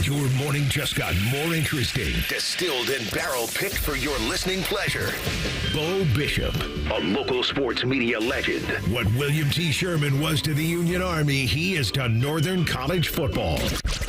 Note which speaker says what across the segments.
Speaker 1: Your morning just got more interesting. Distilled and barrel-picked for your listening pleasure. Bo Bishop, a local sports media legend. What William T. Sherman was to the Union Army, he is to Northern College football.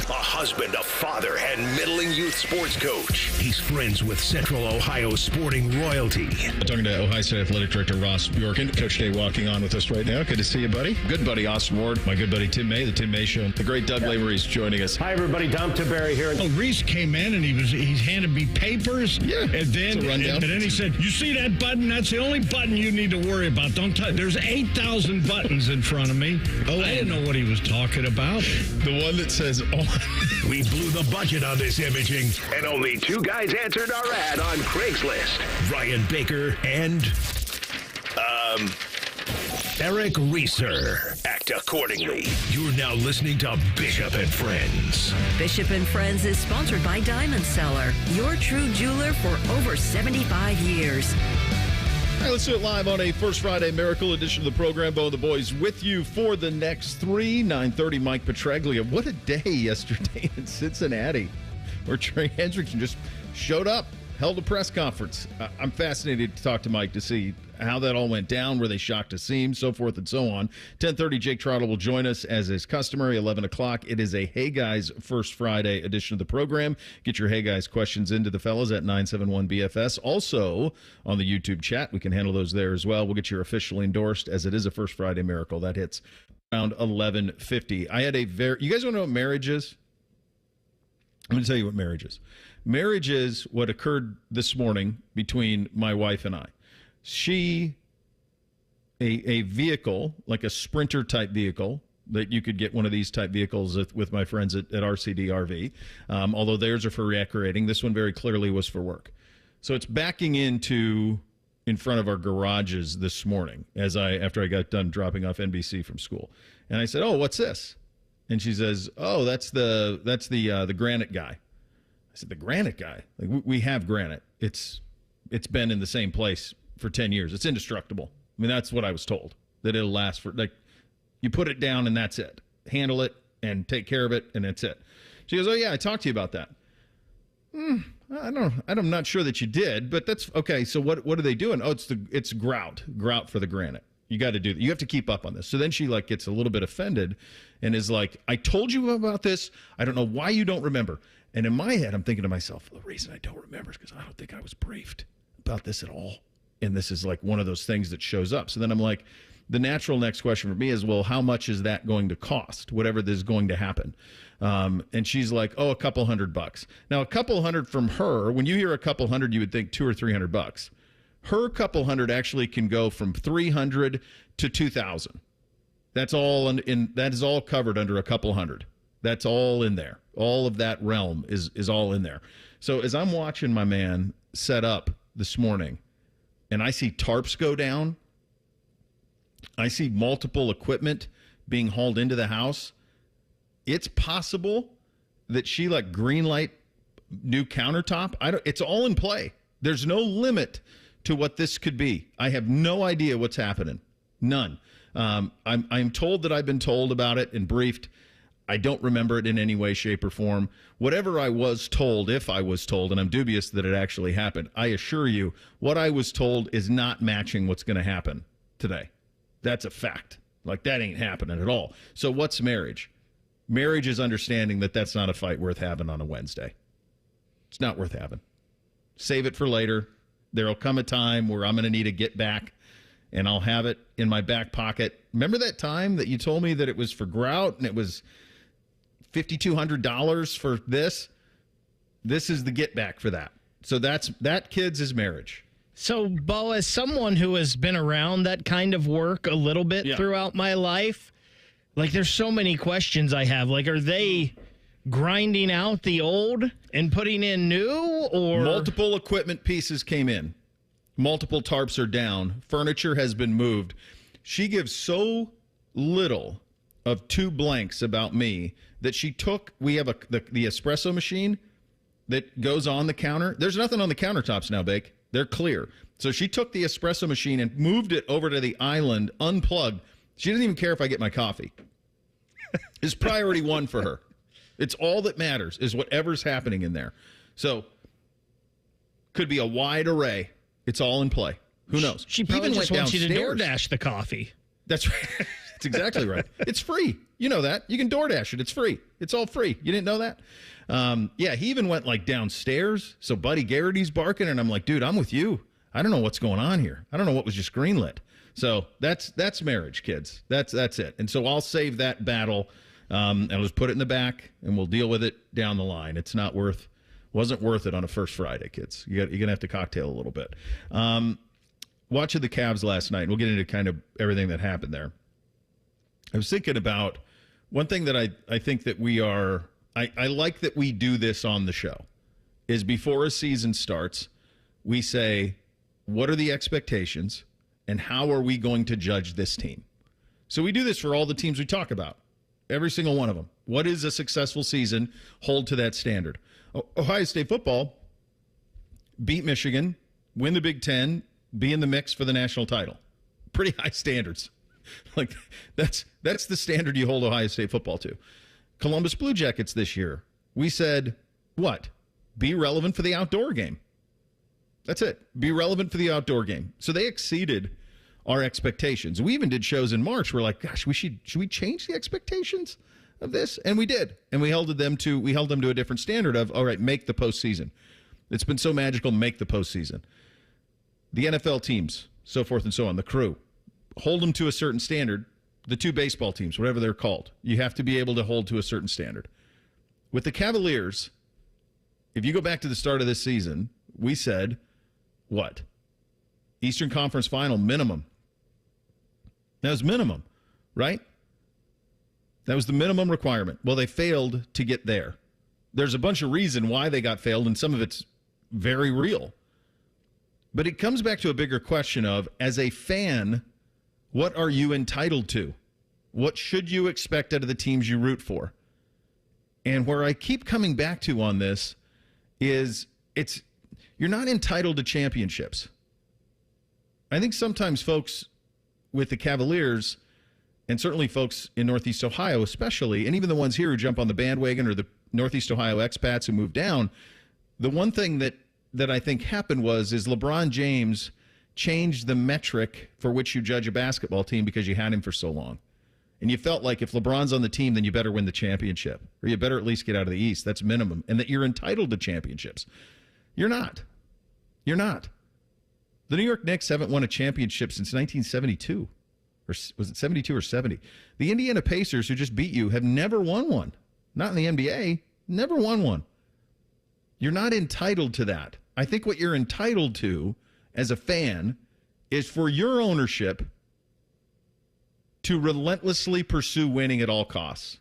Speaker 1: A husband, a father, and middling youth sports coach. He's friends with Central Ohio sporting royalty.
Speaker 2: Talking to Ohio State Athletic Director Ross Bjorken. Coach Day walking on with us right now. Good to see you, buddy. Good buddy Austin Ward. My good buddy Tim May, the Tim May Show. The great Doug Lavery's joining us.
Speaker 3: Hi, everybody. Dom Tiberi here.
Speaker 4: Oh, Reese came in and he handed me papers.
Speaker 2: Yeah,
Speaker 4: and then he said, "You see that button? That's the only button you need to worry about. Don't touch. There's 8,000 buttons in front of me." Oh, I didn't know what he was talking about.
Speaker 2: The one that says on.
Speaker 1: We blew the budget on this imaging, and only two guys answered our ad on Craigslist. Ryan Baker and Eric Reeser. Act accordingly. You're now listening to Bishop and Friends.
Speaker 5: Bishop and Friends is sponsored by Diamond Seller, your true jeweler for over 75 years.
Speaker 2: All right, let's do it live on a First Friday Miracle edition of the program. Bo and the boys with you for the next 9:30, Mike Petraglia. What a day yesterday in Cincinnati, where Trey Hendrickson just showed up, held a press conference. I'm fascinated to talk to Mike to see how that all went down. Were they shocked to see him, so forth and so on. 10:30, Jake Trotter will join us as is customary. 11 o'clock, it is a Hey Guys First Friday edition of the program. Get your Hey Guys questions into the fellas at 971-BFS. Also, on the YouTube chat, we can handle those there as well. We'll get you officially endorsed, as it is a First Friday Miracle. That hits around 11:50. I had you guys want to know what marriage is? I'm going to tell you what marriage is. Marriage is what occurred this morning between my wife and I. A vehicle, like a Sprinter type vehicle, that you could get one of these type vehicles with my friends at RCD RV, although theirs are for recreating. This one very clearly was for work. So it's backing in front of our garages this morning after I got done dropping off NBC from school. And I said, "Oh, what's this?" And she says, "Oh, that's the granite guy." I said, "The granite guy? Like, we have granite. It's been in the same place for 10 years. It's indestructible." I mean, that's what I was told, that it'll last for, like, you put it down and that's it. Handle it and take care of it and that's it. She goes, "Oh, yeah, I talked to you about that." I'm not sure that you did, but that's okay. So what are they doing? Oh, it's grout for the granite. You got to do that. You have to keep up on this. So then she gets a little bit offended and is like, "I told you about this. I don't know why you don't remember." And in my head, I'm thinking to myself, the reason I don't remember is because I don't think I was briefed about this at all. And this is like one of those things that shows up. So then I'm like, the natural next question for me is, well, how much is that going to cost? Whatever this is going to happen. And she's like, "Oh, a couple $100. Now, a couple $100 from her, when you hear a couple $100, you would think $200 or $300. Her couple $100 actually can go from $300 to $2,000. That's all that is all covered under a couple $100. That's all in there. All of that realm is all in there. So as I'm watching my man set up this morning, and I see tarps go down, I see multiple equipment being hauled into the house, it's possible that she green light new countertop. It's all in play. There's no limit to what this could be. I have no idea what's happening. None. I'm told that I've been told about it and briefed. I don't remember it in any way, shape, or form. Whatever I was told, if I was told, and I'm dubious that it actually happened, I assure you, what I was told is not matching what's going to happen today. That's a fact. That ain't happening at all. So what's marriage? Marriage is understanding that that's not a fight worth having on a Wednesday. It's not worth having. Save it for later. There'll come a time where I'm going to need a get back, and I'll have it in my back pocket. Remember that time that you told me that it was for grout and it was $5,200 for this? This is the get back for that. So that, kids, is marriage.
Speaker 6: So, Bo, as someone who has been around that kind of work a little bit throughout my life, there's so many questions I have. Are they grinding out the old and putting in new, or?
Speaker 2: Multiple equipment pieces came in. Multiple tarps are down. Furniture has been moved. She gives so little of two blanks about me that she took, we have the espresso machine that goes on the counter. There's nothing on the countertops now, Bake. They're clear. So she took the espresso machine and moved it over to the island, unplugged. She doesn't even care if I get my coffee. It's priority one for her. It's all that matters is whatever's happening in there. So could be a wide array. It's all in play. Who knows?
Speaker 6: She probably
Speaker 2: even
Speaker 6: just
Speaker 2: went
Speaker 6: wants you to
Speaker 2: downstairs.
Speaker 6: DoorDash the coffee.
Speaker 2: That's right. That's exactly right. It's free. You know that. You can DoorDash it. It's free. It's all free. You didn't know that? Yeah, he even went like downstairs. So Buddy Garrity's barking, and I'm like, dude, I'm with you. I don't know what's going on here. I don't know what was just greenlit. So that's marriage, kids. That's it. And so I'll save that battle, and I'll just put it in the back, and we'll deal with it down the line. It's wasn't worth it on a first Friday, kids. You're gonna have to cocktail a little bit. Watching the Cavs last night, and we'll get into kind of everything that happened there. I was thinking about one thing that I think that I like that we do this on the show, is before a season starts, we say, what are the expectations and how are we going to judge this team? So we do this for all the teams we talk about, every single one of them. What is a successful season? Hold to that standard. Ohio State football beat Michigan, win the Big Ten, be in the mix for the national title. Pretty high standards. Like that's the standard you hold Ohio State football to. Columbus Blue Jackets this year, we said, what? Be relevant for the outdoor game. That's it. Be relevant for the outdoor game. So they exceeded our expectations. We even did shows in March. We're like, gosh, should we change the expectations of this? And we did. And we held them to a different standard of, all right, make the postseason. It's been so magical, make the postseason. The NFL teams, so forth and so on, the crew, hold them to a certain standard. The two baseball teams, whatever they're called, you have to be able to hold to a certain standard. With the Cavaliers, if you go back to the start of this season, we said, what? Eastern Conference Final minimum. That was minimum, right? That was the minimum requirement. Well, they failed to get there. There's a bunch of reason why they got failed, and some of it's very real. But it comes back to a bigger question of, as a fan, what are you entitled to? What should you expect out of the teams you root for? And where I keep coming back to on this is you're not entitled to championships. I think sometimes folks with the Cavaliers, and certainly folks in Northeast Ohio especially, and even the ones here who jump on the bandwagon or the Northeast Ohio expats who move down, the one thing that I think happened is LeBron James changed the metric for which you judge a basketball team because you had him for so long. And you felt like if LeBron's on the team, then you better win the championship, or you better at least get out of the East. That's minimum. And that you're entitled to championships. You're not. You're not. The New York Knicks haven't won a championship since 1972. Or was it 72 or 70? The Indiana Pacers, who just beat you, have never won one. Not in the NBA. Never won one. You're not entitled to that. I think what you're entitled to as a fan is for your ownership to relentlessly pursue winning at all costs.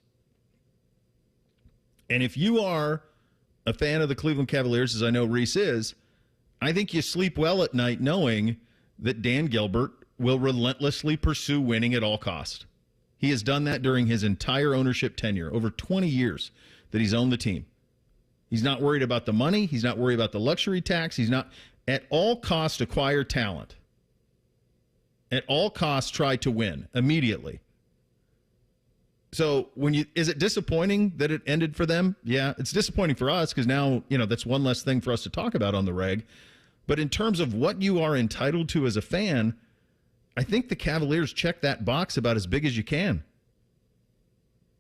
Speaker 2: And if you are a fan of the Cleveland Cavaliers, as I know Reese is, I think you sleep well at night knowing that Dan Gilbert will relentlessly pursue winning at all costs. He has done that during his entire ownership tenure, over 20 years that he's owned the team. He's not worried about the money. He's not worried about the luxury tax. He's not at all costs acquire talent. At all costs try to win immediately. So is it disappointing that it ended for them? Yeah, it's disappointing for us because now, that's one less thing for us to talk about on the reg. But in terms of what you are entitled to as a fan, I think the Cavaliers check that box about as big as you can.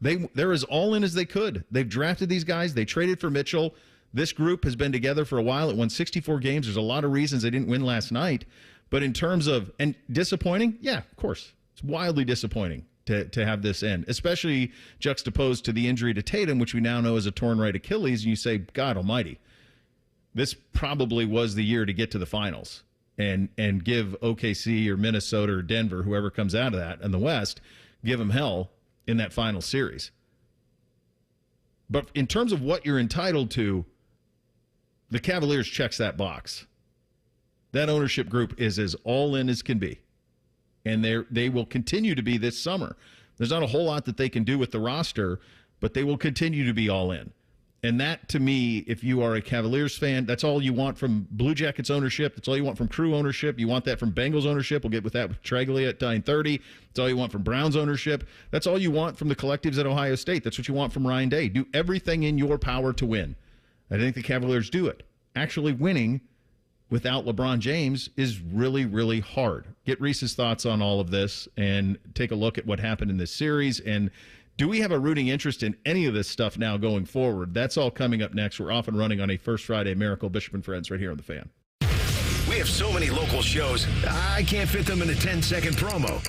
Speaker 2: They're as all in as they could. They've drafted these guys. They traded for Mitchell. This group has been together for a while. It won 64 games. There's a lot of reasons they didn't win last night. But in terms of, and disappointing, yeah, of course. It's wildly disappointing to have this end, especially juxtaposed to the injury to Tatum, which we now know is a torn right Achilles. And you say, God almighty, this probably was the year to get to the finals and give OKC or Minnesota or Denver, whoever comes out of that in the West, give them hell in that final series. But in terms of what you're entitled to, the Cavaliers checks that box. That ownership group is as all in as can be. And they will continue to be this summer. There's not a whole lot that they can do with the roster, but they will continue to be all in. And that, to me, if you are a Cavaliers fan, that's all you want from Blue Jackets ownership. That's all you want from Crew ownership. You want that from Bengals ownership. We'll get with that with Petraglia at 9:30. That's all you want from Browns ownership. That's all you want from the collectives at Ohio State. That's what you want from Ryan Day. Do everything in your power to win. I think the Cavaliers do it. Actually winning without LeBron James is really, really hard. Get Reese's thoughts on all of this and take a look at what happened in this series. And do we have a rooting interest in any of this stuff now going forward? That's all coming up next. We're off and running on a First Friday Miracle, Bishop and Friends right here on The Fan.
Speaker 1: We have so many local shows, I can't fit them in a 10-second promo.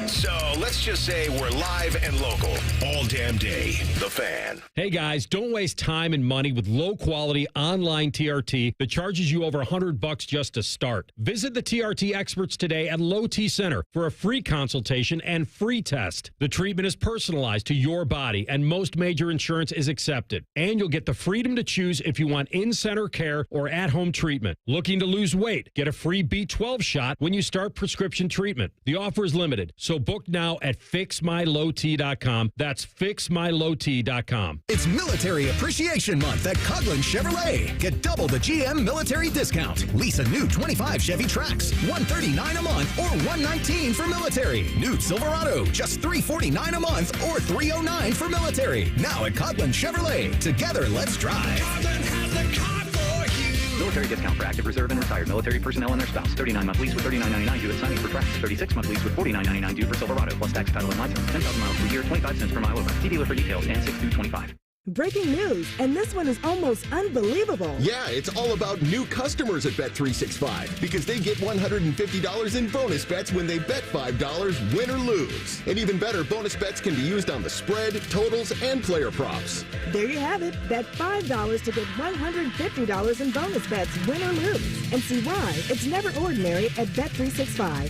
Speaker 1: So let's just say we're live and local all damn day. The Fan.
Speaker 3: Hey guys, don't waste time and money with low-quality online TRT that charges you over $100 just to start. Visit the TRT experts today at Low T Center for a free consultation and free test. The treatment is personalized to your body, and most major insurance is accepted. And you'll get the freedom to choose if you want in-center care or at-home treatment. Looking to lose weight? Get a free B12 shot when you start prescription treatment. The offer is limited, so book now at fixmylowt.com. That's fixmylowt.com.
Speaker 7: It's Military Appreciation Month at Coughlin Chevrolet. Get double the GM military discount. Lease a new 25 Chevy Trax, $139 a month or $119 for military. New Silverado, just $349 a month or $309 for military. Now at Coughlin Chevrolet. Together, let's drive. Coughlin has the car for you.
Speaker 8: Military discount for active reserve and retired military personnel and their spouse. 39-month lease with $39.99 due at signing for Trax. 36-month lease with $49.99 due for Silverado plus tax, title, and license. 10,000 miles per year, 25 cents per mile over. See dealer for details and 6-25.
Speaker 9: Breaking news, and this one is almost unbelievable.
Speaker 10: Yeah, it's all about new customers at Bet365 because they get $150 in bonus bets when they bet $5, win or lose. And even better, bonus bets can be used on the spread, totals, and player props.
Speaker 9: There you have it. Bet $5 to get $150 in bonus bets, win or lose. And see why it's never ordinary at Bet365.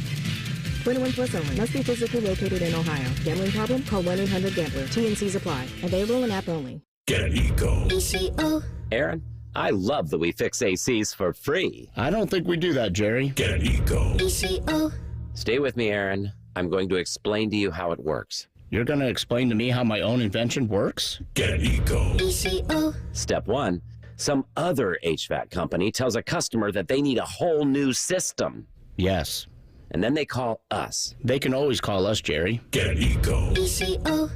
Speaker 9: 21 plus only. Must be physically located in Ohio. Gambling problem? Call 1-800-GAMBLER. T&Cs apply. Available in app only.
Speaker 1: Get Eco.
Speaker 11: ECO. Aaron, I love that we fix ACs for free.
Speaker 12: I don't think we do that, Jerry.
Speaker 1: Get Eco.
Speaker 11: ECO. Stay with me, Aaron. I'm going to explain to you how it works.
Speaker 12: You're going to explain to me how my own invention works?
Speaker 1: Get Eco.
Speaker 11: ECO. Step 1. Some other HVAC company tells a customer that they need a whole new system.
Speaker 12: Yes.
Speaker 11: And then they call us.
Speaker 12: They can always call us, Jerry.
Speaker 1: Get Eco.
Speaker 11: ECO.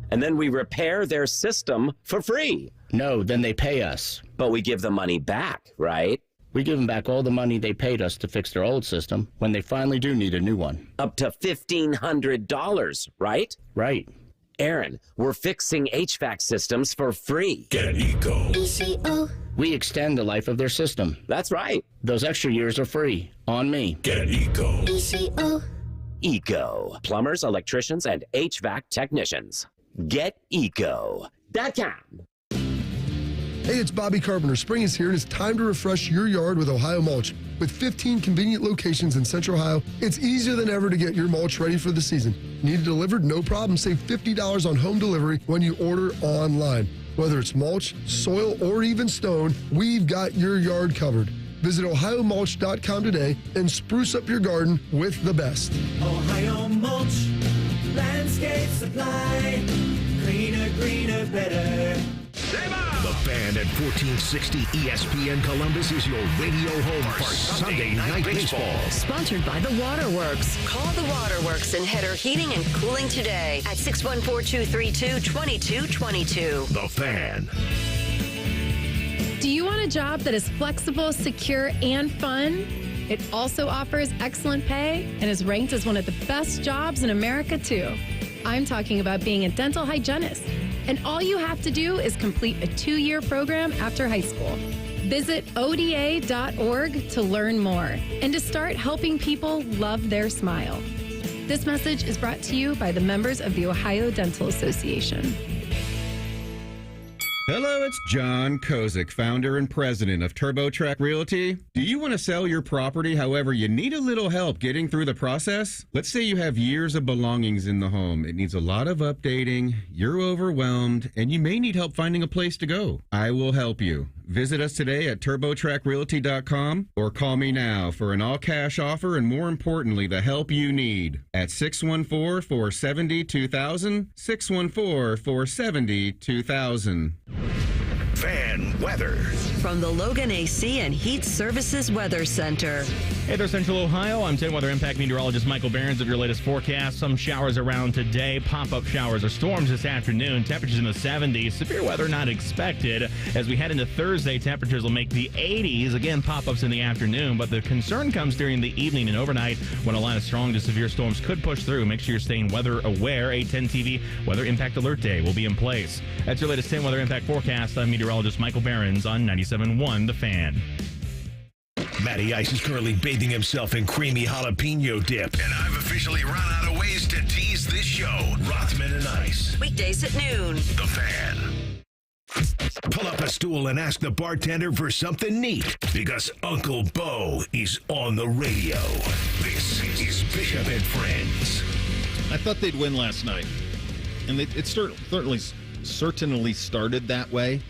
Speaker 11: And then we repair their system for free.
Speaker 12: No, then they pay us.
Speaker 11: But we give the money back, right?
Speaker 12: We give them back all the money they paid us to fix their old system when they finally do need a new one.
Speaker 11: Up to $1,500, right?
Speaker 12: Right.
Speaker 11: Aaron, we're fixing HVAC systems for free.
Speaker 1: Get Eco.
Speaker 11: ECO.
Speaker 12: We extend the life of their system.
Speaker 11: That's right.
Speaker 12: Those extra years are free. On me.
Speaker 1: Get Eco.
Speaker 11: ECO. Eco. Plumbers, electricians, and HVAC technicians. GetEco.com.
Speaker 13: Hey, it's Bobby Carpenter. Spring is here, and it's time to refresh your yard with Ohio Mulch. With 15 convenient locations in Central Ohio, it's easier than ever to get your mulch ready for the season. Need it delivered? No problem. Save $50 on home delivery when you order online. Whether it's mulch, soil, or even stone, we've got your yard covered. Visit OhioMulch.com today and spruce up your garden with the best.
Speaker 14: Ohio Mulch, landscape supply, greener, greener, better.
Speaker 1: The Fan at 1460 ESPN Columbus is your radio home for Sunday night baseball.
Speaker 5: Sponsored by The Waterworks. Call The Waterworks and Header Heating and Cooling today at 614-232-2222.
Speaker 1: The Fan.
Speaker 15: Do you want a job that is flexible, secure, and fun? It also offers excellent pay and is ranked as one of the best jobs in America, too. I'm talking about being a dental hygienist. And all you have to do is complete a 2-year program after high school. Visit ODA.org to learn more and to start helping people love their smile. This message is brought to you by the members of the Ohio Dental Association.
Speaker 16: Hello, it's John Kozik, founder and president of TurboTrack Realty. Do you want to sell your property, however, you need a little help getting through the process? Let's say you have years of belongings in the home. It needs a lot of updating, you're overwhelmed, and you may need help finding a place to go. I will help you. Visit us today at TurboTrackRealty.com or call me now for an all-cash offer and, more importantly, the help you need at 614-470-2000, 614-470-2000.
Speaker 1: Fan weather.
Speaker 5: From the Logan AC and Heat Services Weather Center.
Speaker 17: Hey there, Central Ohio. I'm 10 Weather Impact Meteorologist Michael Behrens with your latest forecast. Some showers around today, pop-up showers or storms this afternoon. Temperatures in the 70s. Severe weather not expected. As we head into Thursday, temperatures will make the 80s. Again, pop-ups in the afternoon, but the concern comes during the evening and overnight when a line of strong to severe storms could push through. Make sure you're staying weather aware. A 10 TV Weather Impact Alert Day will be in place. That's your latest 10 Weather Impact forecast. I'm meteorologist Michael Behrens on 97.1 The Fan.
Speaker 1: Matty Ice is currently bathing himself in creamy jalapeno dip. And I've officially run out of ways to tease this show. Rothman and Ice.
Speaker 5: Weekdays at noon.
Speaker 1: The Fan. Pull up a stool and ask the bartender for something neat. Because Uncle Bo is on the radio. This is Bishop and Friends.
Speaker 2: I thought they'd win last night. And it certainly started that way.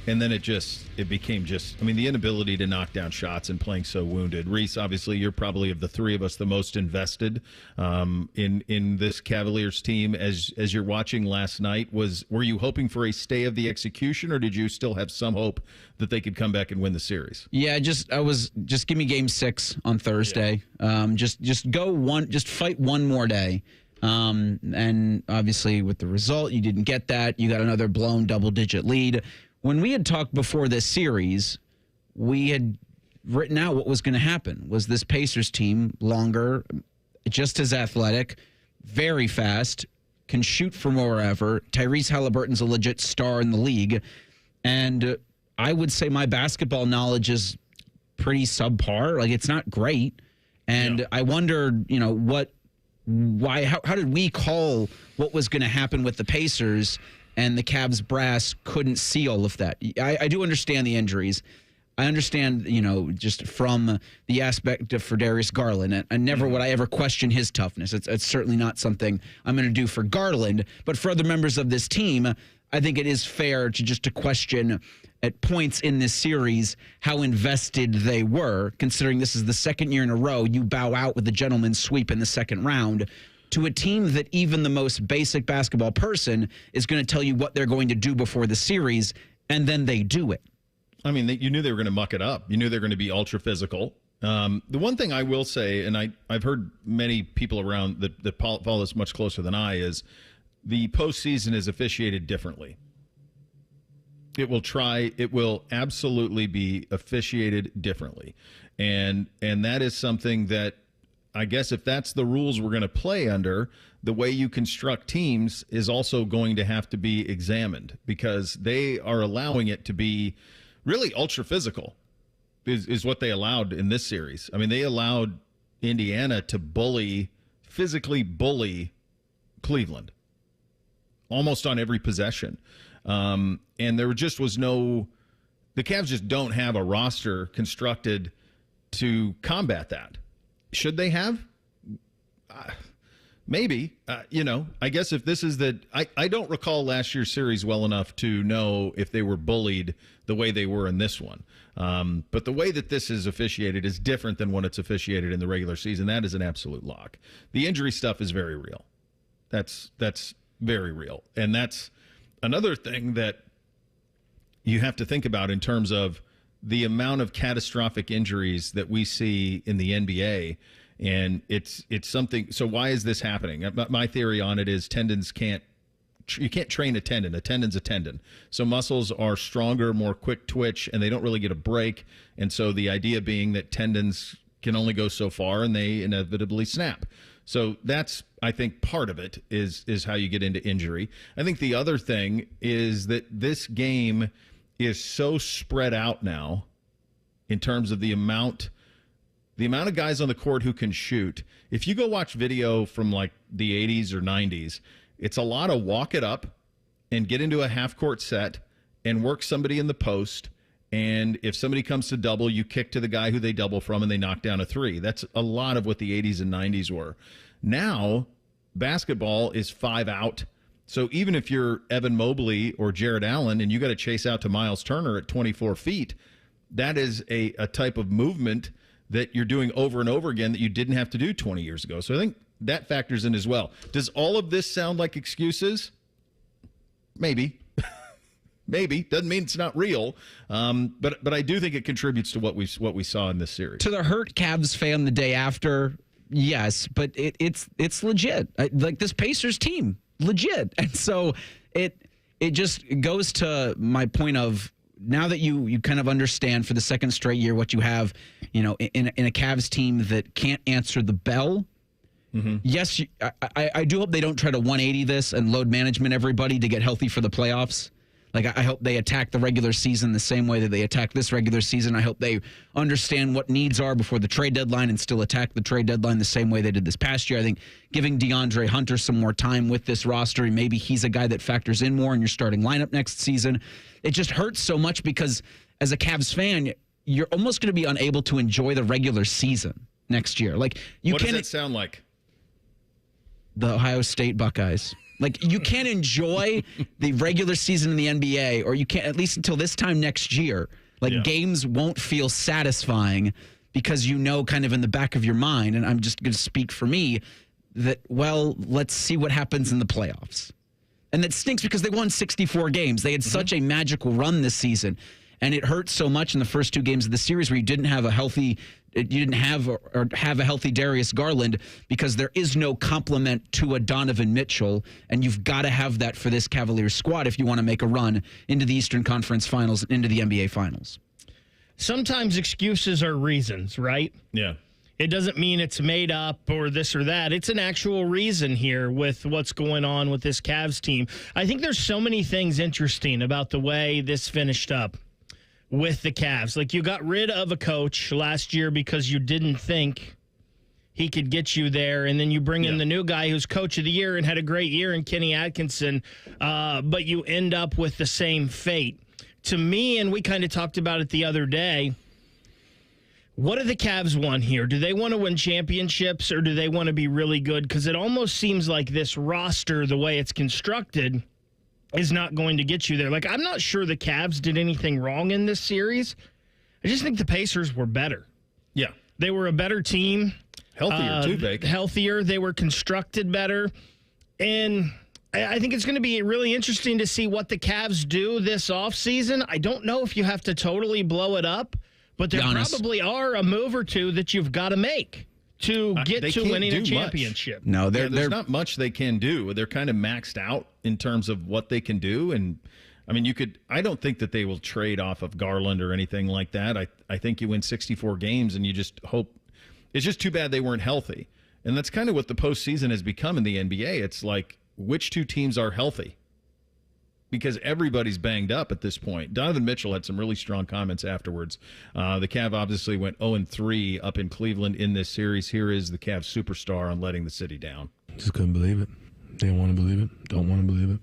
Speaker 2: And then it became the inability to knock down shots and playing so wounded. Reese, obviously, you're probably of the three of us the most invested in this Cavaliers team. As you're watching last night, were you hoping for a stay of the execution, or did you still have some hope that they could come back and win the series?
Speaker 18: Yeah, just give me Game 6 on Thursday. Yeah. Just fight one more day. And obviously, with the result, you didn't get that. You got another blown double-digit lead. When we had talked before this series, we had written out what was going to happen. Was this Pacers team longer, just as athletic, very fast, can shoot from wherever. Tyrese Halliburton's a legit star in the league. And I would say my basketball knowledge is pretty subpar. Like, it's not great. And I wondered, how did we call what was going to happen with the Pacers, and the Cavs brass couldn't see all of that? I do understand the injuries. I understand, just from the aspect of for Darius Garland, and never would I ever question his toughness. It's certainly not something I'm going to do for Garland, but for other members of this team, I think it is fair to question at points in this series how invested they were, considering this is the second year in a row you bow out with a gentleman's sweep in the second round to a team that even the most basic basketball person is going to tell you what they're going to do before the series, and then they do it.
Speaker 2: I mean, you knew they were going to muck it up. You knew they were going to be ultra physical. The one thing I will say, and I've heard many people around that follow this much closer than I, is the postseason is officiated differently. It will absolutely be officiated differently. And that is something that, I guess, if that's the rules we're going to play under, the way you construct teams is also going to have to be examined, because they are allowing it to be really ultra physical is what they allowed in this series. I mean, they allowed Indiana to physically bully Cleveland almost on every possession. And there just was the Cavs just don't have a roster constructed to combat that. Should they have? Maybe. I guess if this is I don't recall last year's series well enough to know if they were bullied the way they were in this one. But the way that this is officiated is different than when it's officiated in the regular season. That is an absolute lock. The injury stuff is very real. That's very real. And that's another thing that you have to think about in terms of the amount of catastrophic injuries that we see in the NBA, and it's something. So why is this happening? My theory on it is you can't train a tendon. A tendon's a tendon. So muscles are stronger, more quick twitch, and they don't really get a break. And so the idea being that tendons can only go so far, and they inevitably snap. So that's, I think, part of it is how you get into injury. I think the other thing is that this game is so spread out now in terms of the amount of guys on the court who can shoot. If you go watch video from like the 80s or 90s, it's a lot of walk it up and get into a half-court set and work somebody in the post. And if somebody comes to double, you kick to the guy who they double from and they knock down a three. That's a lot of what the 80s and 90s were. Now, basketball is 5 out. So even if you're Evan Mobley or Jared Allen and you got to chase out to Miles Turner at 24 feet, that is a type of movement that you're doing over and over again that you didn't have to do 20 years ago. So I think that factors in as well. Does all of this sound like excuses? Maybe. Maybe. Doesn't mean it's not real. But I do think it contributes to what we saw in this series.
Speaker 18: To the hurt Cavs fan the day after, yes, but it's legit. Like this Pacers team, legit. And so it just goes to my point of now that you kind of understand for the second straight year what you have, in a Cavs team that can't answer the bell. Mm-hmm. Yes, I do hope they don't try to 180 this and load management everybody to get healthy for the playoffs. Like, I hope they attack the regular season the same way that they attack this regular season. I hope they understand what needs are before the trade deadline and still attack the trade deadline the same way they did this past year. I think giving DeAndre Hunter some more time with this roster, and maybe he's a guy that factors in more in your starting lineup next season. It just hurts so much because as a Cavs fan, you're almost going to be unable to enjoy the regular season next year. Like,
Speaker 2: what does that sound like?
Speaker 18: The Ohio State Buckeyes. Like, you can't enjoy the regular season in the NBA, or you can't, at least until this time next year. Like, games won't feel satisfying because kind of in the back of your mind, and I'm just going to speak for me, that, well, let's see what happens in the playoffs. And that stinks because they won 64 games. They had such a magical run this season. And it hurt so much in the first two games of the series where you didn't have a healthy Darius Garland because there is no complement to a Donovan Mitchell, and you've got to have that for this Cavaliers squad if you want to make a run into the Eastern Conference Finals and into the NBA Finals.
Speaker 6: Sometimes excuses are reasons, right?
Speaker 2: Yeah.
Speaker 6: It doesn't mean it's made up or this or that. It's an actual reason here with what's going on with this Cavs team. I think there's so many things interesting about the way this finished up with the Cavs. Like, you got rid of a coach last year because you didn't think he could get you there, and then you bring in the new guy who's coach of the year and had a great year in Kenny Atkinson, but you end up with the same fate. To me, and we kind of talked about it the other day, what do the Cavs want here? Do they want to win championships, or do they want to be really good? Because it almost seems like this roster, the way it's constructed, is not going to get you there. Like, I'm not sure the Cavs did anything wrong in this series. I just think the Pacers were better.
Speaker 2: Yeah.
Speaker 6: They were a better team.
Speaker 2: Healthier, too, Vic.
Speaker 6: Healthier. They were constructed better. And I think it's going to be really interesting to see what the Cavs do this offseason. I don't know if you have to totally blow it up, but there probably are a move or two that you've got to make to get to winning a championship.
Speaker 2: Much. No, there's not much they can do. They're kind of maxed out in terms of what they can do. And, I mean, I don't think that they will trade off of Garland or anything like that. I think you win 64 games and you just hope. It's just too bad they weren't healthy. And that's kind of what the postseason has become in the NBA. It's like, which two teams are healthy? Because everybody's banged up at this point. Donovan Mitchell had some really strong comments afterwards. The Cavs obviously went 0-3 up in Cleveland in this series. Here is the Cavs superstar on letting the city down.
Speaker 19: Just couldn't believe it. Didn't want to believe it. Don't want to believe it.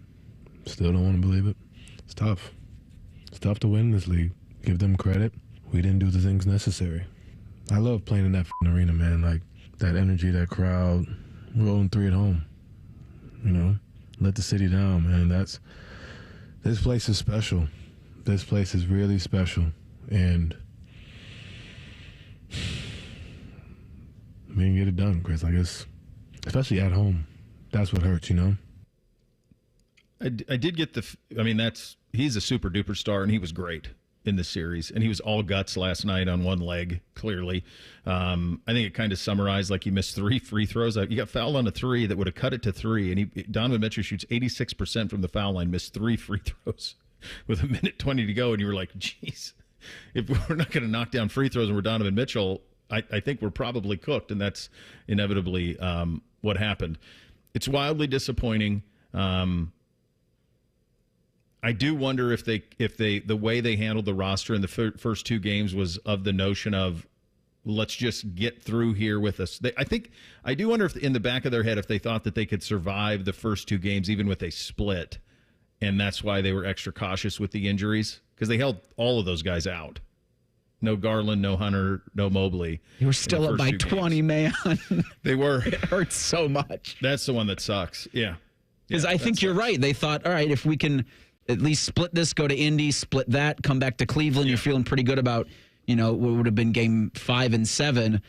Speaker 19: Still don't want to believe it. It's tough. It's tough to win this league. Give them credit. We didn't do the things necessary. I love playing in that arena, man. Like, that energy, that crowd. We're 0-3 at home. Let the city down, man. This place is special. This place is really special. And we didn't get it done, Chris. I guess, especially at home. That's what hurts,
Speaker 2: I did get he's a super duper star, and he was great in the series. And he was all guts last night on one leg, clearly. I think it kind of summarized, like, he missed 3 free throws. He got fouled on a 3 that would have cut it to 3. And Donovan Mitchell shoots 86% from the foul line, missed 3 free throws with 1:20 to go. And you were like, geez, if we're not going to knock down free throws and we're Donovan Mitchell, I think we're probably cooked. And that's inevitably what happened. It's wildly disappointing. I do wonder if the way they handled the roster in the first two games was of the notion of, let's just get through here with us. I do wonder if in the back of their head if they thought that they could survive the first two games even with a split, and that's why they were extra cautious with the injuries, because they held all of those guys out. No Garland, no Hunter, no Mobley.
Speaker 18: You were still up by 20, man.
Speaker 2: They were.
Speaker 18: It hurts so much.
Speaker 2: That's the one that sucks. Yeah.
Speaker 18: Because I think you're right. They thought, all right, if we can at least split this, go to Indy, split that, come back to Cleveland, you're feeling pretty good about, what would have been game 5 and 7.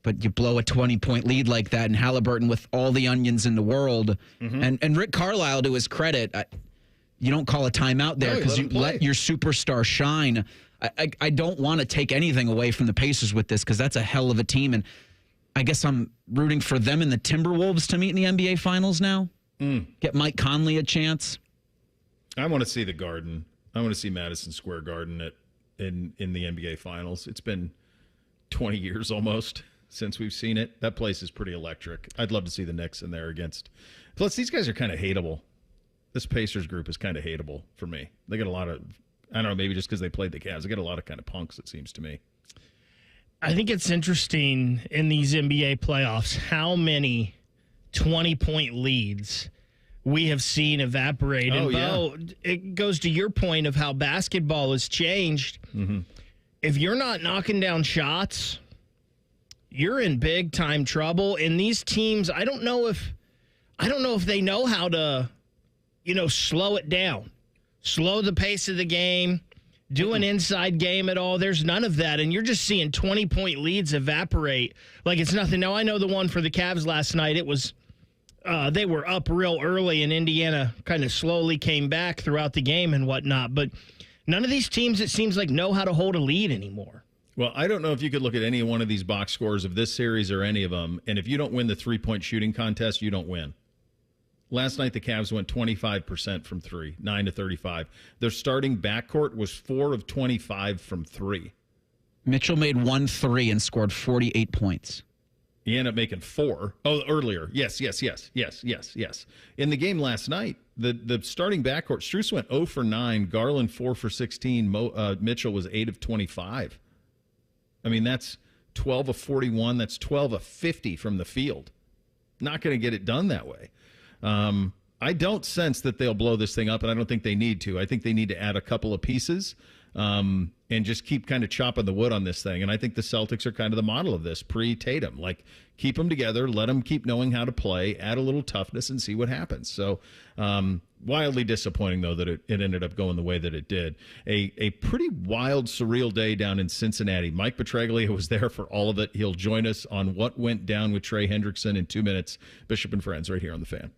Speaker 18: But you blow a 20-point lead like that, and Halliburton with all the onions in the world. Mm-hmm. And Rick Carlisle, to his credit, You don't call a timeout there because you let your superstar shine. I don't want to take anything away from the Pacers with this because that's a hell of a team. And I guess I'm rooting for them and the Timberwolves to meet in the NBA Finals now. Get Mike Conley a chance.
Speaker 2: I want to see the Garden. I want to see Madison Square Garden in the NBA Finals. It's been 20 years almost since we've seen it. That place is pretty electric. I'd love to see the Knicks in there against. Plus, these guys are kind of hateable. This Pacers group is kind of hateable for me. They get a lot of, I don't know, maybe just because they played the Cavs, they get a lot of kind of punks, it seems to me.
Speaker 6: I think it's interesting in these NBA playoffs how many 20-point leads we have seen evaporate. And Bo, it goes to your point of how basketball has changed.
Speaker 2: Mm-hmm.
Speaker 6: If you're not knocking down shots, you're in big time trouble. And these teams, I don't know if they know how to, slow it down, slow the pace of the game, do an inside game at all. There's none of that. And you're just seeing 20-point leads evaporate like it's nothing. Now, I know the one for the Cavs last night, it was they were up real early and Indiana kind of slowly came back throughout the game and whatnot. But none of these teams, it seems like, know how to hold a lead anymore.
Speaker 2: Well, I don't know if you could look at any one of these box scores of this series or any of them, and if you don't win the three-point shooting contest, you don't win. Last night, the Cavs went 25% from three, 9-35. Their starting backcourt was 4 of 25 from three.
Speaker 18: Mitchell made 1 3 and scored 48 points.
Speaker 2: He ended up making 4. Oh, earlier. Yes. In the game last night, the starting backcourt, Strus went 0 for 9, Garland 4 for 16, Mitchell was 8 of 25. I mean, that's 12 of 41. That's 12 of 50 from the field. Not going to get it done that way. I don't sense that they'll blow this thing up, and I don't think they need to. I think they need to add a couple of pieces and just keep kind of chopping the wood on this thing. And I think the Celtics are kind of the model of this, pre-Tatum. Like, keep them together, let them keep knowing how to play, add a little toughness, and see what happens. So, wildly disappointing, though, that it ended up going the way that it did. A pretty wild, surreal day down in Cincinnati. Mike Petraglia was there for all of it. He'll join us on what went down with Trey Hendrickson in 2 minutes. Bishop and Friends right here on The Fan.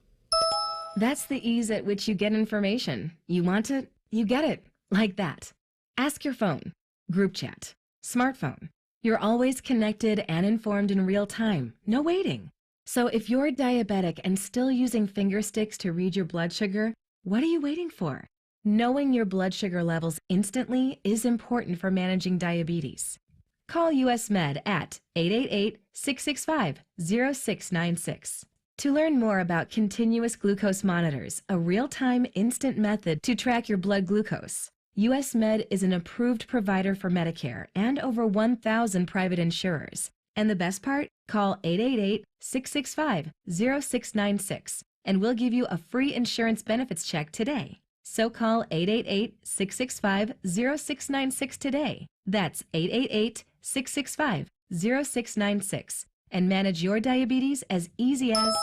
Speaker 20: That's the ease at which you get information. You want it, you get it. Like that. Ask your phone, group chat, smartphone. You're always connected and informed in real time. No waiting. So if you're diabetic and still using finger sticks to read your blood sugar, what are you waiting for? Knowing your blood sugar levels instantly is important for managing diabetes. Call US Med at 888-665-0696. To learn more about continuous glucose monitors, a real-time instant method to track your blood glucose. US Med is an approved provider for Medicare and over 1,000 private insurers. And the best part? Call 888-665-0696 and we'll give you a free insurance benefits check today. So call 888-665-0696 today. That's 888-665-0696 and manage your diabetes as easy as...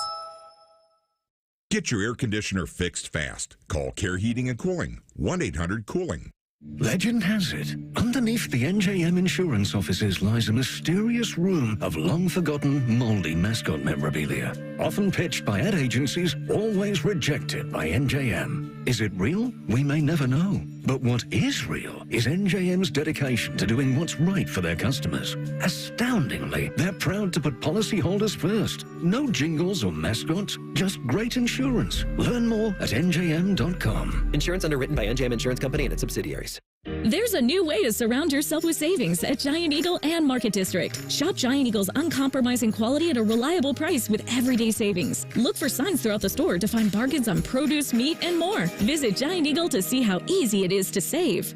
Speaker 21: Get your air conditioner fixed fast. Call Care Heating and Cooling, 1-800-COOLING.
Speaker 22: Legend has it, underneath the NJM insurance offices lies a mysterious room of long-forgotten, moldy mascot memorabilia. Often pitched by ad agencies, always rejected by NJM. Is it real? We may never know. But what is real is NJM's dedication to doing what's right for their customers. Astoundingly, they're proud to put policyholders first. No jingles or mascots, just great insurance. Learn more at njm.com.
Speaker 23: Insurance underwritten by NJM Insurance Company and its subsidiaries.
Speaker 24: There's a new way to surround yourself with savings at Giant Eagle and Market District. Shop Giant Eagle's uncompromising quality at a reliable price with everyday savings. Look for signs throughout the store to find bargains on produce, meat, and more. Visit Giant Eagle to see how easy it is to save.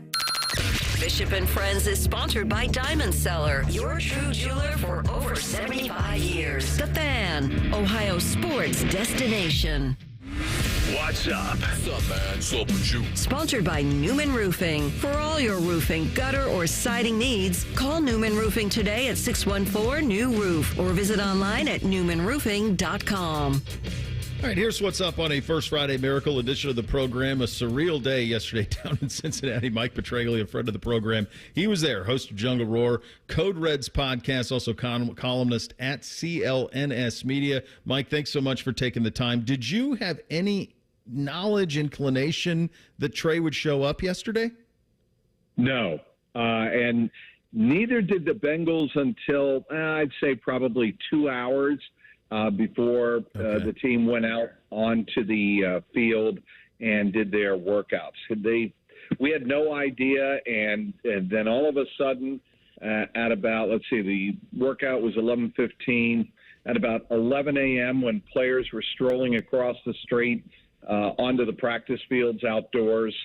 Speaker 5: Bishop and Friends is sponsored by Diamond Seller, your true jeweler for over 75 years. The Fan, Ohio sports destination.
Speaker 1: What's up? What's up, man? What's up with you?
Speaker 5: Sponsored by Newman Roofing. For all your roofing, gutter, or siding needs, call Newman Roofing today at 614-NEW-ROOF or visit online at newmanroofing.com.
Speaker 2: All right, here's what's up on a First Friday Miracle edition of the program. A surreal day yesterday down in Cincinnati. Mike Petraglia, a friend of the program, he was there, host of Jungle Roar, Code Red's podcast, also columnist at CLNS Media. Mike, thanks so much for taking the time. Did you have any knowledge, inclination that Trey would show up yesterday?
Speaker 3: No. And neither did the Bengals until, I'd say, probably 2 hours before the team went out onto the field and did their workouts. We had no idea, and then all of a sudden, at about, the workout was 11:15. At about 11 a.m., when players were strolling across the street onto the practice fields outdoors,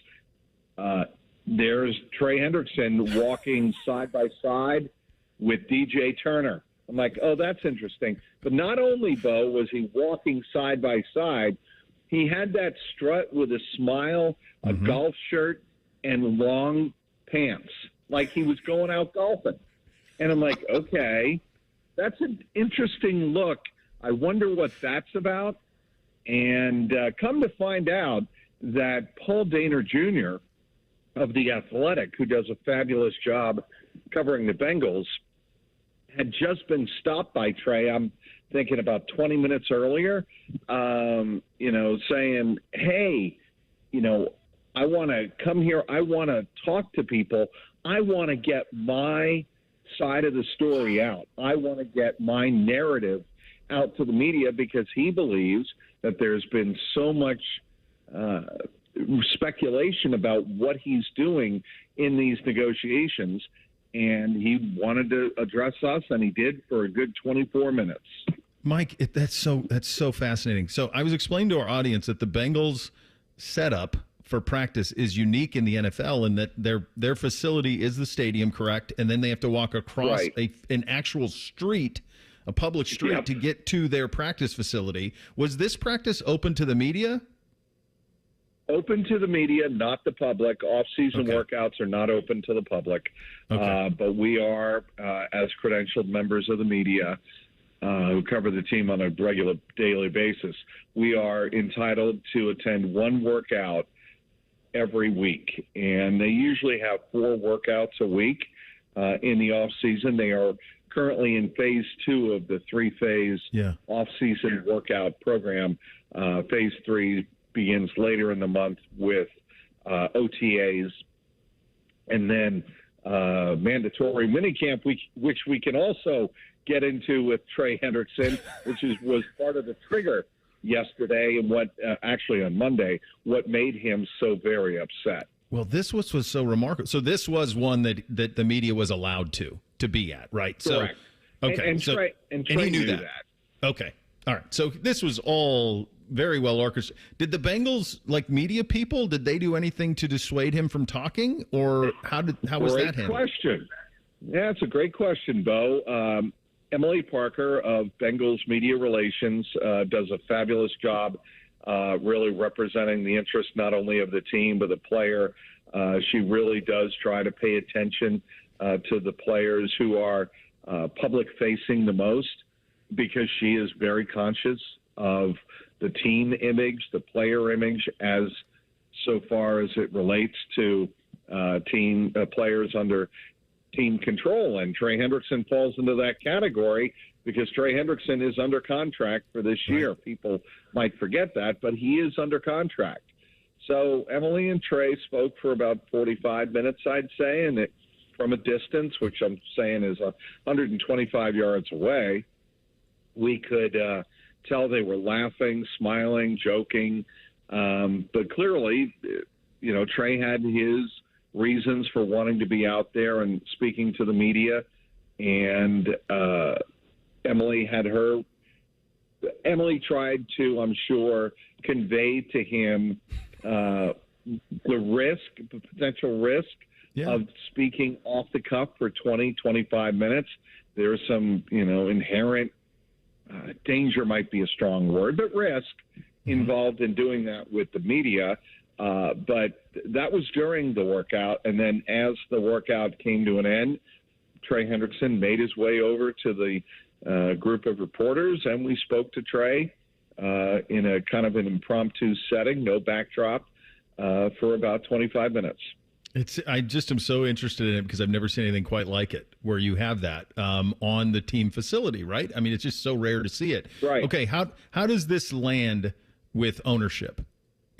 Speaker 3: there's Trey Hendrickson walking side by side with DJ Turner. I'm like, oh, that's interesting. But not only, Bo, was he walking side by side, he had that strut with a smile, a golf shirt, and long pants, like he was going out golfing. And I'm like, okay, that's an interesting look. I wonder what that's about. And come to find out that Paul Dehner Jr. of The Athletic, who does a fabulous job covering the Bengals, had just been stopped by Trey, I'm thinking about 20 minutes earlier, saying, hey, I want to come here. I want to talk to people. I want to get my side of the story out. I want to get my narrative out to the media because he believes that there's been so much speculation about what he's doing in these negotiations, and he wanted to address us, and he did for a good 24 minutes.
Speaker 2: Mike, that's so fascinating. So I was explaining to our audience that the Bengals setup for practice is unique in the NFL, and that their facility is the stadium, correct? And then they have to walk across an actual street, a public street, to get to their practice facility. Was this practice open to the media?
Speaker 3: Open to the media, not the public. Off-season workouts are not open to the public. But we are, as credentialed members of the media who cover the team on a regular daily basis, we are entitled to attend one workout every week. And they usually have 4 workouts a week in the off-season. They are currently in phase 2 of the 3-phase off-season workout program. Phase 3 begins later in the month with OTAs, and then mandatory minicamp, which we can also get into with Trey Hendrickson, which was part of the trigger yesterday, and what actually on Monday, what made him so very upset.
Speaker 2: Well, this was so remarkable. So this was one that the media was allowed to be at, right?
Speaker 3: Correct.
Speaker 2: So, okay.
Speaker 3: And Trey
Speaker 2: he knew
Speaker 3: that.
Speaker 2: Okay. All right. So this was all very well orchestrated. Did the Bengals, media people, did they do anything to dissuade him from talking, or how was that handled?
Speaker 3: Great question. Yeah, it's a great question, Bo. Emily Parker of Bengals Media Relations does a fabulous job really representing the interest not only of the team but the player. She really does try to pay attention to the players who are public-facing the most, because she is very conscious of the team image, the player image, as so far as it relates to team players under team control. And Trey Hendrickson falls into that category because Trey Hendrickson is under contract for this year. People might forget that, but he is under contract. So Emily and Trey spoke for about 45 minutes, I'd say, and from a distance, which I'm saying is 125 yards away, we could tell they were laughing, smiling, joking. But clearly, Trey had his reasons for wanting to be out there and speaking to the media. And Emily tried to, I'm sure, convey to him the potential risk of speaking off the cuff for 20, 25 minutes. There's some, inherent danger might be a strong word, but risk involved in doing that with the media. But that was during the workout. And then as the workout came to an end, Trey Hendrickson made his way over to the group of reporters, and we spoke to Trey in a kind of an impromptu setting, no backdrop, for about 25 minutes.
Speaker 2: I just am so interested in it because I've never seen anything quite like it, where you have that on the team facility, right? I mean, it's just so rare to see it.
Speaker 3: Right.
Speaker 2: Okay, how does this land with ownership?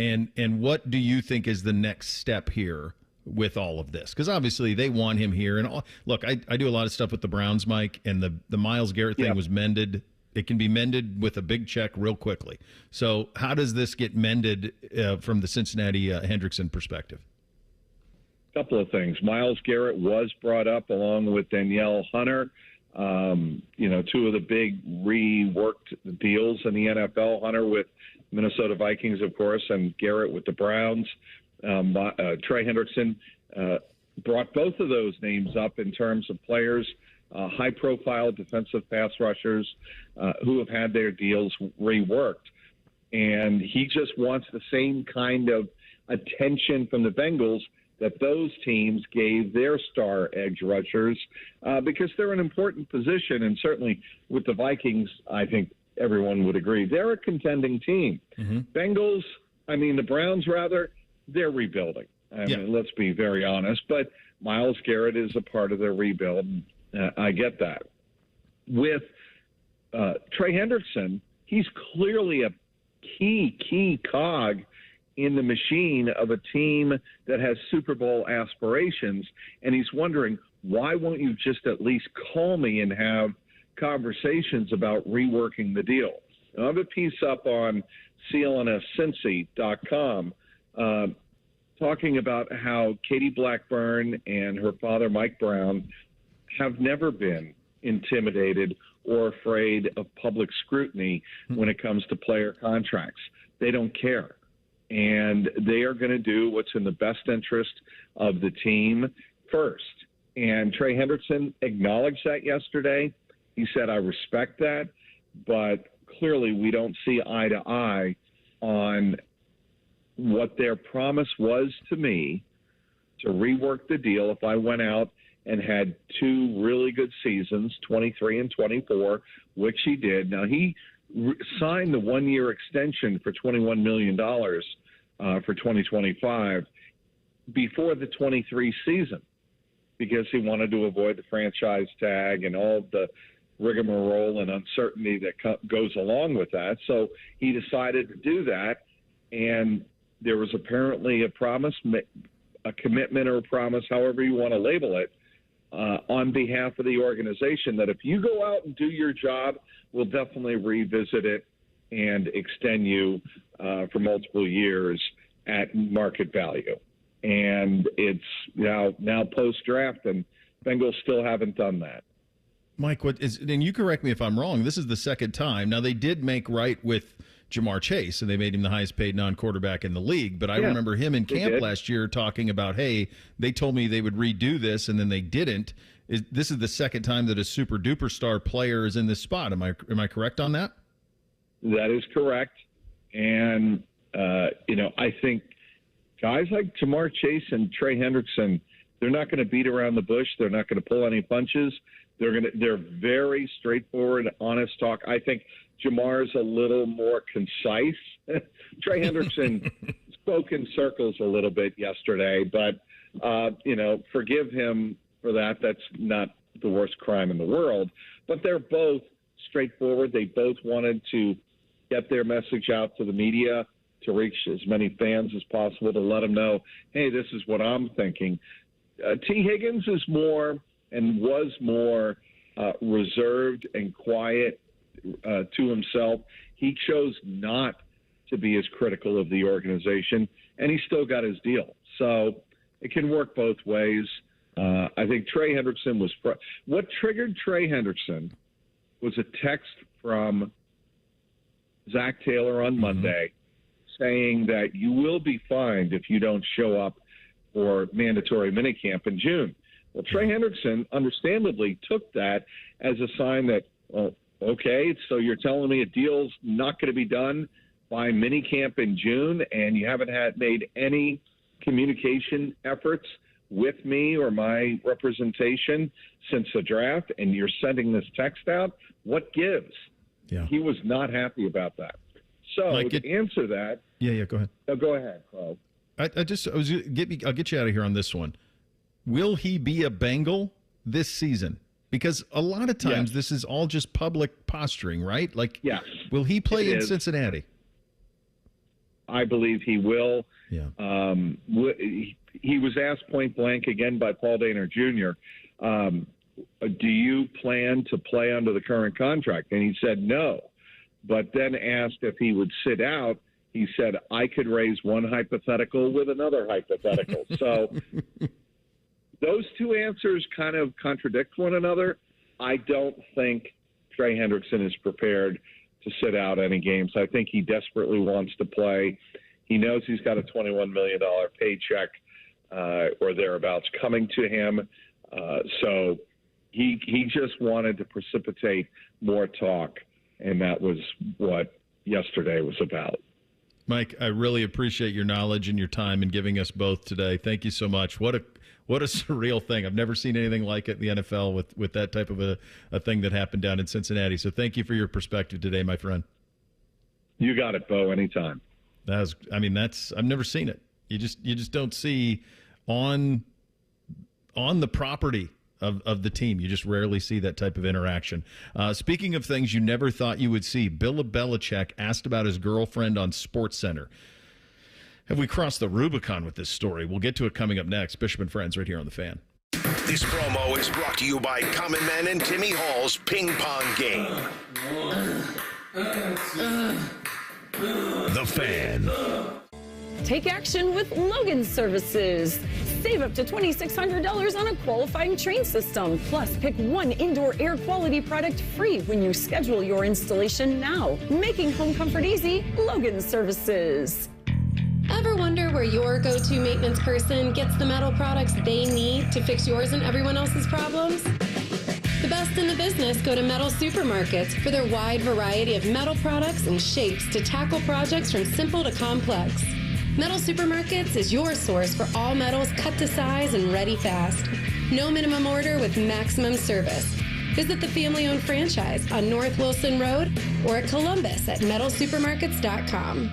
Speaker 2: And what do you think is the next step here with all of this? Because obviously they want him here. And look, I do a lot of stuff with the Browns, Mike, and the Myles Garrett thing was mended. It can be mended with a big check real quickly. So how does this get mended from the Cincinnati Hendrickson perspective?
Speaker 3: Couple of things. Myles Garrett was brought up along with Danielle Hunter. Two of the big reworked deals in the NFL. Hunter with Minnesota Vikings, of course, and Garrett with the Browns. Trey Hendrickson brought both of those names up in terms of players, high-profile defensive pass rushers who have had their deals reworked. And he just wants the same kind of attention from the Bengals that those teams gave their star edge rushers because they're an important position. And certainly with the Vikings, I think everyone would agree, they're a contending team. Bengals, the Browns rather, they're rebuilding. Let's be very honest. But Myles Garrett is a part of their rebuild. I get that. With Trey Hendrickson, he's clearly a key cog in the machine of a team that has Super Bowl aspirations, and he's wondering, why won't you just at least call me and have conversations about reworking the deal? Now, I have a piece up on clnscincy.com talking about how Katie Blackburn and her father, Mike Brown, have never been intimidated or afraid of public scrutiny when it comes to player contracts. They don't care. And they are going to do what's in the best interest of the team first. And Trey Hendrickson acknowledged that yesterday. He said, I respect that, but clearly we don't see eye to eye on what their promise was to me to rework the deal if I went out and had two really good seasons, 23 and 24, which he did. Now, he signed the one-year extension for $21 million for 2025 before the 23 season because he wanted to avoid the franchise tag and all the rigmarole and uncertainty that goes along with that. So he decided to do that, and there was apparently a promise, a commitment or a promise, however you want to label it, on behalf of the organization that if you go out and do your job, we'll definitely revisit it and extend you for multiple years at market value. And it's now post-draft, and Bengals still haven't done that.
Speaker 2: Mike, and you correct me if I'm wrong, this is the second time. Now, they did make right with Jamar Chase, and they made him the highest paid non-quarterback in the league. But I remember him in camp last year talking about, hey, they told me they would redo this, and then they didn't. This is the second time that a super-duper star player is in this spot. Am I correct on that?
Speaker 3: That is correct. And, I think guys like Jamar Chase and Trey Hendrickson, they're not going to beat around the bush. They're not going to pull any punches. They're very straightforward, honest talk. I think Jamar's a little more concise. Trey Hendrickson spoke in circles a little bit yesterday, but, forgive him for that. That's not the worst crime in the world. But they're both straightforward. They both wanted to get their message out to the media, to reach as many fans as possible, to let them know, hey, this is what I'm thinking. T. Higgins is more and was more reserved and quiet to himself. He chose not to be as critical of the organization, and he still got his deal. So it can work both ways. I think Trey Hendrickson was what triggered Trey Hendrickson was a text from Zach Taylor on Monday saying that you will be fined if you don't show up for mandatory minicamp in June. Well, Trey Hendrickson understandably took that as a sign that, okay, so you're telling me a deal's not going to be done by minicamp in June, and you haven't made any communication efforts with me or my representation since the draft, and you're sending this text out? What gives?
Speaker 2: Yeah.
Speaker 3: He was not happy about that. So to answer that,
Speaker 2: go ahead.
Speaker 3: Go ahead, Carl.
Speaker 2: I'll get you out of here on this one. Will he be a Bengal this season? Because a lot of times this is all just public posturing, right? Will he play in Cincinnati?
Speaker 3: I believe he will.
Speaker 2: Yeah.
Speaker 3: He was asked point blank again by Paul Dehner Jr., do you plan to play under the current contract? And he said no. But then asked if he would sit out, he said, I could raise one hypothetical with another hypothetical. So those two answers kind of contradict one another. I don't think Trey Hendrickson is prepared to sit out any games. I think he desperately wants to play. He knows he's got a $21 million paycheck or thereabouts coming to him. So he just wanted to precipitate more talk, and that was what yesterday was about.
Speaker 2: Mike, I really appreciate your knowledge and your time and giving us both today. Thank you so much. What a surreal thing. I've never seen anything like it in the NFL with that type of a thing that happened down in Cincinnati. So thank you for your perspective today, my friend.
Speaker 3: You got it, Bo, anytime.
Speaker 2: I've never seen it. You just don't see on the property of the team. You just rarely see that type of interaction. Speaking of things you never thought you would see, Bill Belichick asked about his girlfriend on SportsCenter. Have we crossed the Rubicon with this story? We'll get to it coming up next. Bishop and Friends right here on The Fan.
Speaker 1: This promo is brought to you by Common Man and Timmy Hall's Ping Pong Game. The Fan.
Speaker 4: Take action with Logan Services. Save up to $2,600 on a qualifying train system. Plus, pick one indoor air quality product free when you schedule your installation now. Making home comfort easy, Logan Services.
Speaker 15: Ever wonder where your go-to maintenance person gets the metal products they need to fix yours and everyone else's problems? The best in the business go to Metal Supermarkets for their wide variety of metal products and shapes to tackle projects from simple to complex. Metal Supermarkets is your source for all metals cut to size and ready fast. No minimum order with maximum service. Visit the family-owned franchise on North Wilson Road or at Columbus at metalsupermarkets.com.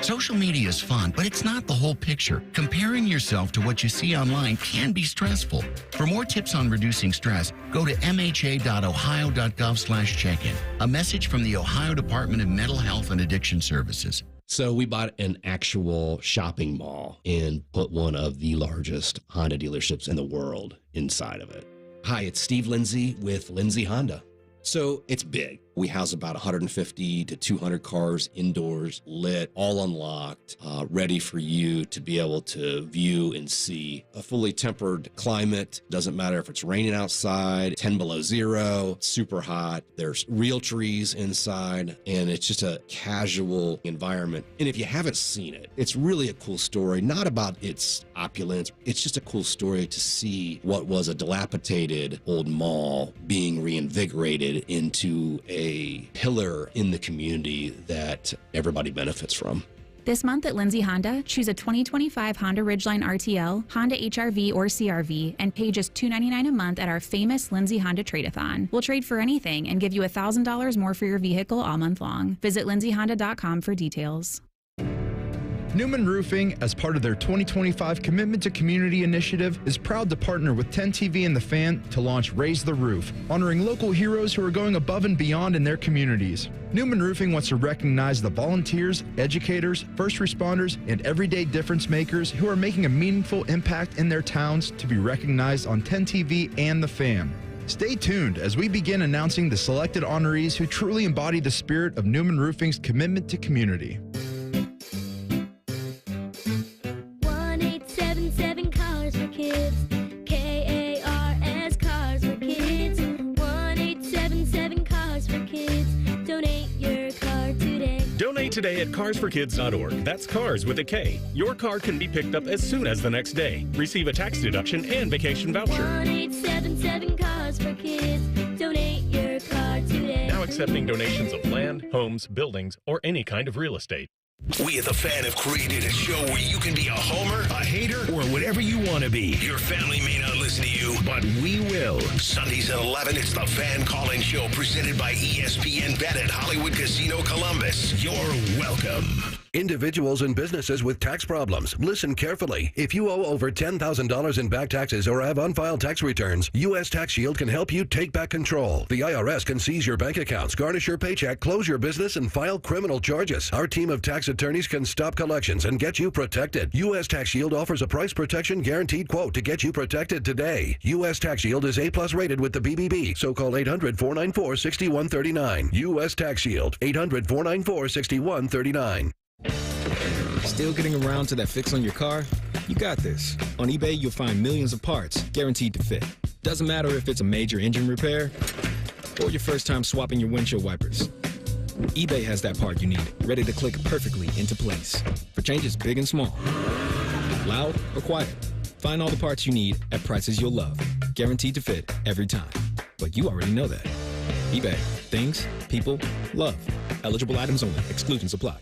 Speaker 7: Social media is fun, but it's not the whole picture. Comparing yourself to what you see online can be stressful. For more tips on reducing stress, go to mha.ohio.gov/check-in. A message from the Ohio Department of Mental Health and Addiction Services.
Speaker 8: So we bought an actual shopping mall and put one of the largest Honda dealerships in the world inside of it. Hi, it's Steve Lindsay with Lindsay Honda. So it's big. We house about 150 to 200 cars indoors, lit, all unlocked, ready for you to be able to view and see. A fully tempered climate. Doesn't matter if it's raining outside, 10 below zero, super hot. There's real trees inside, and it's just a casual environment. And if you haven't seen it, it's really a cool story. Not about its opulence. It's just a cool story to see what was a dilapidated old mall being reinvigorated into a pillar in the community that everybody benefits from.
Speaker 10: This month at Lindsay Honda, choose a 2025 Honda Ridgeline RTL, Honda HR-V or CR-V, and pay just $299 a month at our famous Lindsay Honda Trade-A-Thon. We'll trade for anything and give you $1,000 more for your vehicle all month long. Visit lindsayhonda.com for details.
Speaker 25: Newman Roofing, as part of their 2025 Commitment to Community initiative, is proud to partner with 10 TV and The Fan to launch Raise the Roof, honoring local heroes who are going above and beyond in their communities. Newman Roofing wants to recognize the volunteers, educators, first responders, and everyday difference makers who are making a meaningful impact in their towns to be recognized on 10 TV and The Fan. Stay tuned as we begin announcing the selected honorees who truly embody the spirit of Newman Roofing's commitment to community.
Speaker 26: 1-877 Cars for Kids. KARS Cars for Kids. 1-877 Cars for Kids. Donate your car today.
Speaker 27: Donate today at carsforkids.org. That's cars with a K. Your car can be picked up as soon as the next day. Receive a tax deduction and vacation voucher.
Speaker 26: 1-877 Cars for Kids. Donate your car today.
Speaker 27: Now accepting donations of land, homes, buildings, or any kind of real estate.
Speaker 1: We at The Fan have created a show where you can be a homer, a hater, or whatever you want to be. Your family may not listen to you, but we will. Sundays at 11, it's The Fan Call-In Show presented by ESPN Bet at Hollywood Casino Columbus. You're welcome.
Speaker 9: Individuals and businesses with tax problems, listen carefully. If you owe over $10,000 in back taxes or have unfiled tax returns, U.S. Tax Shield can help you take back control. The IRS can seize your bank accounts, garnish your paycheck, close your business, and file criminal charges. Our team of tax attorneys can stop collections and get you protected. U.S. Tax Shield offers a price protection guaranteed quote to get you protected today. U.S. Tax Shield is A+ rated with the BBB, so call 800-494-6139. U.S. Tax Shield, 800-494-6139.
Speaker 11: Still getting around to that fix on your car? You got this. On eBay, you'll find millions of parts guaranteed to fit. Doesn't matter if it's a major engine repair or your first time swapping your windshield wipers. eBay has that part you need, ready to click perfectly into place for changes big and small. Loud or quiet, find all the parts you need at prices you'll love. Guaranteed to fit every time. But you already know that. eBay. Things, people, love. Eligible items only. Exclusions apply.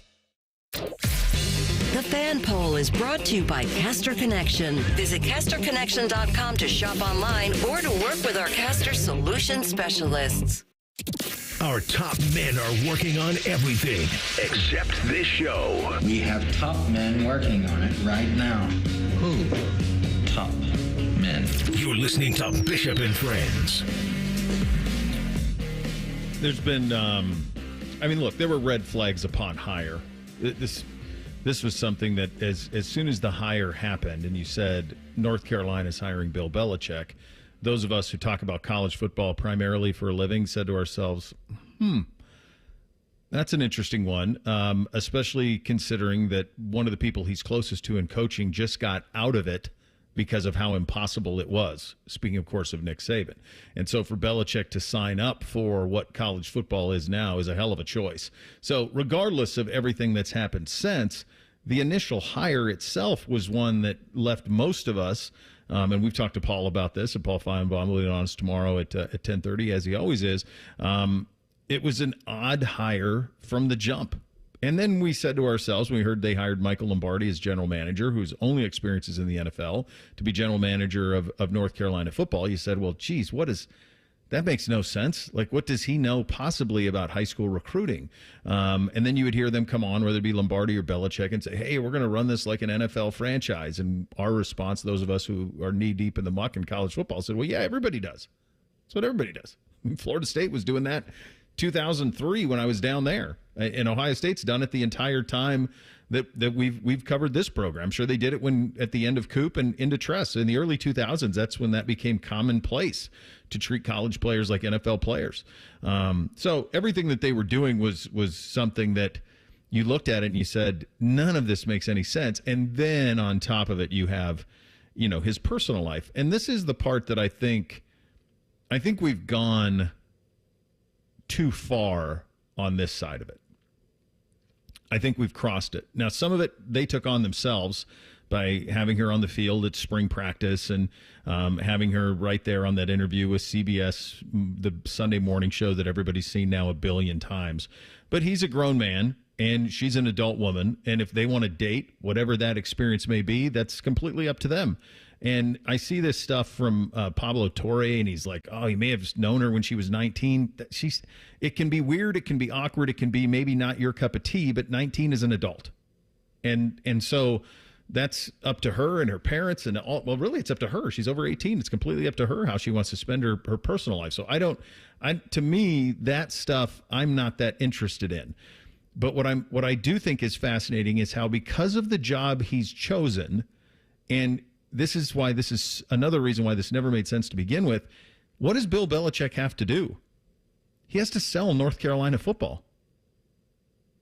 Speaker 5: The Fan Poll is brought to you by Caster Connection. Visit CasterConnection.com to shop online or to work with our Caster Solution specialists.
Speaker 1: Our top men are working on everything except this show.
Speaker 12: We have top men working on it right now. Who? Top men.
Speaker 1: You're listening to Bishop and Friends.
Speaker 2: There's been, look, there were red flags upon hire. This was something that as soon as the hire happened and you said North Carolina's hiring Bill Belichick, those of us who talk about college football primarily for a living said to ourselves, that's an interesting one, especially considering that one of the people he's closest to in coaching just got out of it because of how impossible it was, speaking, of course, of Nick Saban. And so for Belichick to sign up for what college football is now is a hell of a choice. So regardless of everything that's happened since, the initial hire itself was one that left most of us, and we've talked to Paul about this, and Paul Feinbaum will be on us tomorrow at 10:30, as he always is. It was an odd hire from the jump. And then we said to ourselves, when we heard they hired Michael Lombardi as general manager, whose only experience is in the NFL, to be general manager of North Carolina football, you said, well, geez, that makes no sense. Like, what does he know possibly about high school recruiting? And then you would hear them come on, whether it be Lombardi or Belichick, and say, hey, we're going to run this like an NFL franchise. And our response, those of us who are knee deep in the muck in college football, said, well, yeah, everybody does. That's what everybody does. Florida State was doing that 2003 when I was down there, and Ohio State's done it the entire time that we've covered this program. I'm sure they did it when at the end of Coop and into Tress in the early 2000s. That's when that became commonplace to treat college players like NFL players. So everything that they were doing was something that you looked at it and you said, none of this makes any sense. And then on top of it, you have, his personal life. And this is the part that I think we've gone too far on this side of it. I think we've crossed it. Now, some of it they took on themselves by having her on the field at spring practice and having her right there on that interview with CBS, the Sunday morning show that everybody's seen now 1 billion times. But he's a grown man and she's an adult woman. And if they want to date, whatever that experience may be, that's completely up to them. And I see this stuff from Pablo Torre, and he's like, oh, he may have known her when she was 19. It can be weird. It can be awkward. It can be maybe not your cup of tea, but 19 is an adult. And so that's up to her and her parents. And well, really, it's up to her. She's over 18. It's completely up to her how she wants to spend her personal life. So to me, that stuff, I'm not that interested in. But what I do think is fascinating is how, because of the job he's chosen, and this is another reason why this never made sense to begin with. What does Bill Belichick have to do? He has to sell North Carolina football.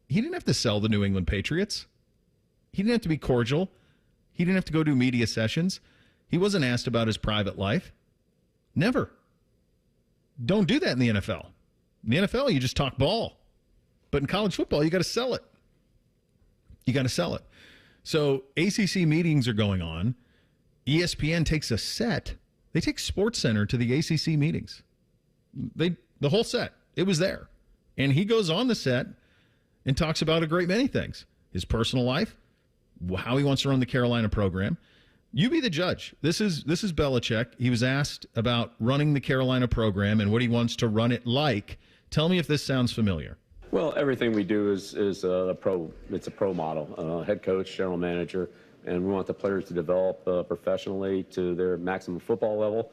Speaker 2: He didn't have to sell the New England Patriots. He didn't have to be cordial. He didn't have to go do media sessions. He wasn't asked about his private life. Never. Don't do that in the NFL. In the NFL, you just talk ball. But in college football, you got to sell it. You got to sell it. So ACC meetings are going on. ESPN takes a set. They take SportsCenter to the ACC meetings. The whole set. It was there. And he goes on the set and talks about a great many things. His personal life, how he wants to run the Carolina program. You be the judge. This is Belichick. He was asked about running the Carolina program and what he wants to run it like. Tell me if this sounds familiar.
Speaker 6: Well, everything we do is a pro. It's a pro model. Head coach, general manager, and we want the players to develop professionally to their maximum football level,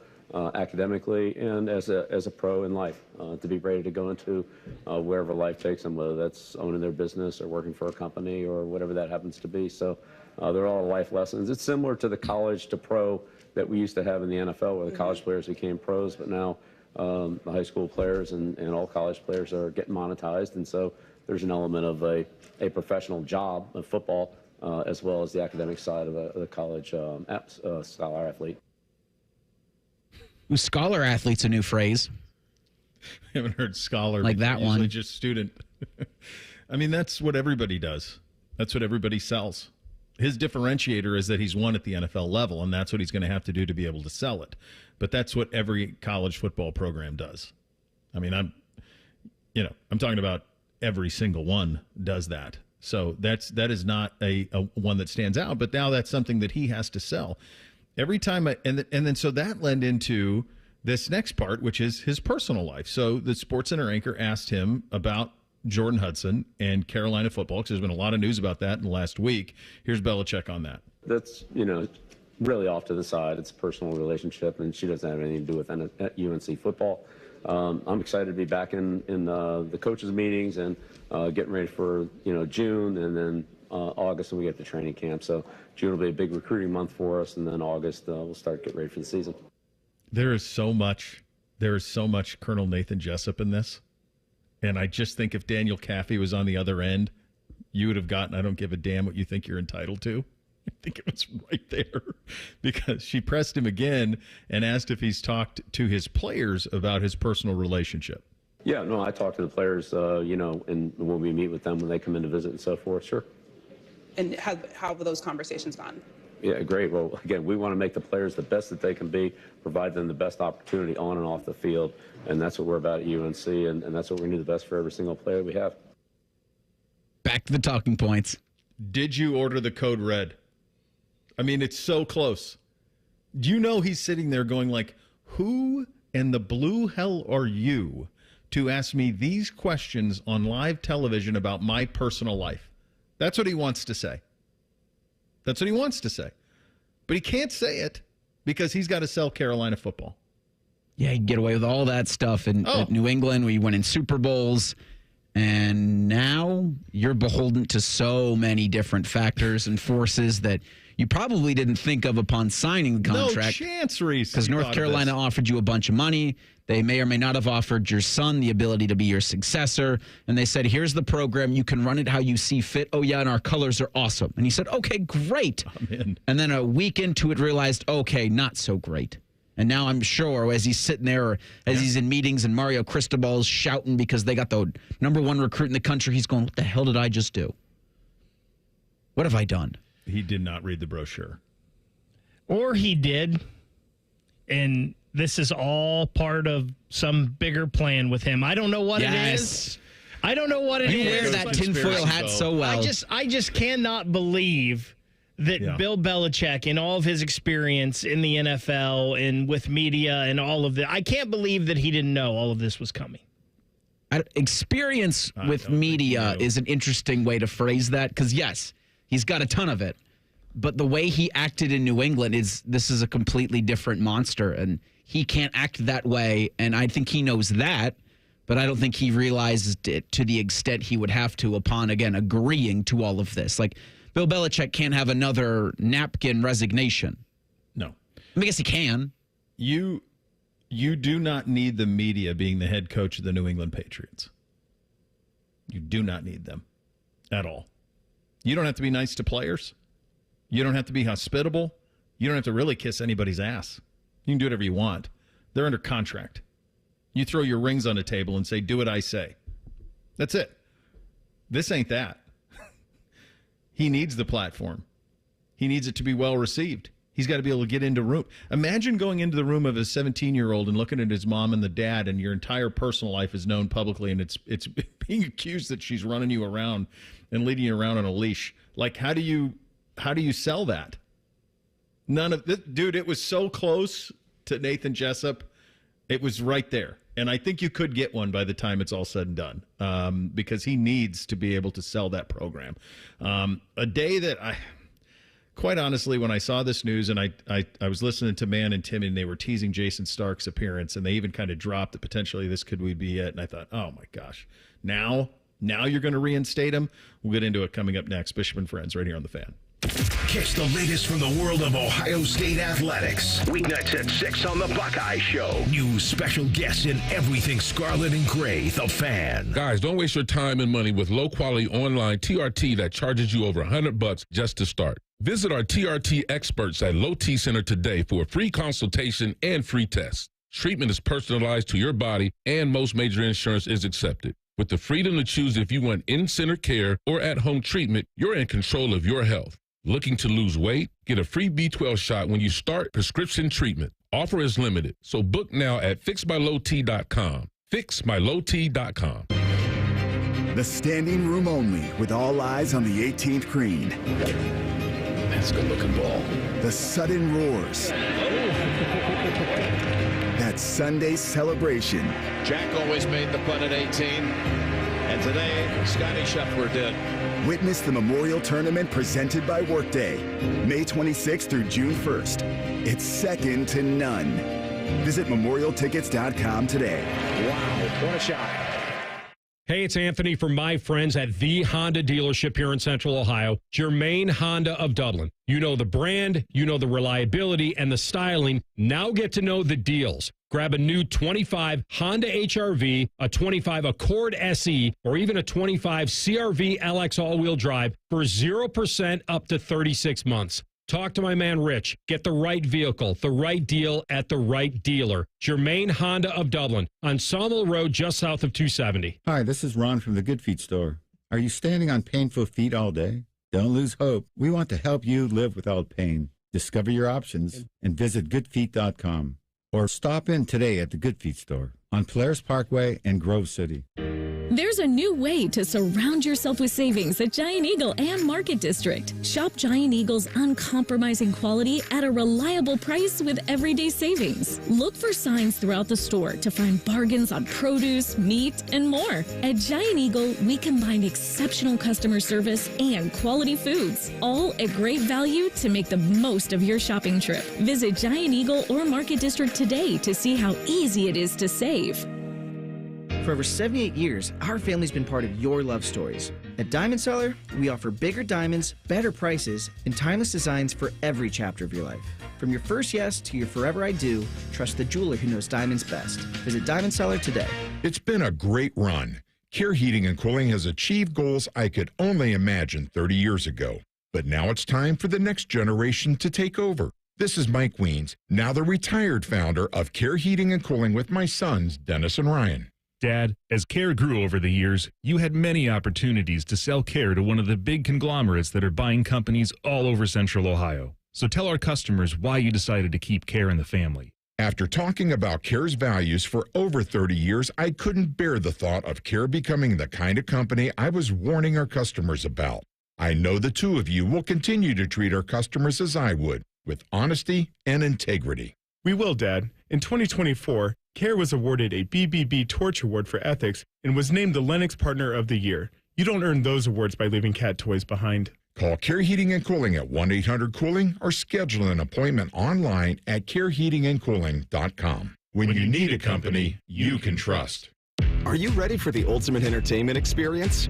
Speaker 6: academically, and as a pro in life, to be ready to go into wherever life takes them, whether that's owning their business or working for a company or whatever that happens to be. So they're all life lessons. It's similar to the college to pro that we used to have in the NFL, where the college players became pros, but now the high school players and all college players are getting monetized, and so there's an element of a professional job of football as well as the academic side of the college scholar athlete.
Speaker 13: Scholar athlete's a new phrase.
Speaker 2: I haven't heard scholar
Speaker 13: like that
Speaker 2: usually
Speaker 13: one.
Speaker 2: Just student. I mean, that's what everybody does. That's what everybody sells. His differentiator is that he's won at the NFL level, and that's what he's going to have to do to be able to sell it. But that's what every college football program does. I mean, I'm talking about every single one does that. So that is not a one that stands out. But now that's something that he has to sell every time. And then so that led into this next part, which is his personal life. So the SportsCenter anchor asked him about Jordan Hudson and Carolina football, because there's been a lot of news about that in the last week. Here's Belichick on that.
Speaker 6: That's, really off to the side. It's a personal relationship, and she doesn't have anything to do with UNC football. I'm excited to be back in the coaches' meetings and getting ready for, June, and then August when we get to training camp. So June will be a big recruiting month for us, and then August we'll start getting ready for the season.
Speaker 2: There is so much Colonel Nathan Jessup in this. And I just think if Daniel Caffey was on the other end, you would have gotten, I don't give a damn what you think you're entitled to. I think it was right there, because she pressed him again and asked if he's talked to his players about his personal relationship.
Speaker 6: Yeah, no, I talk to the players, and when we meet with them, when they come in to visit and so forth, sure.
Speaker 14: And how have those conversations gone?
Speaker 6: Yeah, great. Well, again, we want to make the players the best that they can be, provide them the best opportunity on and off the field, and that's what we're about at UNC, and that's what we do the best for every single player we have.
Speaker 13: Back to the talking points.
Speaker 2: Did you order the code red? I mean, it's so close. Do you know he's sitting there going like, who in the blue hell are you to ask me these questions on live television about my personal life? That's what he wants to say. That's what he wants to say. But he can't say it because he's got to sell Carolina football.
Speaker 13: Yeah, you get away with all that stuff in at New England, where you went in Super Bowls, and now you're beholden to so many different factors and forces that you probably didn't think of upon signing the contract.
Speaker 2: No chance, Reese.
Speaker 13: Because North Carolina offered you a bunch of money. They may or may not have offered your son the ability to be your successor. And they said, here's the program. You can run it how you see fit. Oh, yeah, and our colors are awesome. And he said, okay, great.
Speaker 2: I'm in.
Speaker 13: And then a week into it realized, okay, not so great. And now I'm sure as he's sitting there or as he's in meetings and Mario Cristobal's shouting because they got the number one recruit in the country, he's going, what the hell did I just do? What have I done?
Speaker 2: He did not read the brochure.
Speaker 16: Or he did, and this is all part of some bigger plan with him. I don't know what it is. I don't know what it is.
Speaker 13: You wear that tinfoil hat so well.
Speaker 16: I just cannot believe that Bill Belichick, in all of his experience in the NFL and with media and all of that, I can't believe that he didn't know all of this was coming.
Speaker 13: Experience with media is an interesting way to phrase that, because, yes, he's got a ton of it. But the way he acted in New England this is a completely different monster, and he can't act that way. And I think he knows that, but I don't think he realized it to the extent he would have to upon, again, agreeing to all of this. Like, Bill Belichick can't have another napkin resignation.
Speaker 2: No.
Speaker 13: I guess he can.
Speaker 2: You do not need the media being the head coach of the New England Patriots. You do not need them at all. You don't have to be nice to players. You don't have to be hospitable. You don't have to really kiss anybody's ass. You can do whatever you want. They're under contract. You throw your rings on a table and say, do what I say. That's it. This ain't that. He needs the platform. He needs it to be well received. He's got to be able to get into room. Imagine going into the room of a 17-year-old and looking at his mom and the dad, and your entire personal life is known publicly, and it's being accused that she's running you around and leading you around on a leash. Like, how do you sell that? None of this, dude. It was so close to Nathan Jessup. It was right there. And I think you could get one by the time it's all said and done, because he needs to be able to sell that program. A day that quite honestly, when I saw this news and I was listening to Man and Tim and they were teasing Jason Stark's appearance and they even kind of dropped that potentially this could be it. And I thought, oh my gosh, now you're going to reinstate him. We'll get into it coming up next. Bishop and Friends right here on The Fan.
Speaker 1: Catch the latest from the world of Ohio State athletics. Weeknights at 6 on the Buckeye Show. New special guests in everything scarlet and gray. The Fan.
Speaker 17: Guys, don't waste your time and money with low-quality online TRT that charges you over $100 just to start. Visit our TRT experts at Low T Center today for a free consultation and free test. Treatment is personalized to your body, and most major insurance is accepted. With the freedom to choose if you want in-center care or at-home treatment, you're in control of your health. Looking to lose weight? Get a free B12 shot when you start prescription treatment. Offer is limited, so book now at fixmylowt.com. Fixmylowt.com.
Speaker 18: The standing room only, with all eyes on the 18th green.
Speaker 8: That's a good-looking ball.
Speaker 18: The sudden roars. That Sunday celebration.
Speaker 19: Jack always made the putt at 18, and today Scotty Scheffler did.
Speaker 18: Witness the Memorial Tournament presented by Workday, May 26th through June 1st. It's second to none. Visit memorialtickets.com today.
Speaker 19: Wow, what a shot.
Speaker 20: Hey, it's Anthony from my friends at the Honda dealership here in Central Ohio, Germain Honda of Dublin. You know the brand, you know the reliability and the styling. Now get to know the deals. Grab a new 25 Honda HR-V, a 25 Accord SE, or even a 25 CR-V LX all-wheel drive for 0% up to 36 months. Talk to my man Rich. Get the right vehicle, the right deal at the right dealer. Germain Honda of Dublin on Sawmill Road just south of 270.
Speaker 21: Hi, this is Ron from the Good Feet store. Are you standing on painful feet all day? Don't lose hope. We want to help you live without pain. Discover your options and visit goodfeet.com. Or stop in today at the Good Feet store on Polaris Parkway in Grove City.
Speaker 24: There's a new way to surround yourself with savings at Giant Eagle and Market District. Shop Giant Eagle's uncompromising quality at a reliable price with everyday savings. Look for signs throughout the store to find bargains on produce, meat, and more. At Giant Eagle, we combine exceptional customer service and quality foods, all at great value to make the most of your shopping trip. Visit Giant Eagle or Market District today to see how easy it is to save.
Speaker 22: For over 78 years, our family's been part of your love stories. At Diamond Seller, we offer bigger diamonds, better prices, and timeless designs for every chapter of your life. From your first yes to your forever I do, trust the jeweler who knows diamonds best. Visit Diamond Seller today.
Speaker 17: It's been a great run. Care Heating and Cooling has achieved goals I could only imagine 30 years ago. But now it's time for the next generation to take over. This is Mike Weens, now the retired founder of Care Heating and Cooling with my sons, Dennis and Ryan.
Speaker 23: Dad, as Care grew over the years, you had many opportunities to sell Care to one of the big conglomerates that are buying companies all over Central Ohio. So tell our customers why you decided to keep Care in the family.
Speaker 17: After talking about Care's values for over 30 years, I couldn't bear the thought of Care becoming the kind of company I was warning our customers about. I know the two of you will continue to treat our customers as I would, with honesty and integrity.
Speaker 23: We will, Dad. In 2024, Care was awarded a BBB Torch Award for Ethics and was named the Lennox Partner of the Year. You don't earn those awards by leaving cat toys behind.
Speaker 17: Call Care Heating and Cooling at 1-800-COOLING or schedule an appointment online at careheatingandcooling.com. When you need a company you can trust.
Speaker 28: Are you ready for the ultimate entertainment experience?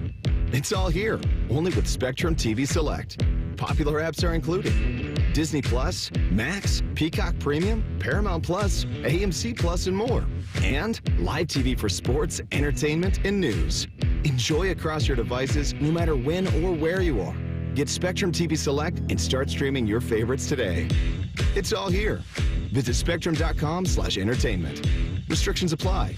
Speaker 28: It's all here, only with Spectrum TV Select. Popular apps are included. Disney Plus, Max, Peacock Premium, Paramount Plus, AMC Plus, and more. And live TV for sports, entertainment, and news. Enjoy across your devices no matter when or where you are. Get Spectrum TV Select and start streaming your favorites today. It's all here. Visit spectrum.com/entertainment. Restrictions apply.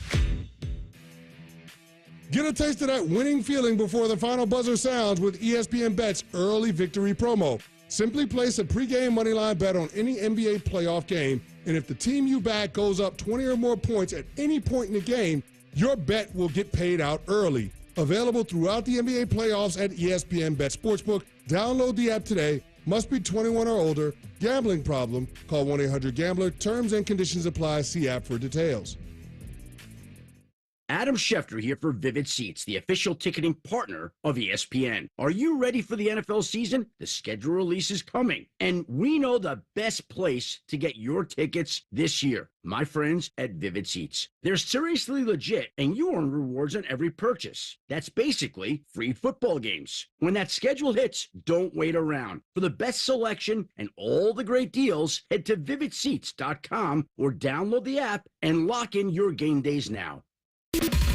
Speaker 29: Get a taste of that winning feeling before the final buzzer sounds with ESPN Bet's early victory promo. Simply place a pregame moneyline bet on any NBA playoff game, and if the team you back goes up 20 or more points at any point in the game, your bet will get paid out early. Available throughout the NBA playoffs at ESPN Bet Sportsbook. Download the app today. Must be 21 or older. Gambling problem? Call 1-800-GAMBLER. Terms and conditions apply. See app for details.
Speaker 3: Adam Schefter here for Vivid Seats, the official ticketing partner of ESPN. Are you ready for the NFL season? The schedule release is coming, and we know the best place to get your tickets this year. My friends at Vivid Seats. They're seriously legit, and you earn rewards on every purchase. That's basically free football games. When that schedule hits, don't wait around. For the best selection and all the great deals, head to vividseats.com or download the app and lock in your game days now.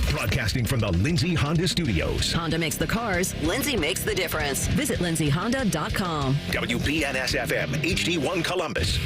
Speaker 1: Broadcasting from the Lindsay Honda Studios.
Speaker 5: Honda makes the cars. Lindsay makes the difference. Visit lindsayhonda.com.
Speaker 1: WBNS-FM, HD1 Columbus.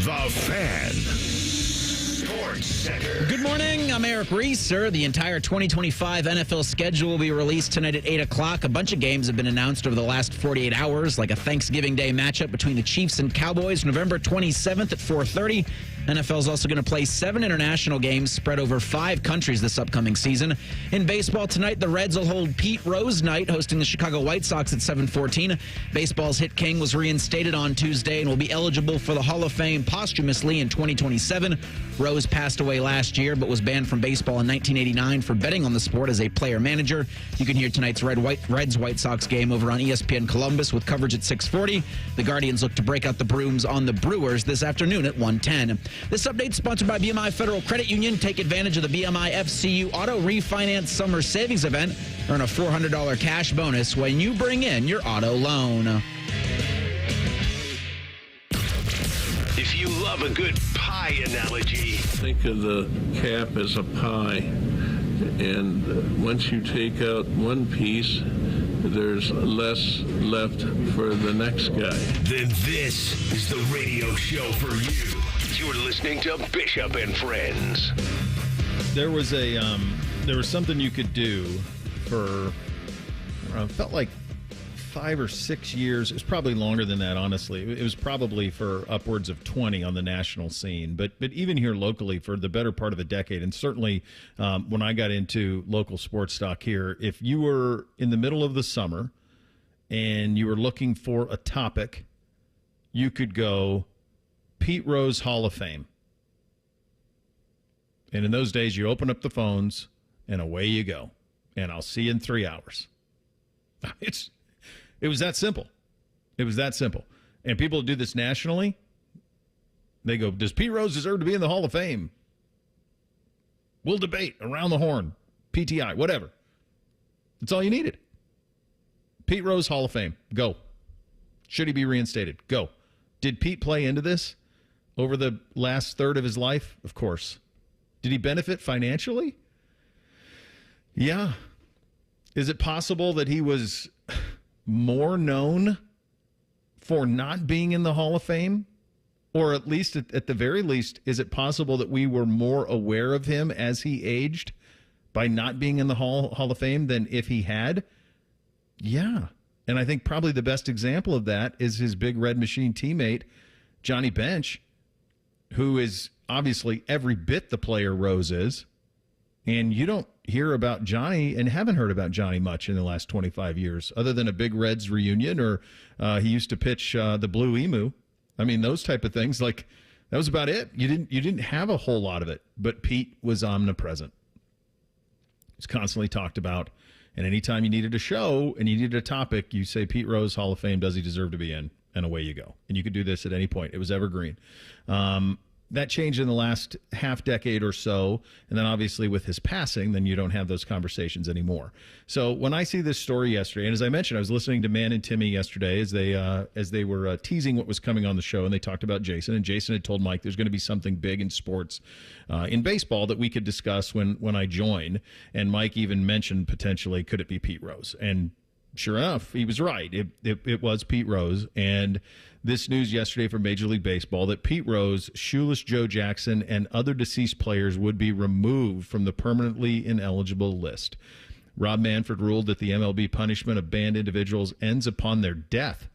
Speaker 1: The Fan. Sports Center.
Speaker 13: Good morning. I'm Eric Reeser. The entire 2025 NFL schedule will be released tonight at 8 o'clock. A bunch of games have been announced over the last 48 hours, like a Thanksgiving Day matchup between the Chiefs and Cowboys, November 27th at 4:30. NFL is also going to play 7 international games spread over 5 countries this upcoming season. In baseball tonight, the Reds will hold Pete Rose night, hosting the Chicago White Sox at 7:14. Baseball's hit king was reinstated on Tuesday and will be eligible for the Hall of Fame posthumously in 2027. Rose passed away last year, but was banned from baseball in 1989 for betting on the sport as a player-manager. You can hear tonight's Reds-White Sox game over on ESPN Columbus with coverage at 6:40. The Guardians look to break out the brooms on the Brewers this afternoon at 1:10. This update is sponsored by BMI Federal Credit Union. Take advantage of the BMI FCU Auto Refinance Summer Savings Event. Earn a $400 cash bonus when you bring in your auto loan.
Speaker 1: If you love a good pie analogy,
Speaker 4: think of the cap as a pie, and once you take out one piece, there's less left for the next guy.
Speaker 1: Then this is the radio show for you. You're listening to Bishop and Friends.
Speaker 2: There was something you could do for, felt like 5 or 6 years. It was probably longer than that, honestly. It was probably for upwards of 20 on the national scene. But even here locally for the better part of a decade, and certainly when I got into local sports stock here, if you were in the middle of the summer and you were looking for a topic, you could go Pete Rose Hall of Fame. And in those days, you open up the phones and away you go. And I'll see you in 3 hours. It was that simple. It was that simple. And people do this nationally. They go, does Pete Rose deserve to be in the Hall of Fame? We'll debate around the horn, PTI, whatever. That's all you needed. Pete Rose Hall of Fame. Go. Should he be reinstated? Go. Did Pete play into this over the last third of his life? Of course. Did he benefit financially? Yeah. Is it possible that he was more known for not being in the Hall of Fame? Or at least, at the very least, is it possible that we were more aware of him as he aged by not being in the Hall of Fame than if he had? Yeah. And I think probably the best example of that is his Big Red Machine teammate, Johnny Bench, who is obviously every bit the player Rose is. And you don't hear about Johnny and haven't heard about Johnny much in the last 25 years, other than a Big Reds reunion, or he used to pitch the Blue Emu. I mean, those type of things, like that was about it. You didn't have a whole lot of it, but Pete was omnipresent. He's constantly talked about, and anytime you needed a show and you needed a topic, you say Pete Rose Hall of Fame, does he deserve to be in? And away you go. And you could do this at any point. It was evergreen. That changed in the last half decade or so, and then obviously with his passing, then you don't have those conversations anymore. So when I see this story yesterday, and as I mentioned, I was listening to Man and Timmy yesterday as they were teasing what was coming on the show, and they talked about Jason, and Jason had told Mike there's going to be something big in sports, in baseball, that we could discuss when I join, and Mike even mentioned potentially could it be Pete Rose, and sure enough, he was right. It was Pete Rose. And this news yesterday from Major League Baseball that Pete Rose, Shoeless Joe Jackson, and other deceased players would be removed from the permanently ineligible list. Rob Manfred ruled that the MLB punishment of banned individuals ends upon their death.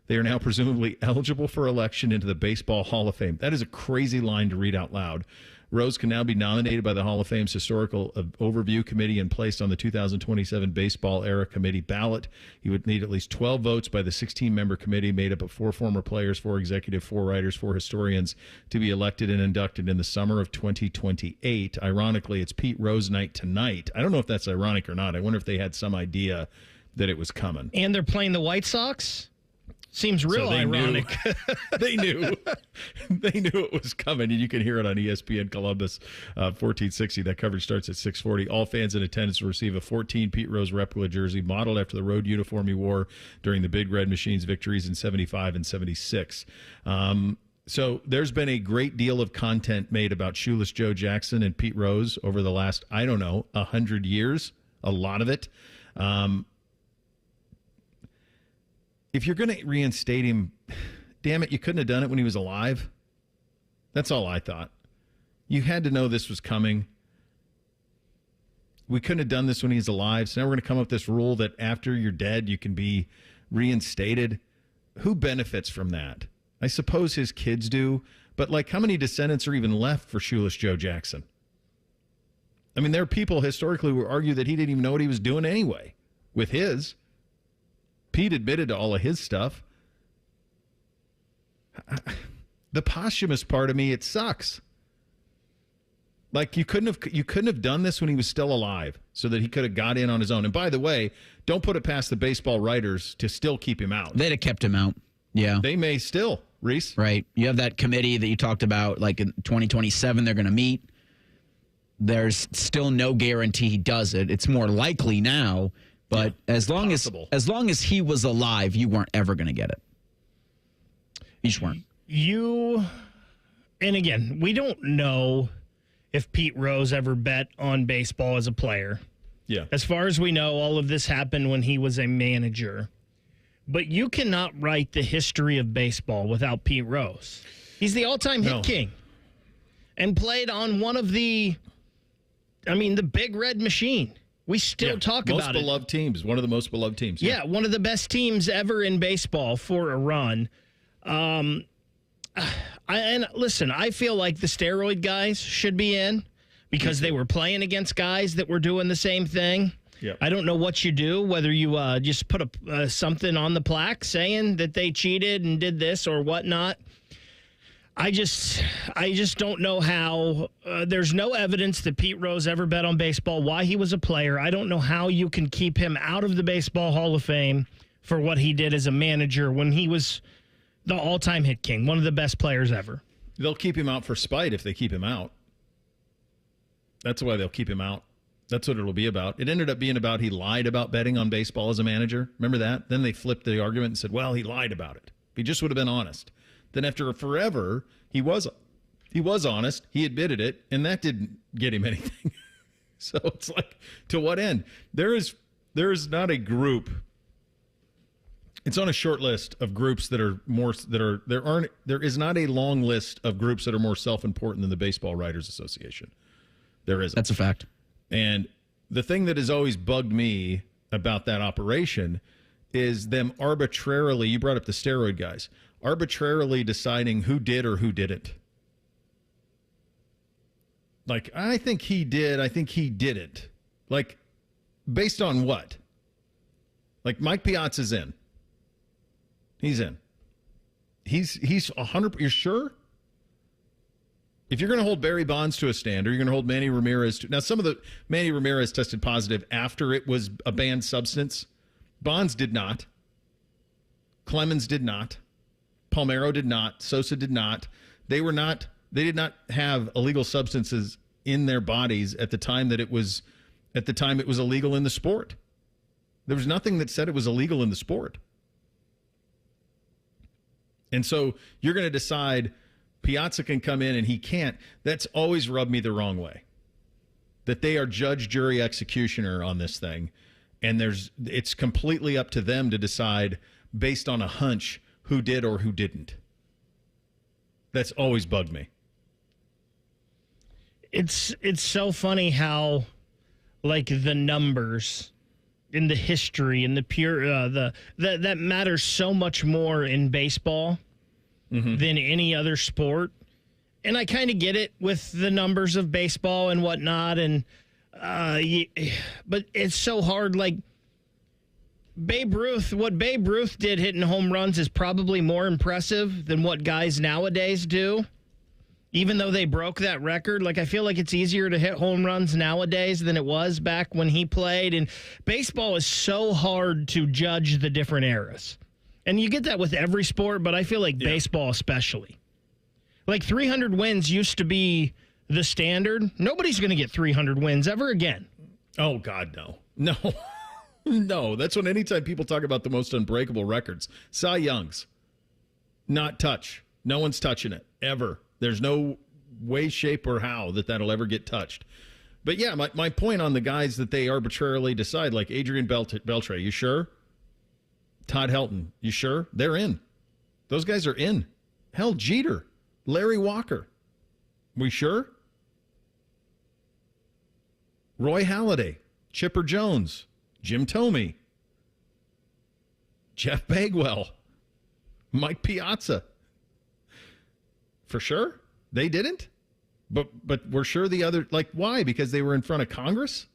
Speaker 2: They are now presumably eligible for election into the Baseball Hall of Fame. That is a crazy line to read out loud. Rose can now be nominated by the Hall of Fame's Historical Overview Committee and placed on the 2027 Baseball Era Committee ballot. He would need at least 12 votes by the 16-member committee made up of 4 former players, 4 executive, 4 writers, 4 historians to be elected and inducted in the summer of 2028. Ironically, it's Pete Rose night tonight. I don't know if that's ironic or not. I wonder if they had some idea that it was coming.
Speaker 16: And they're playing the White Sox? Seems real ironic.
Speaker 2: They knew. They knew it was coming, and you can hear it on ESPN Columbus 1460. That coverage starts at 6:40. All fans in attendance will receive a 14 Pete Rose replica jersey modeled after the road uniform he wore during the Big Red Machine's victories in 75 and 76. So there's been a great deal of content made about Shoeless Joe Jackson and Pete Rose over the last, 100 years, a lot of it. If you're going to reinstate him, damn it, you couldn't have done it when he was alive. That's all I thought. You had to know this was coming. We couldn't have done this when he's alive. So now we're going to come up with this rule that after you're dead, you can be reinstated. Who benefits from that? I suppose his kids do. But, how many descendants are even left for Shoeless Joe Jackson? I mean, there are people historically who argue that he didn't even know what he was doing anyway with his. Pete admitted to all of his stuff. The posthumous part of me, it sucks. You couldn't have done this when he was still alive so that he could have got in on his own. And by the way, don't put it past the baseball writers to still keep him out.
Speaker 13: They'd have kept him out. Yeah.
Speaker 2: They may still, Reese.
Speaker 13: Right. You have that committee that you talked about, in 2027 they're going to meet. There's still no guarantee he does it. It's more likely now. But as long as he was alive, you weren't ever going to get it. You just weren't.
Speaker 16: And again, we don't know if Pete Rose ever bet on baseball as a player.
Speaker 2: Yeah.
Speaker 16: As far as we know, all of this happened when he was a manager. But you cannot write the history of baseball without Pete Rose. He's the all-time hit king. And played on one of the Big Red Machine. We still talk about it.
Speaker 2: Most beloved teams. One of the most beloved teams.
Speaker 16: Yeah, one of the best teams ever in baseball for a run. Listen, I feel like the steroid guys should be in because they were playing against guys that were doing the same thing.
Speaker 2: Yep.
Speaker 16: I don't know what you do, whether you just put something on the plaque saying that they cheated and did this or whatnot. I just don't know how. There's no evidence that Pete Rose ever bet on baseball, why he was a player. I don't know how you can keep him out of the Baseball Hall of Fame for what he did as a manager when he was the all-time hit king, one of the best players ever.
Speaker 2: They'll keep him out for spite if they keep him out. That's why they'll keep him out. That's what it'll be about. It ended up being about he lied about betting on baseball as a manager. Remember that? Then they flipped the argument and said, well, he lied about it. If he just would have been honest. Then after forever, he was honest. He admitted it, and that didn't get him anything. So it's to what end? There is not a group. It's on a short list of groups that are more there is not a long list of groups that are more self-important than the Baseball Writers Association. There isn't.
Speaker 13: That's a fact.
Speaker 2: And the thing that has always bugged me about that operation is them arbitrarily, you brought up the steroid guys, arbitrarily deciding who did or who didn't. I think he did, I think he didn't. Based on what? Mike Piazza's in. He's in. He's 100%. You're sure? If you're going to hold Barry Bonds to a standard, you're going to hold Manny Ramirez to. Now, Manny Ramirez tested positive after it was a banned substance. Bonds did not. Clemens did not. Palmeiro did not. Sosa did not. They did not have illegal substances in their bodies at the time that it was illegal in the sport. There was nothing that said it was illegal in the sport. And so you're going to decide Piazza can come in and he can't. That's always rubbed me the wrong way. That they are judge, jury, executioner on this thing. And it's completely up to them to decide based on a hunch who did or who didn't. That's always bugged me.
Speaker 16: It's so funny how the numbers in the history and the pure that matters so much more in baseball than any other sport. and I kind of get it with the numbers of baseball and whatnot, and but it's so hard. Like Babe Ruth, what Babe Ruth did hitting home runs is probably more impressive than what guys nowadays do. Even though they broke that record, like I feel like it's easier to hit home runs nowadays than it was back when he played. And baseball is so hard to judge the different eras. And you get that with every sport, but I feel like baseball especially. Like 300 wins used to be the standard. Nobody's going to get 300 wins ever again.
Speaker 2: Oh, God, no. No. No, that's when anytime people talk about the most unbreakable records. Cy Young's. Not touch. No one's touching it, ever. There's no way, shape, or how that'll ever get touched. But yeah, my point on the guys that they arbitrarily decide, like Adrian Beltre, you sure? Todd Helton, you sure? They're in. Those guys are in. Hell, Jeter, Larry Walker. We sure? Roy Halladay, Chipper Jones, Jim Thome, Jeff Bagwell, Mike Piazza. For sure? They didn't? But we're sure the other, like, why? Because they were in front of Congress?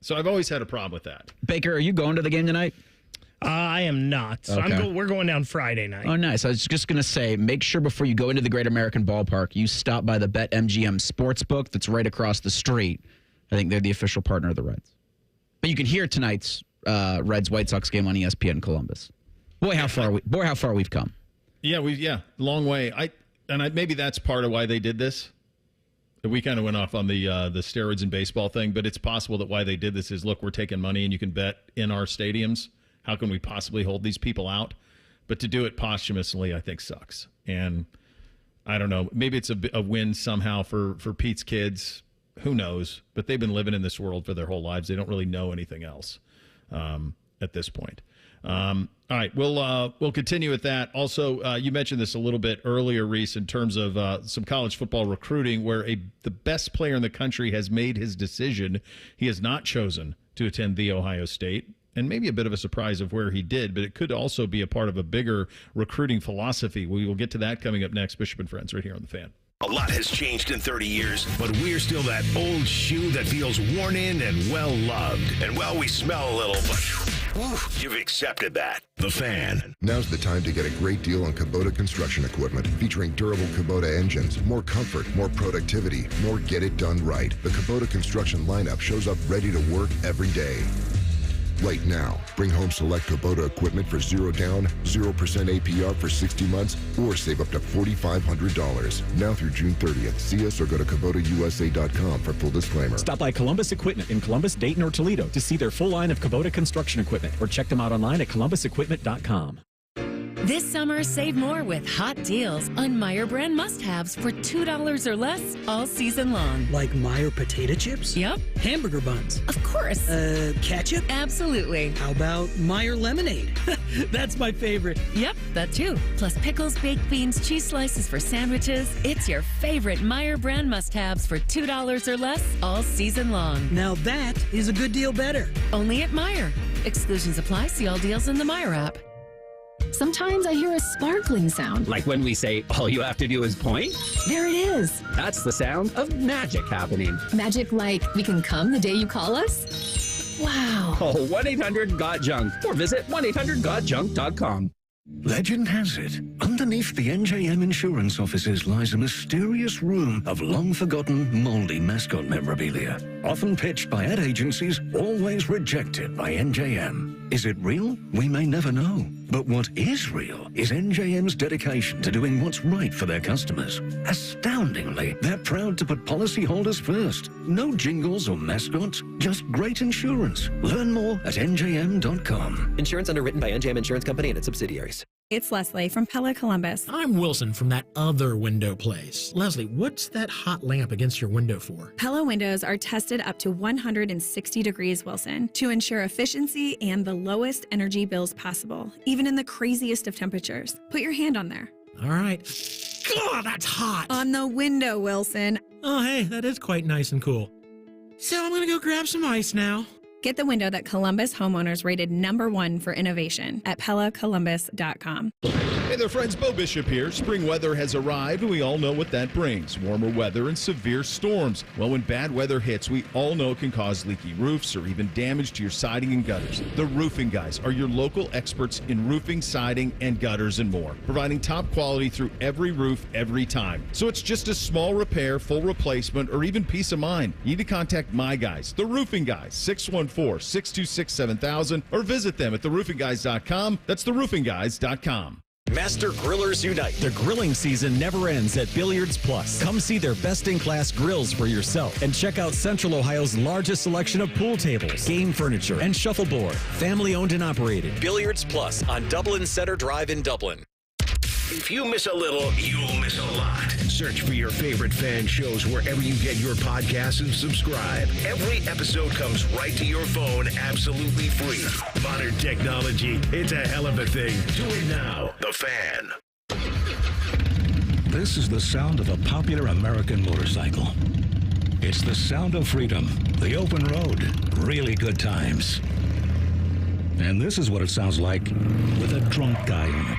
Speaker 2: So I've always had a problem with that.
Speaker 13: Baker, are you going to the game tonight?
Speaker 16: I am not. So
Speaker 13: Okay.
Speaker 16: we're going down Friday night.
Speaker 13: Oh, nice. I was just going to say, make sure before you go into the Great American Ballpark, you stop by the BetMGM Sportsbook that's right across the street. I think they're the official partner of the Reds. But you can hear tonight's Reds-White Sox game on ESPN Columbus. Boy, how far we've come.
Speaker 2: Yeah, long way. Maybe that's part of why they did this. We kind of went off on the steroids in baseball thing, but it's possible that why they did this is, look, we're taking money and you can bet in our stadiums. How can we possibly hold these people out? But to do it posthumously, I think sucks. And I don't know. Maybe it's a win somehow for Pete's kids. Who knows? But they've been living in this world for their whole lives. They don't really know anything else at this point. All right, we'll continue with that. Also, you mentioned this a little bit earlier, Reese, in terms of some college football recruiting, where the best player in the country has made his decision. He has not chosen to attend The Ohio State, and maybe a bit of a surprise of where he did, but it could also be a part of a bigger recruiting philosophy. We will get to that coming up next. Bishop and Friends right here on The Fan.
Speaker 1: A lot has changed in 30 years, but we're still that old shoe that feels worn in and well-loved. And well, we smell a little, but you've accepted that. The Fan.
Speaker 7: Now's the time to get a great deal on Kubota construction equipment, featuring durable Kubota engines, more comfort, more productivity, more get it done right. The Kubota construction lineup shows up ready to work every day. Right now, bring home select Kubota equipment for 0 down, 0% APR for 60 months, or save up to $4,500. Now through June 30th. See us or go to KubotaUSA.com for full disclaimer.
Speaker 9: Stop by Columbus Equipment in Columbus, Dayton, or Toledo to see their full line of Kubota construction equipment, or check them out online at ColumbusEquipment.com.
Speaker 10: This summer, save more with hot deals on Meyer brand must-haves for $2 or less all season long.
Speaker 11: Like Meyer potato chips?
Speaker 10: Yep.
Speaker 11: Hamburger buns?
Speaker 10: Of course.
Speaker 11: Ketchup?
Speaker 10: Absolutely.
Speaker 11: How about Meyer lemonade? That's my favorite.
Speaker 10: Yep, that too. Plus pickles, baked beans, cheese slices for sandwiches. It's your favorite Meyer brand must-haves for $2 or less all season long.
Speaker 11: Now that is a good deal better.
Speaker 10: Only at Meyer. Exclusions apply. See all deals in the Meyer app.
Speaker 12: Sometimes I hear a sparkling sound.
Speaker 15: Like when we say, all you have to do is point?
Speaker 12: There it is.
Speaker 15: That's the sound of magic happening.
Speaker 12: Magic like we can come the day you call us? Wow.
Speaker 15: Call 1-800-GOT-JUNK or visit 1-800-GOT-JUNK.com.
Speaker 25: Legend has it, underneath the NJM insurance offices lies a mysterious room of long-forgotten, moldy mascot memorabilia. Often pitched by ad agencies, always rejected by NJM. Is it real? We may never know. But what is real is NJM's dedication to doing what's right for their customers. Astoundingly, they're proud to put policyholders first. No jingles or mascots, just great insurance. Learn more at njm.com.
Speaker 26: Insurance underwritten by NJM Insurance Company and its subsidiaries.
Speaker 27: It's Leslie from Pella Columbus.
Speaker 30: I'm Wilson from that other window place. Leslie, what's that hot lamp against your window for?
Speaker 27: Pella windows are tested up to 160 degrees Wilson to ensure efficiency and the lowest energy bills possible, even in the craziest of temperatures. Put your hand on there.
Speaker 30: All right. God, that's hot.
Speaker 27: On the window, Wilson.
Speaker 30: Oh, hey, that is quite nice and cool. So I'm going to go grab some ice now.
Speaker 27: Get the window that Columbus homeowners rated #1 for innovation at PellaColumbus.com.
Speaker 2: Hey there, friends. Bo Bishop here. Spring weather has arrived, and we all know what that brings. Warmer weather and severe storms. Well, when bad weather hits, we all know it can cause leaky roofs or even damage to your siding and gutters. The Roofing Guys are your local experts in roofing, siding, and gutters and more, providing top quality through every roof, every time. So it's just a small repair, full replacement, or even peace of mind. You need to contact my guys, the Roofing Guys, 614-626-7000, or visit them at theroofingguys.com. That's theroofingguys.com.
Speaker 9: Master Grillers Unite. The grilling season never ends at Billiards Plus. Come see their best-in-class grills for yourself and check out Central Ohio's largest selection of pool tables, game furniture, and shuffleboard. Family-owned and operated. Billiards Plus on Dublin Center Drive in Dublin.
Speaker 1: If you miss a little, you'll miss a lot. Search for your favorite fan shows wherever you get your podcasts and subscribe. Every episode comes right to your phone absolutely free. Modern technology, it's a hell of a thing. Do it now. The Fan.
Speaker 25: This is the sound of a popular American motorcycle. It's the sound of freedom, the open road, really good times. And this is what it sounds like with a drunk guy on it.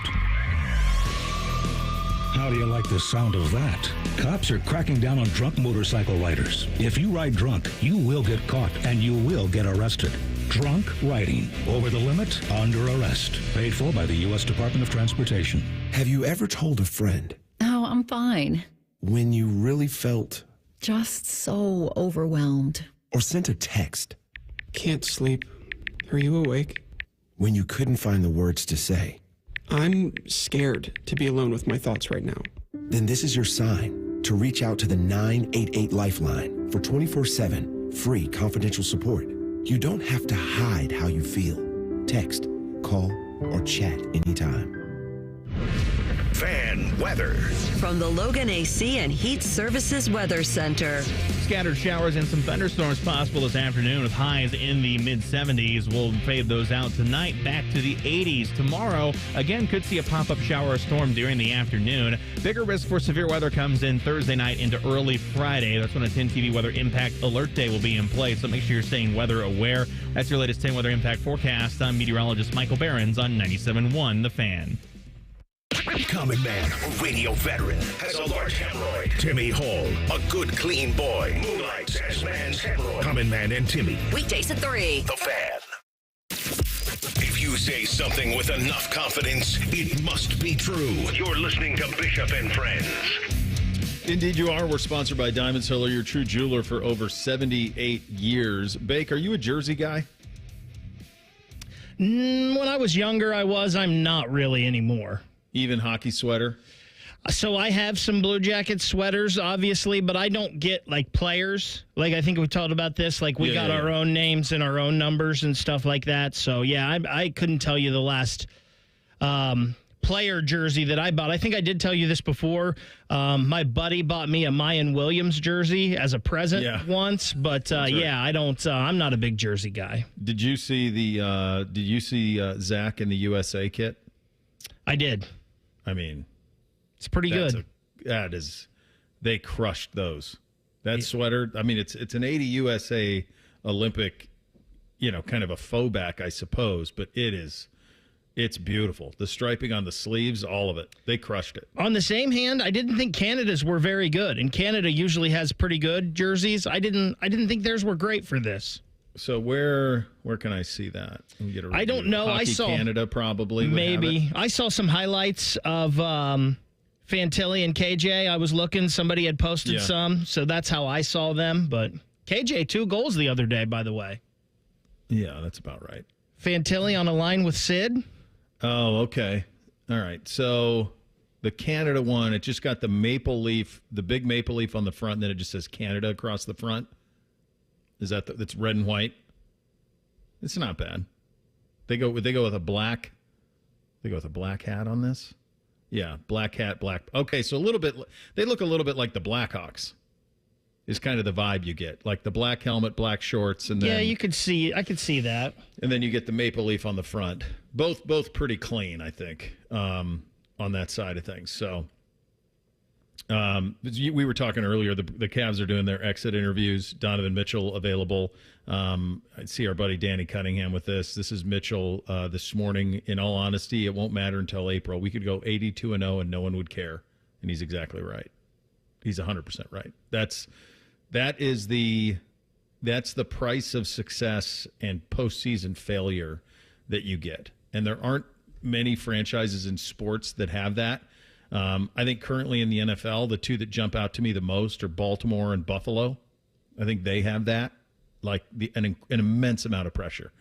Speaker 25: How do you like the sound of that? Cops are cracking down on drunk motorcycle riders. If you ride drunk, you will get caught and you will get arrested. Drunk riding. Over the limit, under arrest. Paid for by the U.S. Department of Transportation.
Speaker 6: Have you ever told a friend?
Speaker 12: Oh, I'm fine.
Speaker 6: When you really felt?
Speaker 12: Just so overwhelmed.
Speaker 6: Or sent a text?
Speaker 8: Can't sleep. Are you awake?
Speaker 6: When you couldn't find the words to say?
Speaker 8: I'm scared to be alone with my thoughts right now.
Speaker 6: Then this is your sign to reach out to the 988 Lifeline for 24/7 free confidential support. You don't have to hide how you feel. Text, call, or chat anytime.
Speaker 1: Fan weather.
Speaker 5: From the Logan AC and Heat Services Weather Center.
Speaker 14: Scattered showers and some thunderstorms possible this afternoon with highs in the mid-70s. We'll fade those out tonight back to the 80s. Tomorrow, again, could see a pop-up shower or storm during the afternoon. Bigger risk for severe weather comes in Thursday night into early Friday. That's when a 10 TV Weather Impact Alert Day will be in place, so make sure you're staying weather aware. That's your latest 10 Weather Impact forecast. I'm meteorologist Michael Behrens on 97.1 The Fan.
Speaker 1: Common man, radio veteran, has a large hemorrhoid. Timmy Hall, a good, clean boy. Moonlights as man's hemorrhoid. Common man and Timmy.
Speaker 5: Weekdays at 3.
Speaker 1: The Fan. If you say something with enough confidence, it must be true. You're listening to Bishop and Friends.
Speaker 2: Indeed you are. We're sponsored by Diamonds Hiller, your true jeweler for over 78 years. Bake, are you a jersey guy?
Speaker 16: When I was younger, I was. I'm not really anymore.
Speaker 2: Even hockey sweater?
Speaker 16: So I have some Blue Jacket sweaters, obviously, but I don't get, like, players. Like, I think we talked about this. Like, we got our own names and our own numbers and stuff like that. So, yeah, I couldn't tell you the last player jersey that I bought. I think I did tell you this before. My buddy bought me a Mayan Williams jersey as a present once. But, I don't. I'm not a big jersey guy.
Speaker 2: Did you see Zach in the USA kit?
Speaker 16: I did.
Speaker 2: I mean,
Speaker 16: it's pretty good.
Speaker 2: They crushed those. That sweater, I mean, it's an 80 USA Olympic, kind of a faux back, I suppose, but it's beautiful. The striping on the sleeves, all of it. They crushed it.
Speaker 16: On the same hand, I didn't think Canada's were very good, and Canada usually has pretty good jerseys. I didn't think theirs were great for this.
Speaker 2: So where can I see that?
Speaker 16: I don't know.
Speaker 2: Hockey
Speaker 16: I saw
Speaker 2: Canada probably.
Speaker 16: Maybe I saw some highlights of Fantilli and KJ. I was looking. Somebody had posted some, so that's how I saw them. But KJ 2 goals the other day, by the way.
Speaker 2: Yeah, that's about right.
Speaker 16: Fantilli on a line with Sid.
Speaker 2: Oh, okay. All right. So the Canada one, it just got the maple leaf, the big maple leaf on the front, and then it just says Canada across the front. Is that that's red and white? It's not bad. They go with a black. They go with a black hat on this. Yeah, black hat, black. Okay, so a little bit. They look a little bit like the Blackhawks. Is kind of the vibe you get, like the black helmet, black shorts, and then
Speaker 16: I could see that.
Speaker 2: And then you get the maple leaf on the front. Both pretty clean, I think, on that side of things. So, We were talking earlier, the Cavs are doing their exit interviews. Donovan Mitchell available. I see our buddy Danny Cunningham with this. This is Mitchell this morning. In all honesty, it won't matter until April. We could go 82-0 and no one would care. And he's exactly right. He's 100% right. That's the price of success and postseason failure that you get. And there aren't many franchises in sports that have that. I think currently in the NFL, the two that jump out to me the most are Baltimore and Buffalo. I think they have that, like an immense amount of pressure.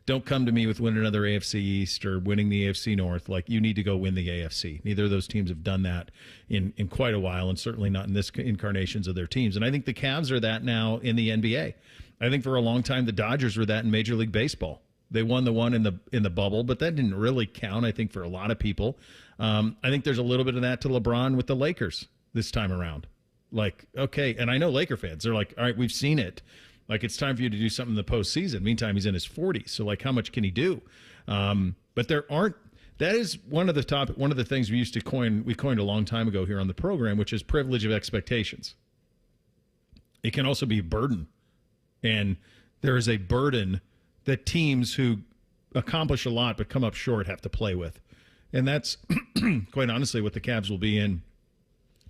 Speaker 2: Don't come to me with winning another AFC East or winning the AFC North. Like, you need to go win the AFC. Neither of those teams have done that in quite a while, and certainly not in this incarnations of their teams. And I think the Cavs are that now in the NBA. I think for a long time the Dodgers were that in Major League Baseball. They won the one in the bubble, but that didn't really count, I think, for a lot of people. I think there's a little bit of that to LeBron with the Lakers this time around. Like, okay, and I know Laker fans, they're like, all right, we've seen it. Like, it's time for you to do something in the postseason. Meantime, he's in his 40s, so like, how much can he do? But there aren't. That is one of the things we coined a long time ago here on the program, which is privilege of expectations. It can also be a burden, and there is a burden that teams who accomplish a lot but come up short have to play with. And that's quite honestly what the Cavs will be in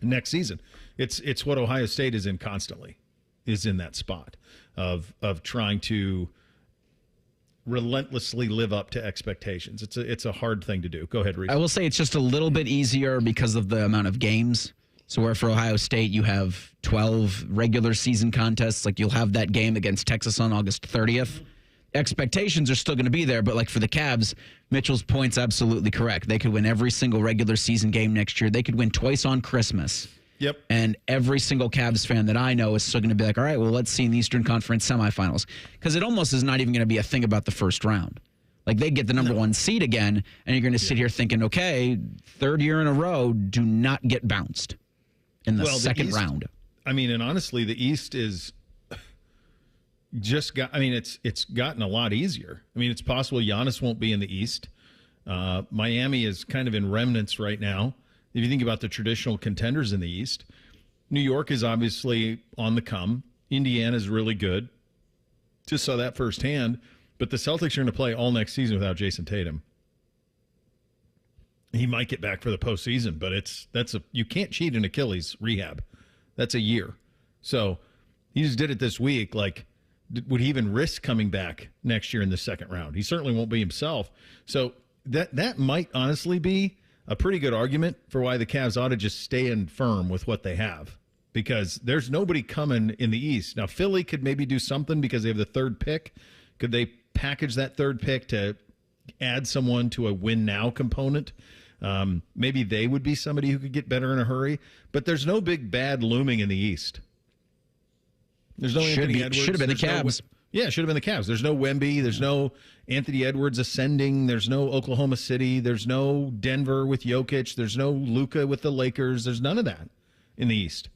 Speaker 2: next season. It's what Ohio State is in constantly, is in that spot of trying to relentlessly live up to expectations. It's a hard thing to do. Go ahead, Reese.
Speaker 13: I will say it's just a little bit easier because of the amount of games. So where for Ohio State you have 12 regular season contests, like you'll have that game against Texas on August 30th. Expectations are still going to be there, but like for the Cavs, Mitchell's point's absolutely correct. They could win every single regular season game next year. They could win twice on Christmas.
Speaker 2: Yep.
Speaker 13: And every single Cavs fan that I know is still going to be like, all right, well, let's see in the Eastern Conference semifinals. Because it almost is not even going to be a thing about the first round. Like, they get the number one seed again, and you're going to sit here thinking, okay, third year in a row, do not get bounced in the second round.
Speaker 2: I mean, and honestly, the East is it's gotten a lot easier. I mean, it's possible Giannis won't be in the East. Miami is kind of in remnants right now. If you think about the traditional contenders in the East, New York is obviously on the come. Indiana is really good. Just saw that firsthand. But the Celtics are going to play all next season without Jason Tatum. He might get back for the postseason, but you can't cheat in Achilles rehab. That's a year. So he just did it this week. Like, would he even risk coming back next year in the second round? He certainly won't be himself. So that might honestly be a pretty good argument for why the Cavs ought to just stay in firm with what they have, because there's nobody coming in the East. Now, Philly could maybe do something because they have the third pick. Could they package that third pick to add someone to a win now component? Maybe they would be somebody who could get better in a hurry, but there's no big bad looming in the East. There's no Anthony Edwards.
Speaker 13: Should have been the Cavs.
Speaker 2: It should have been the Cavs. There's no Wemby. There's no Anthony Edwards ascending. There's no Oklahoma City. There's no Denver with Jokic. There's no Luka with the Lakers. There's none of that in the East.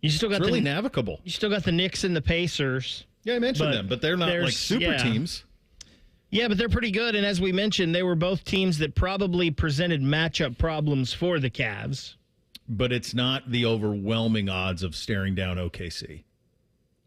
Speaker 16: You still got
Speaker 2: it's really navigable.
Speaker 16: You still got the Knicks and the Pacers.
Speaker 2: Yeah, I mentioned them, but they're not like super teams.
Speaker 16: Yeah, but they're pretty good. And as we mentioned, they were both teams that probably presented matchup problems for the Cavs.
Speaker 2: But it's not the overwhelming odds of staring down OKC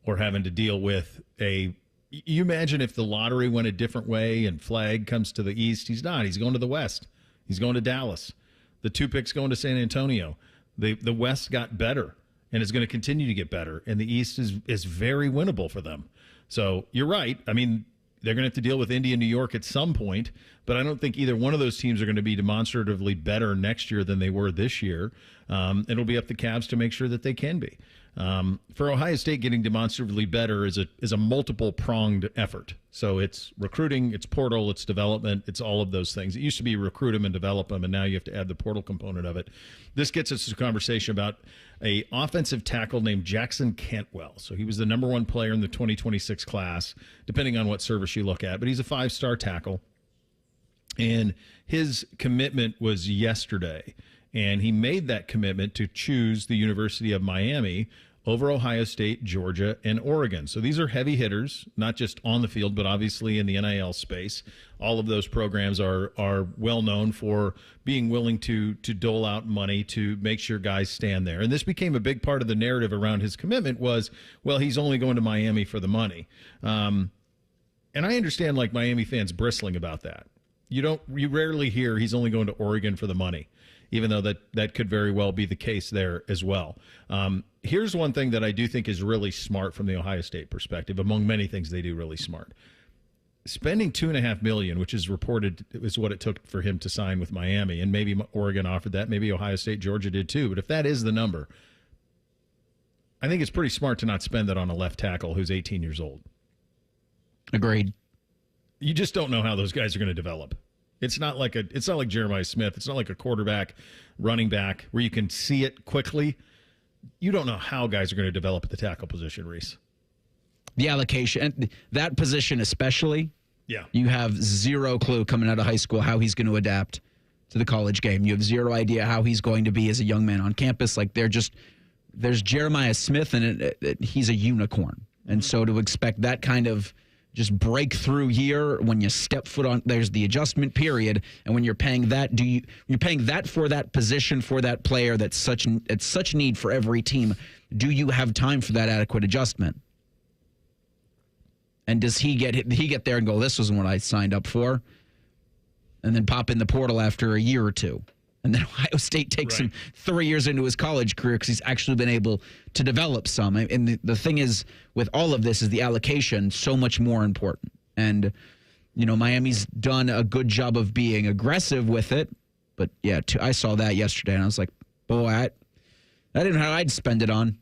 Speaker 2: or having to deal with you imagine if the lottery went a different way and Flagg comes to the East. He's not. He's going to the West. He's going to Dallas. The 2 picks going to San Antonio. The West got better and is going to continue to get better. And the East is very winnable for them. So you're right. I mean, they're going to have to deal with Indy and New York at some point, but I don't think either one of those teams are going to be demonstratively better next year than they were this year. It'll be up to Cavs to make sure that they can be. For Ohio State, getting demonstratively better is a multiple-pronged effort. So it's recruiting, it's portal, it's development, it's all of those things. It used to be recruit them and develop them, and now you have to add the portal component of it. This gets us to a conversation about an offensive tackle named Jackson Cantwell. So he was the number 1 player in the 2026 class, depending on what service you look at, but he's a 5-star tackle. And his commitment was yesterday. And he made that commitment to choose the University of Miami over Ohio State, Georgia, and Oregon. So these are heavy hitters, not just on the field, but obviously in the NIL space. All of those programs are well known for being willing to dole out money to make sure guys stand there. And this became a big part of the narrative around his commitment was, well, he's only going to Miami for the money. And I understand like Miami fans bristling about that. You rarely hear he's only going to Oregon for the money, even though that could very well be the case there as well. Here's one thing that I do think is really smart from the Ohio State perspective, among many things they do really smart. Spending $2.5 million, which is reported is what it took for him to sign with Miami, and maybe Oregon offered that, maybe Ohio State, Georgia did too. But if that is the number, I think it's pretty smart to not spend that on a left tackle who's 18 years old.
Speaker 13: Agreed.
Speaker 2: You just don't know how those guys are going to develop. It's not like Jeremiah Smith. It's not like a quarterback, running back where you can see it quickly. You don't know how guys are going to develop at the tackle position, Reese.
Speaker 13: The allocation, that position especially,
Speaker 2: yeah, you
Speaker 13: have zero clue coming out of high school how he's going to adapt to the college game. You have zero idea how he's going to be as a young man on campus. Like there's Jeremiah Smith, and he's a unicorn. And so to expect that kind of just breakthrough year when you step foot on, there's the adjustment period, and when you're paying that, you're paying that for that position for that player it's such need for every team. Do you have time for that adequate adjustment? And does he get there and go, this wasn't what I signed up for, and then pop in the portal after a year or two? And then Ohio State takes him 3 years into his college career because he's actually been able to develop some. And the thing is, with all of this, is the allocation so much more important. And, Miami's done a good job of being aggressive with it. But, yeah, I saw that yesterday, and I was like, boy, I didn't know how I'd spend it on.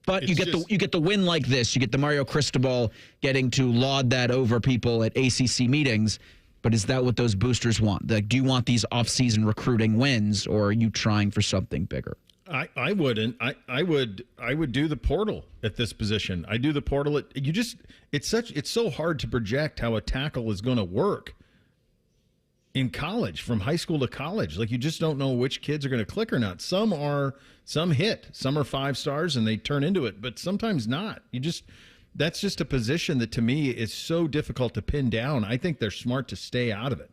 Speaker 13: But you get the win like this. You get the Mario Cristobal getting to laud that over people at ACC meetings. But is that what those boosters want? Like, do you want these off-season recruiting wins, or are you trying for something bigger?
Speaker 2: I wouldn't. I would do the portal at this position. I do the portal. It's so hard to project how a tackle is going to work in college, from high school to college. Like, you just don't know which kids are going to click or not. Some hit, some are 5 stars and they turn into it, but sometimes not. That's just a position that, to me, is so difficult to pin down. I think they're smart to stay out of it.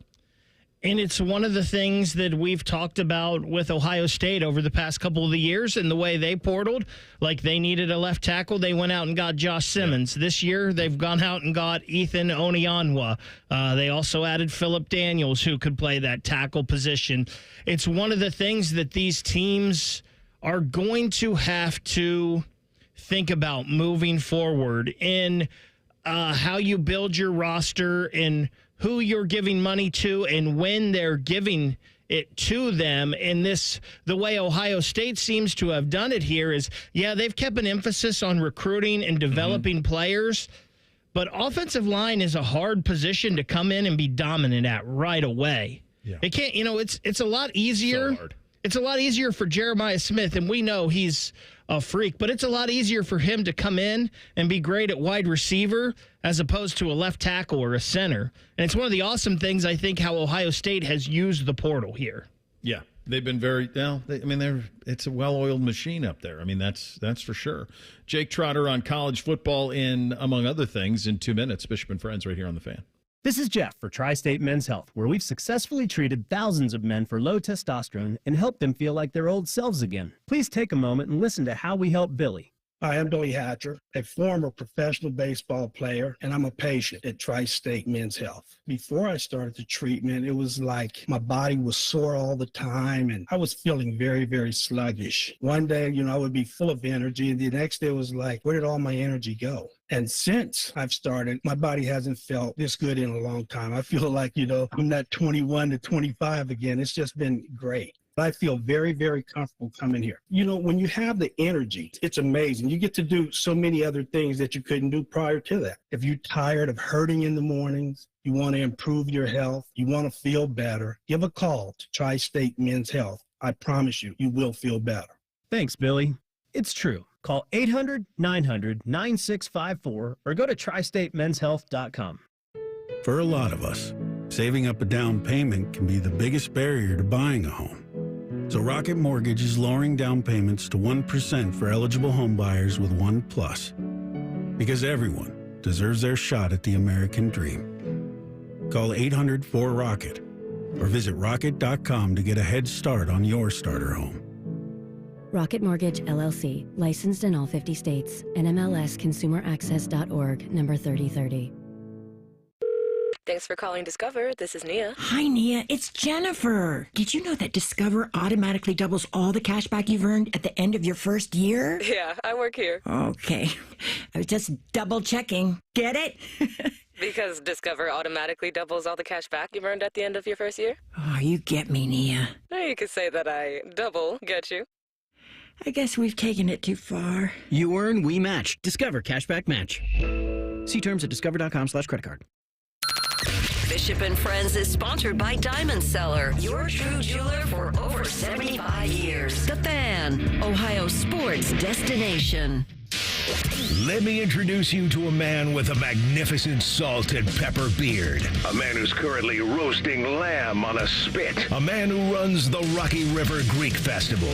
Speaker 16: And it's one of the things that we've talked about with Ohio State over the past couple of the years and the way they portaled. Like, they needed a left tackle. They went out and got Josh Simmons. Yeah. This year, they've gone out and got Ethan Onyanwa. They also added Phillip Daniels, who could play that tackle position. It's one of the things that these teams are going to have to think about moving forward in how you build your roster and who you're giving money to and when they're giving it to them. And the way Ohio State seems to have done it here is, they've kept an emphasis on recruiting and developing players, but offensive line is a hard position to come in and be dominant at right away. Yeah. It can't, it's a lot easier. So hard. It's a lot easier for Jeremiah Smith, and we know he's a freak, but it's a lot easier for him to come in and be great at wide receiver as opposed to a left tackle or a center. And it's one of the awesome things, I think, how Ohio State has used the portal here.
Speaker 2: Yeah, they've been it's a well-oiled machine up there. I mean, that's for sure. Jake Trotter on college football among other things, in 2 minutes. Bishop and Friends right here on The Fan.
Speaker 17: This is Jeff for Tri-State Men's Health, where we've successfully treated thousands of men for low testosterone and helped them feel like their old selves again. Please take a moment and listen to how we help Billy.
Speaker 18: Hi, I'm Billy Hatcher, a former professional baseball player, and I'm a patient at Tri-State Men's Health. Before I started the treatment, it was like my body was sore all the time, and I was feeling very, very sluggish. One day, I would be full of energy, and the next day was like, where did all my energy go? And since I've started, my body hasn't felt this good in a long time. I feel like, I'm not 21 to 25 again. It's just been great. I feel very, very comfortable coming here. When you have the energy, it's amazing. You get to do so many other things that you couldn't do prior to that. If you're tired of hurting in the mornings, you want to improve your health, you want to feel better, give a call to Tri-State Men's Health. I promise you, you will feel better.
Speaker 17: Thanks, Billy. It's true. Call 800-900-9654 or go to tristatemenshealth.com.
Speaker 19: For a lot of us, saving up a down payment can be the biggest barrier to buying a home.
Speaker 3: So Rocket Mortgage is lowering down payments to 1% for eligible home buyers with One Plus. Because everyone deserves their shot at the American dream. Call 800-4ROCKET or visit rocket.com to get a head start on your starter home.
Speaker 4: Rocket Mortgage, LLC, licensed in all 50 states. NMLSConsumerAccess.org, number 3030.
Speaker 19: Thanks for calling Discover. This is Nia.
Speaker 20: Hi, Nia. It's Jennifer. Did you know that Discover automatically doubles all the cash back you've earned at the end of your first year?
Speaker 19: Yeah, I work here.
Speaker 20: Okay. I was just double checking. Get it?
Speaker 19: Because Discover automatically doubles all the cash back you've earned at the end of your first year?
Speaker 20: Oh, you get me, Nia.
Speaker 19: You could say that I double get you.
Speaker 20: I guess we've taken it too far.
Speaker 11: You earn, we match. Discover Cashback Match. See terms at discover.com/creditcard.
Speaker 5: Bishop and Friends is sponsored by Diamond Seller, your true jeweler for over 75 years. The Fan, Ohio sports destination.
Speaker 1: Let me introduce you to a man with a magnificent salt and pepper beard. A man who's currently roasting lamb on a spit. A man who runs the Rocky River Greek Festival.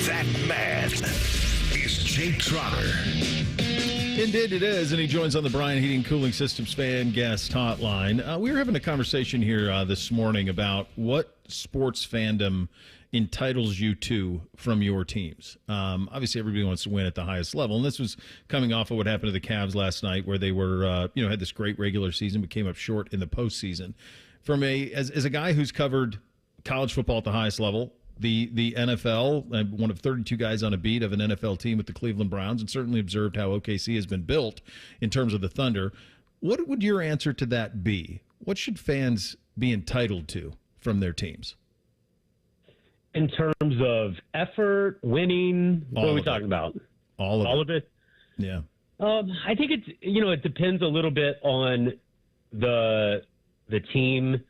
Speaker 1: That man is Jake Trotter.
Speaker 2: Indeed it is, and he joins on the Brian Heating Cooling Systems fan guest hotline. We were having a conversation here this morning about what sports fandom entitles you to from your teams. Obviously, everybody wants to win at the highest level, and this was coming off of what happened to the Cavs last night, where they were, had this great regular season, but came up short in the postseason. From as a guy who's covered college football at the highest level, the NFL, one of 32 guys on a beat of an NFL team with the Cleveland Browns, and certainly observed how OKC has been built in terms of the Thunder. What would your answer to that be? What should fans be entitled to from their teams?
Speaker 21: In terms of effort, winning, what are we talking about?
Speaker 2: All
Speaker 21: of it?
Speaker 2: Yeah.
Speaker 21: I think it depends a little bit on the team,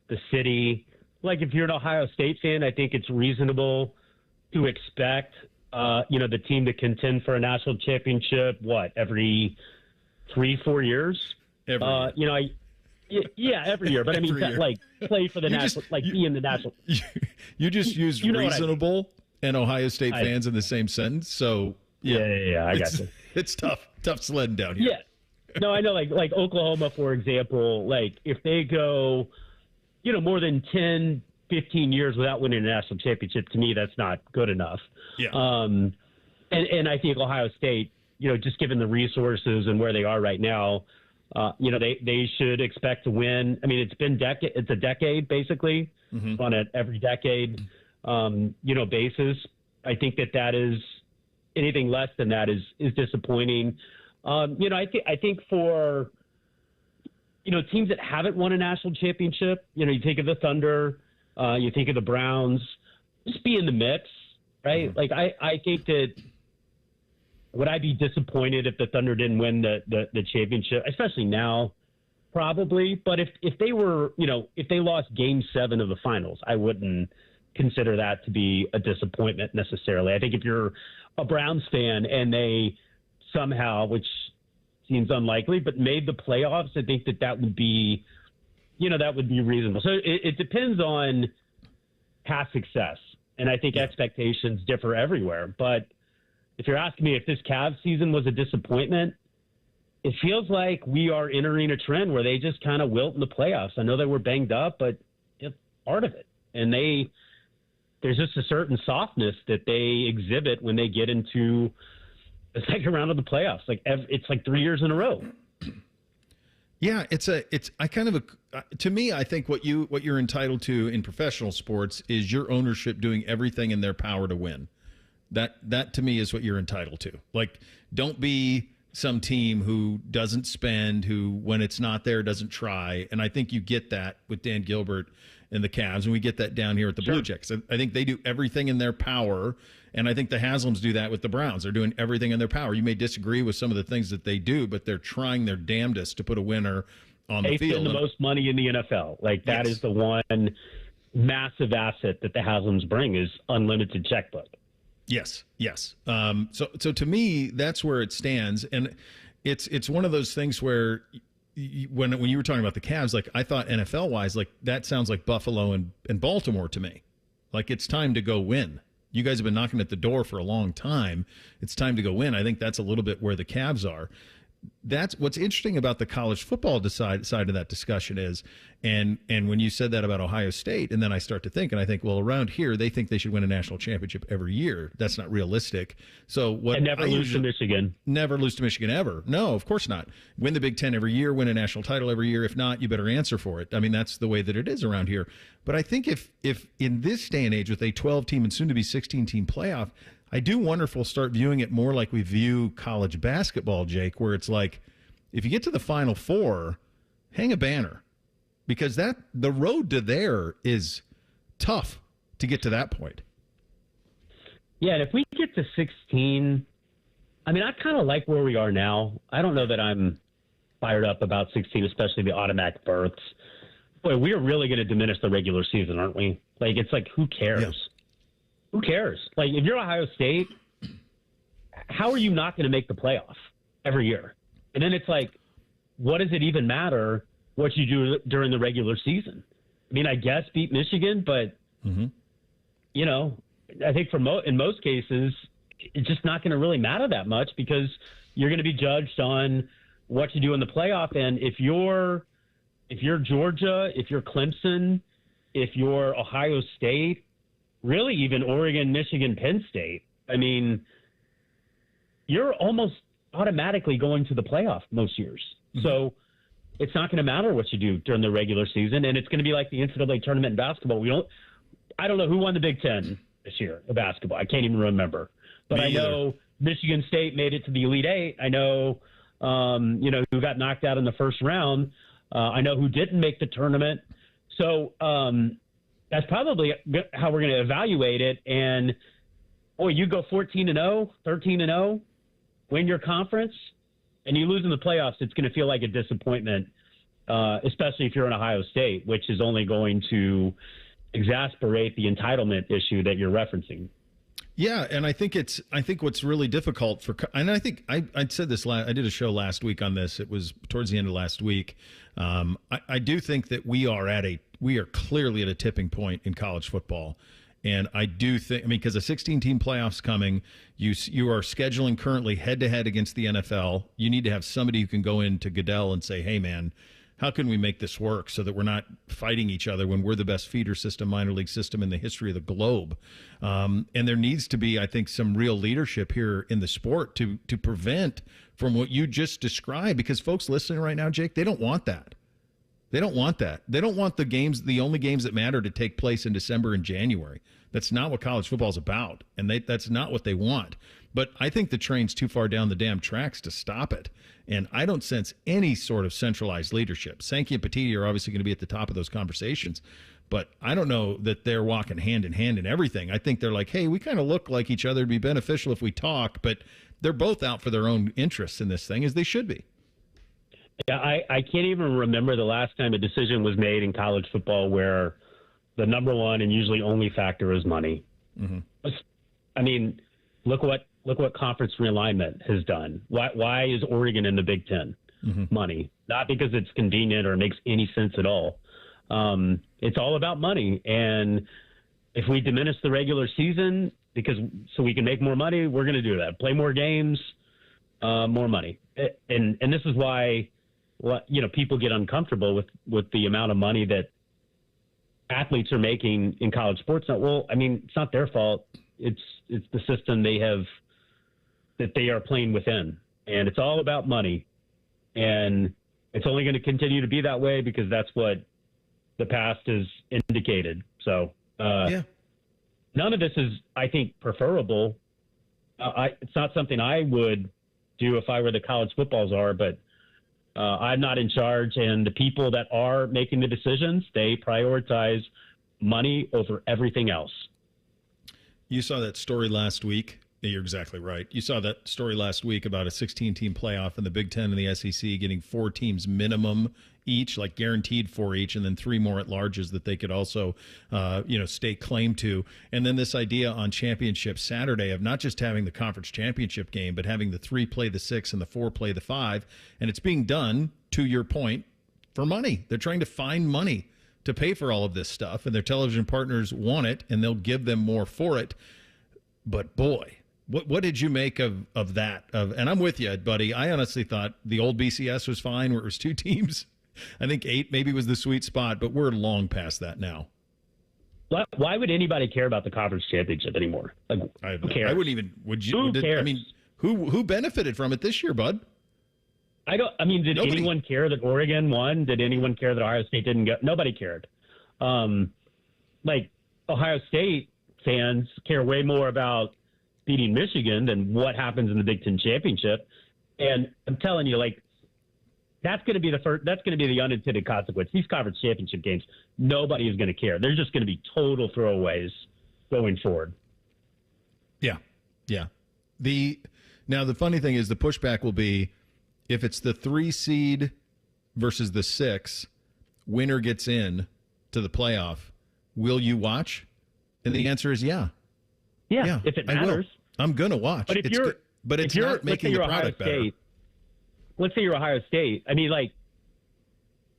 Speaker 21: the city. Like if you're an Ohio State fan, I think it's reasonable to expect, the team to contend for a national championship, every 3-4 years?
Speaker 2: Every year.
Speaker 21: Every year. But I mean, play for the national, be in the national.
Speaker 2: You just used reasonable and Ohio State fans in the same sentence. So,
Speaker 21: yeah, I got you.
Speaker 2: It's tough sledding down here.
Speaker 21: Yeah. No, I know, like Oklahoma, for example, if they go, more than 10, 15 years without winning a national championship, to me, that's not good enough.
Speaker 2: Yeah.
Speaker 21: And I think Ohio State, just given the resources and where they are right now, they should expect to win. I mean, it's a decade basically on an every decade, basis. I think that is anything less than that is disappointing. I think for, teams that haven't won a national championship, you think of the Thunder, you think of the Browns, just be in the mix, right?
Speaker 2: Mm-hmm.
Speaker 21: I think that would I be disappointed if the Thunder didn't win the championship, especially now? Probably. But if they were, if they lost Game 7 of the finals, I wouldn't consider that to be a disappointment necessarily. I think if you're a Browns fan and they somehow, which seems unlikely, but made the playoffs, I think that would be, that would be reasonable. So it depends on past success. And I think expectations differ everywhere. But if you're asking me if this Cavs season was a disappointment, it feels like we are entering a trend where they just kind of wilt in the playoffs. I know they were banged up, but it's part of it. And there's just a certain softness that they exhibit when they get into the second round of the playoffs. It's like 3 years in a row.
Speaker 2: Yeah, to me, I think what you're entitled to in professional sports is your ownership doing everything in their power to win. That to me is what you're entitled to. Don't be some team who doesn't spend, who when it's not there doesn't try. And I think you get that with Dan Gilbert and the Cavs, and we get that down here at the Blue Jays. I think they do everything in their power, and I think the Haslams do that with the Browns. They're doing everything in their power. You may disagree with some of the things that they do, but they're trying their damnedest to put a winner on the field.
Speaker 21: They spend the most money in the NFL. That is the one massive asset that the Haslams bring is unlimited checkbook.
Speaker 2: Yes. So to me, that's where it stands, and it's one of those things where when you were talking about the Cavs, I thought NFL wise, that sounds like Buffalo and Baltimore to me. Like, it's time to go win. You guys have been knocking at the door for a long time. It's time to go win. I think that's a little bit where the Cavs are. That's what's interesting about the college football side of that discussion is, and when you said that about Ohio State, and then I start to think, and I think, well, around here they think they should win a national championship every year. That's not realistic. So what?
Speaker 21: And never lose to Michigan.
Speaker 2: Never lose to Michigan ever. No, of course not. Win the Big Ten every year. Win a national title every year. If not, you better answer for it. I mean, that's the way that it is around here. But I think if in this day and age with a 12-team and soon to be 16-team playoff, I do wonder if we'll start viewing it more like we view college basketball, Jake, where it's like, if you get to the Final Four, hang a banner, because the road to there is tough to get to that point.
Speaker 21: Yeah, and if we get to 16, I mean, I kind of like where we are now. I don't know that I'm fired up about 16, especially the automatic berths. Boy, we are really going to diminish the regular season, aren't we? Like, it's like, who cares? Yeah. Who cares? Like, if you're Ohio State, how are you not going to make the playoff every year? And then it's like, what does it even matter what you do during the regular season? I mean, I guess beat Michigan, but, you know, I think in most cases, it's just not going to really matter that much because you're going to be judged on what you do in the playoff. And if you're Georgia, if you're Clemson, if you're Ohio State, really even Oregon, Michigan, Penn State, I mean, you're almost automatically going to the playoff most years. So it's not going to matter what you do during the regular season, and it's going to be like the NCAA tournament in basketball. I don't know who won the Big Ten this year of basketball. I can't even remember. But I know Michigan State made it to the Elite Eight. I know, who got knocked out in the first round. I know who didn't make the tournament. So that's probably how we're going to evaluate it. And, boy, you go 14-0, 13-0, win your conference, and you lose in the playoffs, it's going to feel like a disappointment, especially if you're in Ohio State, which is only going to exasperate the entitlement issue that you're referencing.
Speaker 2: Yeah, and I think what's really difficult and I think I said this I did a show last week on this. It was towards the end of last week. I do think that we are clearly at a tipping point in college football. And I do think, because a 16-team playoff's coming, you are scheduling currently head-to-head against the NFL. You need to have somebody who can go into Goodell and say, hey, man, how can we make this work so that we're not fighting each other when we're the best feeder system, minor league system in the history of the globe? And there needs to be, I think, some real leadership here in the sport to prevent from what you just described, because folks listening right now, Jake, they don't want that. They don't want that. They don't want the only games that matter to take place in December and January. That's not what college football is about, and that's not what they want. But I think the train's too far down the damn tracks to stop it, and I don't sense any sort of centralized leadership. Sankey and Petiti are obviously going to be at the top of those conversations, but I don't know that they're walking hand in hand in everything. I think they're like, hey, we kind of look like each other. It'd be beneficial if we talk, but they're both out for their own interests in this thing, as they should be.
Speaker 21: Yeah, I can't even remember the last time a decision was made in college football where the number one and usually only factor is money. I mean, look what conference realignment has done. Why is Oregon in the Big Ten? Money, not because it's convenient or makes any sense at all. It's all about money, and if we diminish the regular season so we can make more money, we're going to do that. Play more games, more money, and this is why people get uncomfortable with the amount of money that athletes are making in college sports. Well, I mean, it's not their fault. It's the system that they are playing within, and it's all about money. And it's only going to continue to be that way because that's what the past has indicated. So none of this is, I think, preferable. It's not something I would do if I were the college football czar, but I'm not in charge, and the people that are making the decisions, they prioritize money over everything else.
Speaker 2: You saw that story last week. You're exactly right. You saw that story last week about a 16-team playoff in the Big Ten and the SEC getting 4 teams minimum each, like guaranteed 4 each, and then 3 more at larges that they could also, stake claim to. And then this idea on Championship Saturday of not just having the conference championship game, but having the 3 play the 6 and the 4 play the 5. And it's being done, to your point, for money. They're trying to find money to pay for all of this stuff, and their television partners want it, and they'll give them more for it. But boy, what did you make of that? And I'm with you, buddy. I honestly thought the old BCS was fine, where it was 2 teams. I think 8 maybe was the sweet spot, but we're long past that now.
Speaker 21: Why would anybody care about the conference championship anymore? Like, who cares?
Speaker 2: I wouldn't even. Would you?
Speaker 21: Who cares?
Speaker 2: I mean, who benefited from it this year, bud?
Speaker 21: Did anyone care that Oregon won? Did anyone care that Ohio State didn't go? Nobody cared. Ohio State fans care way more about beating Michigan than what happens in the Big Ten championship. And I'm telling you, that's going to be the unintended consequence. These conference championship games, nobody is going to care. They're just going to be total throwaways going forward.
Speaker 2: Yeah. Now the funny thing is, the pushback will be, if it's the 3 seed versus the 6, winner gets in to the playoff, will you watch? And the answer is yeah.
Speaker 21: Yeah, if it matters.
Speaker 2: I'm going to watch.
Speaker 21: But
Speaker 2: it's not making the product better.
Speaker 21: Let's say you're Ohio State. I mean,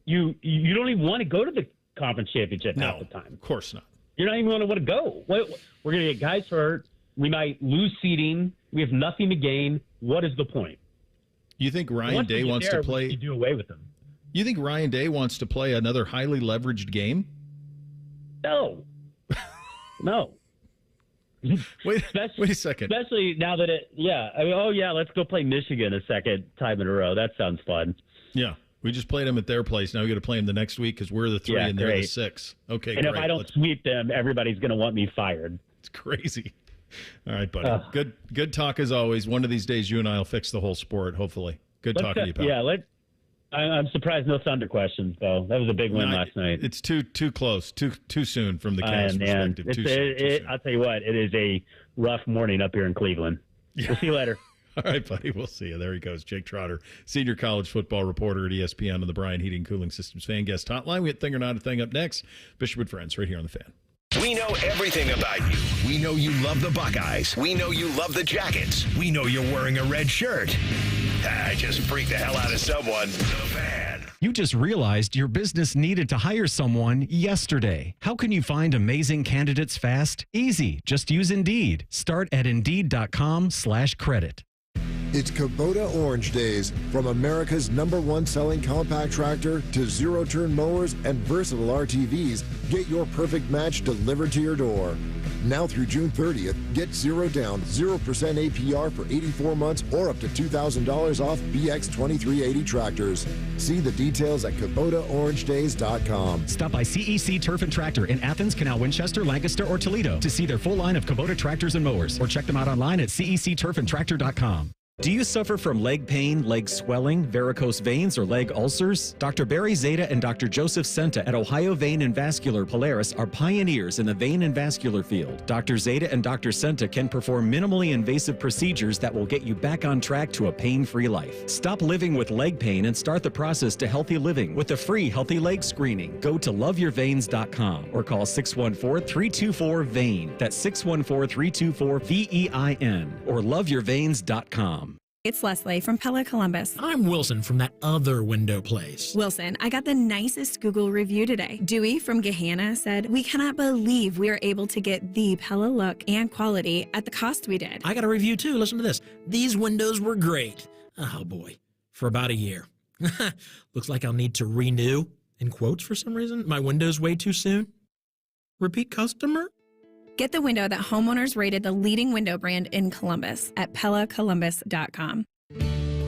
Speaker 21: you don't even want to go to the conference championship half the time.
Speaker 2: Of course not.
Speaker 21: You're not even going to want to go. We're going to get guys hurt. We might lose seeding. We have nothing to gain. What is the point?
Speaker 2: You think Ryan Day wants to play?
Speaker 21: You do away with them.
Speaker 2: You think Ryan Day wants to play another highly leveraged game?
Speaker 21: No. No.
Speaker 2: Wait a second.
Speaker 21: Especially now that let's go play Michigan a second time in a row. That sounds fun.
Speaker 2: Yeah. We just played them at their place. Now we got to play them the next week because we're the 3 and they're the 6. Okay,
Speaker 21: and
Speaker 2: great.
Speaker 21: If I don't sweep them, everybody's going to want me fired.
Speaker 2: It's crazy. All right, buddy. Good talk as always. One of these days, you and I will fix the whole sport, hopefully. Good talking to you, pal.
Speaker 21: Yeah, I'm surprised no Thunder questions, though. That was a big win last night.
Speaker 2: It's too close, too soon from the Cavs perspective. Too soon.
Speaker 21: I'll tell you what, it is a rough morning up here in Cleveland. Yeah. We'll see you later.
Speaker 2: All right, buddy. We'll see you. There he goes. Jake Trotter, senior college football reporter at ESPN on the Bryan Heating Cooling Systems Fan Guest Hotline. We had Thing or Not a Thing up next. Bishop and Friends right here on the Fan.
Speaker 1: We know everything about you. We know you love the Buckeyes. We know you love the Jackets. We know you're wearing a red shirt. I just freaked the hell out of someone. The Fan.
Speaker 9: You just realized your business needed to hire someone yesterday. How can you find amazing candidates fast? Easy. Just use Indeed. Start at Indeed.com/credit.
Speaker 7: It's Kubota Orange Days. From America's #1 selling compact tractor to zero-turn mowers and versatile RTVs, get your perfect match delivered to your door. Now through June 30th, get 0 down, 0% APR for 84 months or up to $2,000 off BX 2380 tractors. See the details at KubotaOrangeDays.com.
Speaker 9: Stop by CEC Turf and Tractor in Athens, Canal, Winchester, Lancaster, or Toledo to see their full line of Kubota tractors and mowers, or check them out online at CECTurfandTractor.com. Do you suffer from leg pain, leg swelling, varicose veins, or leg ulcers? Dr. Barry Zeta and Dr. Joseph Senta at Ohio Vein and Vascular Polaris are pioneers in the vein and vascular field. Dr. Zeta and Dr. Senta can perform minimally invasive procedures that will get you back on track to a pain-free life. Stop living with leg pain and start the process to healthy living with a free healthy leg screening. Go to loveyourveins.com or call 614-324-VEIN. That's 614-324-VEIN or loveyourveins.com.
Speaker 27: It's Leslie from Pella Columbus.
Speaker 10: I'm Wilson from that other window place.
Speaker 27: Wilson, I got the nicest Google review today. Dewey from Gahanna said, "We cannot believe we are able to get the Pella look and quality at the cost we did."
Speaker 10: I got a review too. Listen to this. "These windows were great." Oh boy, for about a year. Looks like I'll need to renew, in quotes for some reason, my windows way too soon. Repeat customer?
Speaker 27: Get the window that homeowners rated the leading window brand in Columbus at PellaColumbus.com.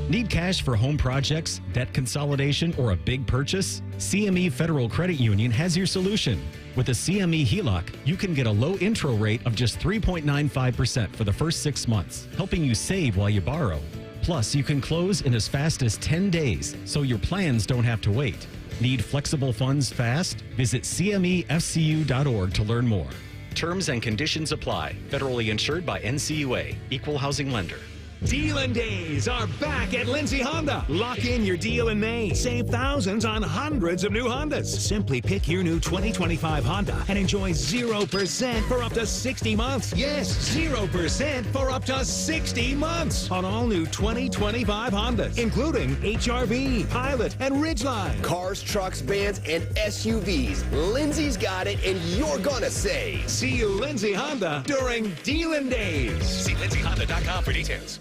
Speaker 9: Need cash for home projects, debt consolidation, or a big purchase? CME Federal Credit Union has your solution. With a CME HELOC, you can get a low intro rate of just 3.95% for the first 6 months, helping you save while you borrow. Plus, you can close in as fast as 10 days, so your plans don't have to wait. Need flexible funds fast? Visit CMEFCU.org to learn more. Terms and conditions apply. Federally insured by NCUA. Equal housing lender.
Speaker 12: Dealin' Days are back at Lindsay Honda. Lock in your deal in May. Save thousands on hundreds of new Hondas. Simply pick your new 2025 Honda and enjoy 0% for up to 60 months. Yes, 0% for up to 60 months on all new 2025 Hondas, including HR-V, Pilot, and Ridgeline.
Speaker 15: Cars, trucks, vans, and SUVs. Lindsay's got it, and you're gonna save.
Speaker 12: See Lindsay Honda during Dealin' Days. See lindsayhonda.com for details.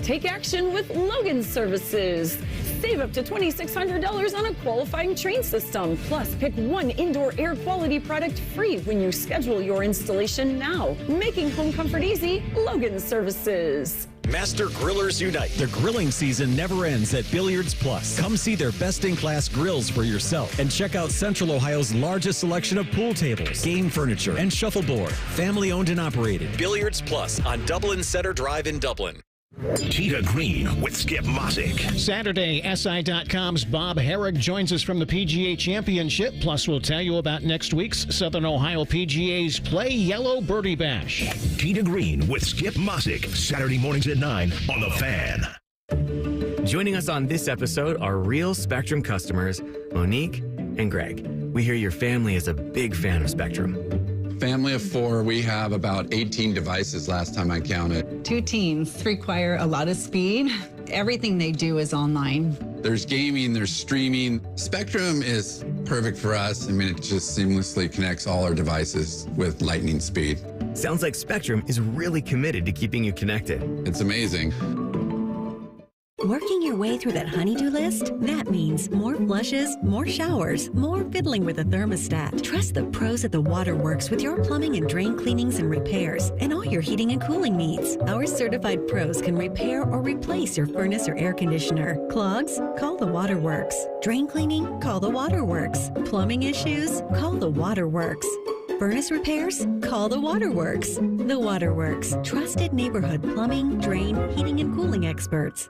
Speaker 22: Take action with Logan Services. Save up to $2,600 on a qualifying train system. Plus, pick one indoor air quality product free when you schedule your installation now. Making home comfort easy, Logan Services.
Speaker 9: Master Grillers Unite. The grilling season never ends at Billiards Plus. Come see their best-in-class grills for yourself and check out Central Ohio's largest selection of pool tables, game furniture, and shuffleboard. Family-owned and operated. Billiards Plus on Dublin Center Drive in Dublin.
Speaker 1: Tita Green with Skip Mossick.
Speaker 23: Saturday, SI.com's Bob Herrick joins us from the PGA Championship. Plus, we'll tell you about next week's Southern Ohio PGA's Play Yellow Birdie Bash.
Speaker 1: Tita Green with Skip Mossick. Saturday mornings at 9 on The Fan.
Speaker 24: Joining us on this episode are real Spectrum customers, Monique and Greg. We hear your family is a big fan of Spectrum.
Speaker 25: Family of 4, we have about 18 devices last time I counted.
Speaker 26: 2 teams require a lot of speed. Everything they do is online.
Speaker 25: There's gaming, there's streaming. Spectrum is perfect for us. I mean, it just seamlessly connects all our devices with lightning speed.
Speaker 24: Sounds like Spectrum is really committed to keeping you connected.
Speaker 25: It's amazing.
Speaker 4: Working your way through that honey-do list? That means more flushes, more showers, more fiddling with a thermostat. Trust the pros at the Waterworks with your plumbing and drain cleanings and repairs and all your heating and cooling needs. Our certified pros can repair or replace your furnace or air conditioner. Clogs? Call the Waterworks. Drain cleaning? Call the Waterworks. Plumbing issues? Call the Waterworks. Furnace repairs? Call the Waterworks. The Waterworks. Trusted neighborhood plumbing, drain, heating, and cooling experts.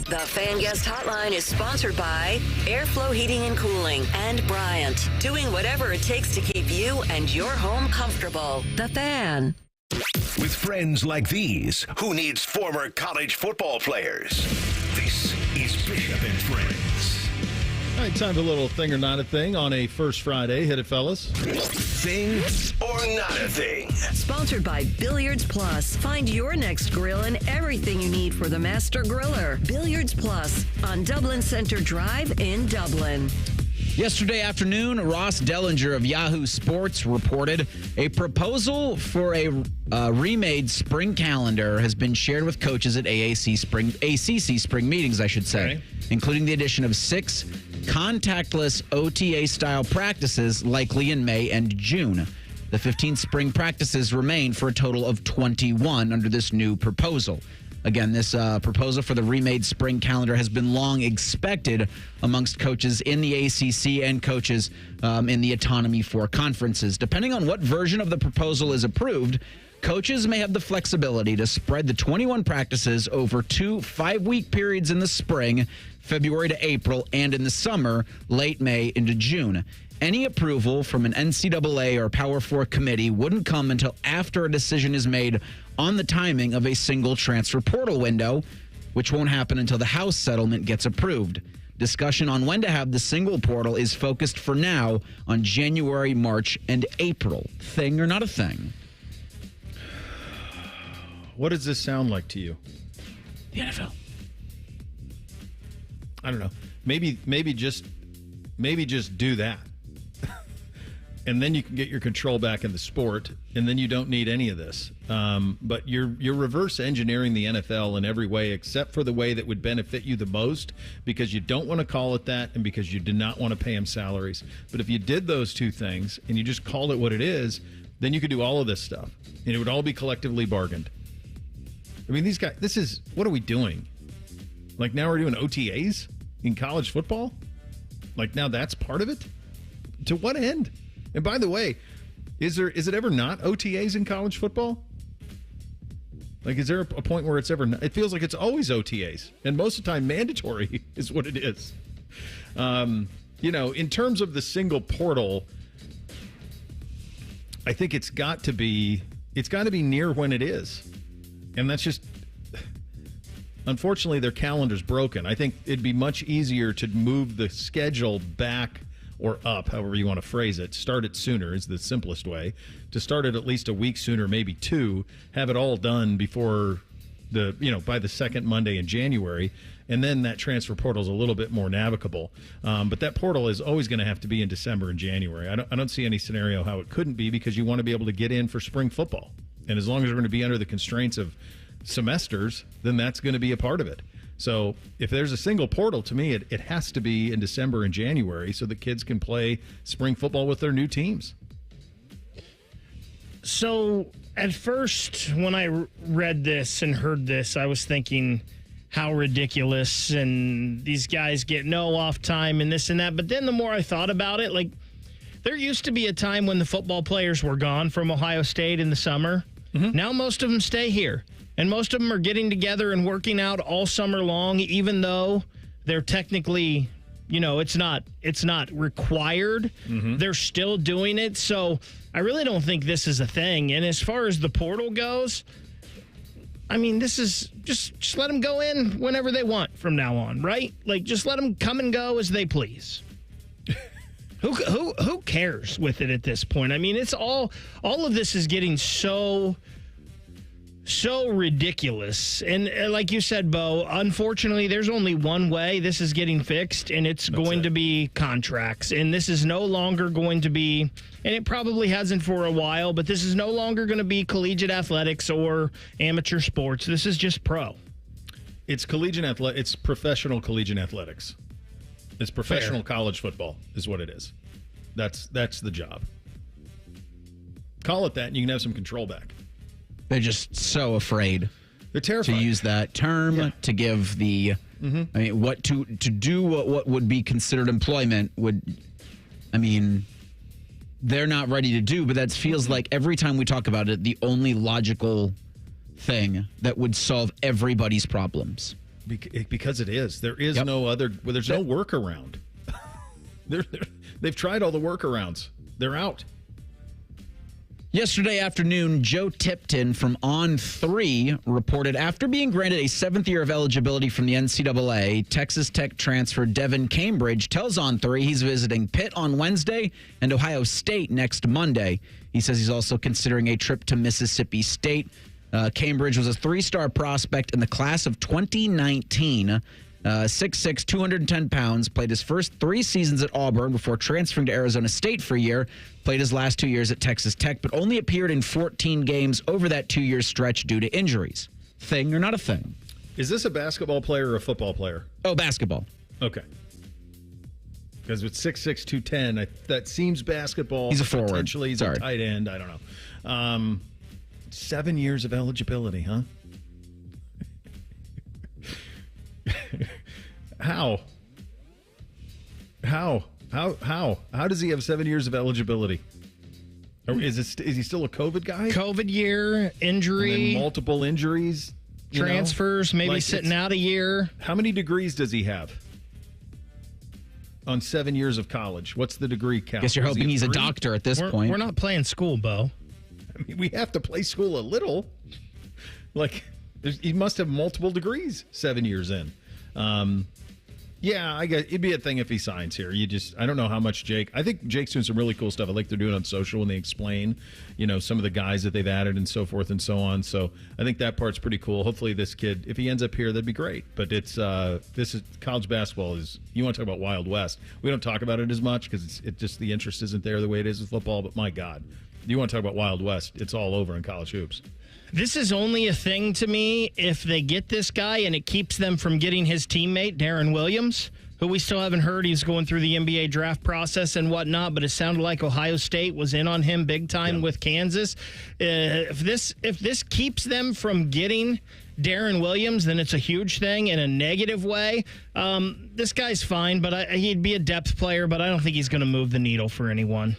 Speaker 5: The Fan Guest Hotline is sponsored by Airflow Heating and Cooling and Bryant, doing whatever it takes to keep you and your home comfortable. The Fan.
Speaker 1: With friends like these, who needs former college football players? This is Bishop and Friends.
Speaker 2: All right, time for a little thing or not a thing on a first Friday. Hit it, fellas.
Speaker 1: Thing or not a thing.
Speaker 5: Sponsored by Billiards Plus. Find your next grill and everything you need for the master griller. Billiards Plus on Dublin Center Drive in Dublin.
Speaker 13: Yesterday afternoon, Ross Dellinger of Yahoo Sports reported a proposal for a remade spring calendar has been shared with coaches at ACC spring meetings, including the addition of 6 contactless OTA-style practices likely in May and June. The 15 spring practices remain for a total of 21 under this new proposal. Again, this proposal for the remade spring calendar has been long expected amongst coaches in the ACC and coaches in the Autonomy 4 conferences. Depending on what version of the proposal is approved, coaches may have the flexibility to spread the 21 practices over 2 5-week periods in the spring, February to April, and in the summer, late May into June. Any approval from an NCAA or Power 4 committee wouldn't come until after a decision is made on the timing of a single transfer portal window, which won't happen until the House settlement gets approved. Discussion on when to have the single portal is focused for now on January, March, and April. Thing or not a thing?
Speaker 2: What does this sound like to you?
Speaker 13: The NFL.
Speaker 2: I don't know. Maybe just do that. And then you can get your control back in the sport, and then you don't need any of this. But you're reverse engineering the NFL in every way except for the way that would benefit you the most, because you don't want to call it that and because you do not want to pay them salaries. But if you did those two things and you just called it what it is, then you could do all of this stuff, and it would all be collectively bargained. I mean, these guys, what are we doing? Like, now we're doing OTAs in college football? Like, now that's part of it? To what end? And by the way, is it ever not OTAs in college football? Like, is there a point where it's ever not? It feels like it's always OTAs, and most of the time mandatory is what it is. In terms of the single portal, I think it's got to be near when it is. And that's just, Unfortunately, their calendar's broken. I think it'd be much easier to move the schedule back or up, however you want to phrase it. Start it sooner is the simplest way. To start it at least a week sooner, maybe 2, have it all done before by the second Monday in January, and then that transfer portal is a little bit more navigable. But that portal is always going to have to be in December and January. I don't see any scenario how it couldn't be, because you want to be able to get in for spring football. And as long as we're going to be under the constraints of semesters, then that's going to be a part of it. So if there's a single portal, to me, it has to be in December and January so that kids can play spring football with their new teams.
Speaker 3: So at first, when I read this and heard this, I was thinking how ridiculous, and these guys get no off time and this and that. But then the more I thought about it, like, there used to be a time when the football players were gone from Ohio State in the summer. Mm-hmm. Now most of them stay here. And most of them are getting together and working out all summer long, even though they're technically, it's not required. Mm-hmm. They're still doing it. So I really don't think this is a thing. And as far as the portal goes, I mean, this is just let them go in whenever they want from now on, right? Like, just let them come and go as they please. Who cares with it at this point? I mean, it's all of this is getting so ridiculous. And like you said, Bo, unfortunately, there's only one way this is getting fixed, and it's going to be contracts. And this is no longer going to be, and it probably hasn't for a while, but this is no longer going to be collegiate athletics or amateur sports. This is just pro.
Speaker 2: It's it's professional collegiate athletics. It's professional college football is what it is. That's the job. Call it that, and you can have some control back.
Speaker 13: They're just so afraid.
Speaker 2: They're terrified
Speaker 13: to use that term, to give the. Mm-hmm. I mean, what to do what would be considered employment would. I mean, they're not ready to do, but that feels like every time we talk about it, the only logical thing that would solve everybody's problems.
Speaker 2: Because it is. There is no other. Well, there's no workaround. They've tried all the workarounds. They're out.
Speaker 13: Yesterday afternoon, Joe Tipton from On3 reported after being granted a 7th year of eligibility from the NCAA, Texas Tech transfer Devin Cambridge tells On3 he's visiting Pitt on Wednesday and Ohio State next Monday. He says he's also considering a trip to Mississippi State. Cambridge was a 3-star prospect in the class of 2019. 6'6", 210 pounds, played his first 3 seasons at Auburn before transferring to Arizona State for a year, played his last 2 years at Texas Tech, but only appeared in 14 games over that 2-year stretch due to injuries. Thing or not a thing?
Speaker 2: Is this a basketball player or a football player?
Speaker 13: Oh, basketball.
Speaker 2: Okay. Because with 6'6", 210, that seems basketball.
Speaker 13: He's a forward.
Speaker 2: Potentially he's a tight end. I don't know. 7 years of eligibility, huh? How does he have 7 years of eligibility? Or is he still a COVID guy?
Speaker 3: COVID year, injury,
Speaker 2: and then multiple injuries,
Speaker 3: transfers, maybe like sitting out a year.
Speaker 2: How many degrees does he have on 7 years of college? What's the degree count?
Speaker 13: Guess you're hoping he's a doctor at this point.
Speaker 3: We're not playing school, Bo.
Speaker 2: I mean, we have to play school a little. Like, he must have multiple degrees 7 years in. Yeah, I guess it'd be a thing if he signs here. I don't know how much Jake. I think Jake's doing some really cool stuff. I like they're doing on social when they explain, some of the guys that they've added and so forth and so on. So I think that part's pretty cool. Hopefully this kid, if he ends up here, that'd be great. But this is college basketball is, you want to talk about Wild West. We don't talk about it as much because it just, the interest isn't there the way it is with football. But my God, you want to talk about Wild West, it's all over in college hoops.
Speaker 3: This is only a thing to me if they get this guy and it keeps them from getting his teammate, Darren Williams, who we still haven't heard. He's going through the NBA draft process and whatnot, but it sounded like Ohio State was in on him big time with Kansas. If this keeps them from getting Darren Williams, then it's a huge thing in a negative way. This guy's fine, but he'd be a depth player, but I don't think he's going to move the needle for anyone.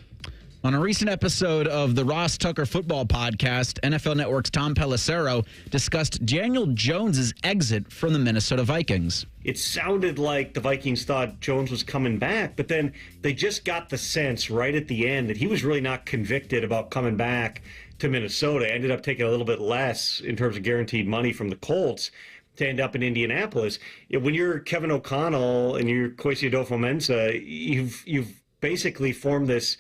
Speaker 13: On a recent episode of the Ross Tucker Football Podcast, NFL Network's Tom Pelissero discussed Daniel Jones's exit from the Minnesota Vikings.
Speaker 6: It sounded like the Vikings thought Jones was coming back, but then they just got the sense right at the end that he was really not convicted about coming back to Minnesota. Ended up taking a little bit less in terms of guaranteed money from the Colts. to end up in Indianapolis. When you're Kevin O'Connell and you're Kwesi Adolfo-Mensah, you've basically formed this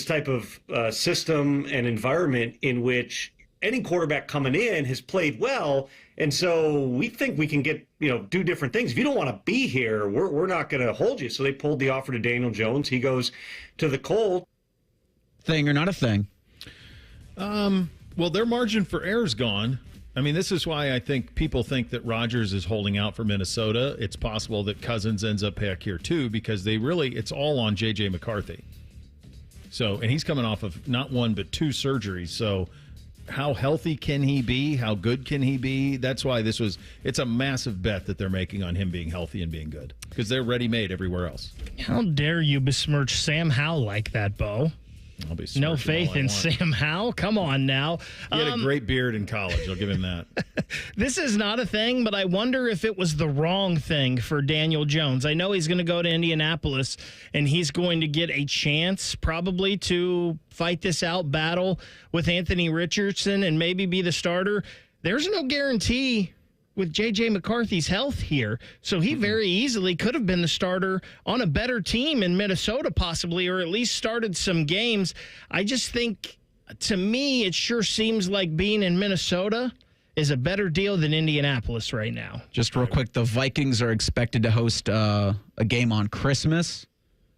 Speaker 6: type of system and environment in which any quarterback coming in has played well. And so we think we can get, do different things. If you don't want to be here, we're not going to hold you. So they pulled the offer to Daniel Jones. He goes to the Colts.
Speaker 13: Thing or not a thing?
Speaker 2: Well, their margin for error is gone. I mean, this is why I think people think that Rodgers is holding out for Minnesota. It's possible that Cousins ends up back here too, because it's all on J.J. McCarthy. So, and he's coming off of not one but two surgeries. So how healthy can he be? How good can he be? That's why it's a massive bet that they're making on him being healthy and being good, because they're ready-made everywhere else.
Speaker 3: How dare you besmirch Sam Howell like that, Bo?
Speaker 2: I'll be
Speaker 3: no faith in Sam Howell? Come on now.
Speaker 2: He had a great beard in college. I'll give him that.
Speaker 3: This is not a thing, but I wonder if it was the wrong thing for Daniel Jones. I know he's going to go to Indianapolis, and he's going to get a chance probably to fight this out battle with Anthony Richardson and maybe be the starter. There's no guarantee with J.J. McCarthy's health here. So he very easily could have been the starter on a better team in Minnesota possibly, or at least started some games. I just think, to me, it sure seems like being in Minnesota is a better deal than Indianapolis right now.
Speaker 13: Just real quick, the Vikings are expected to host a game on Christmas.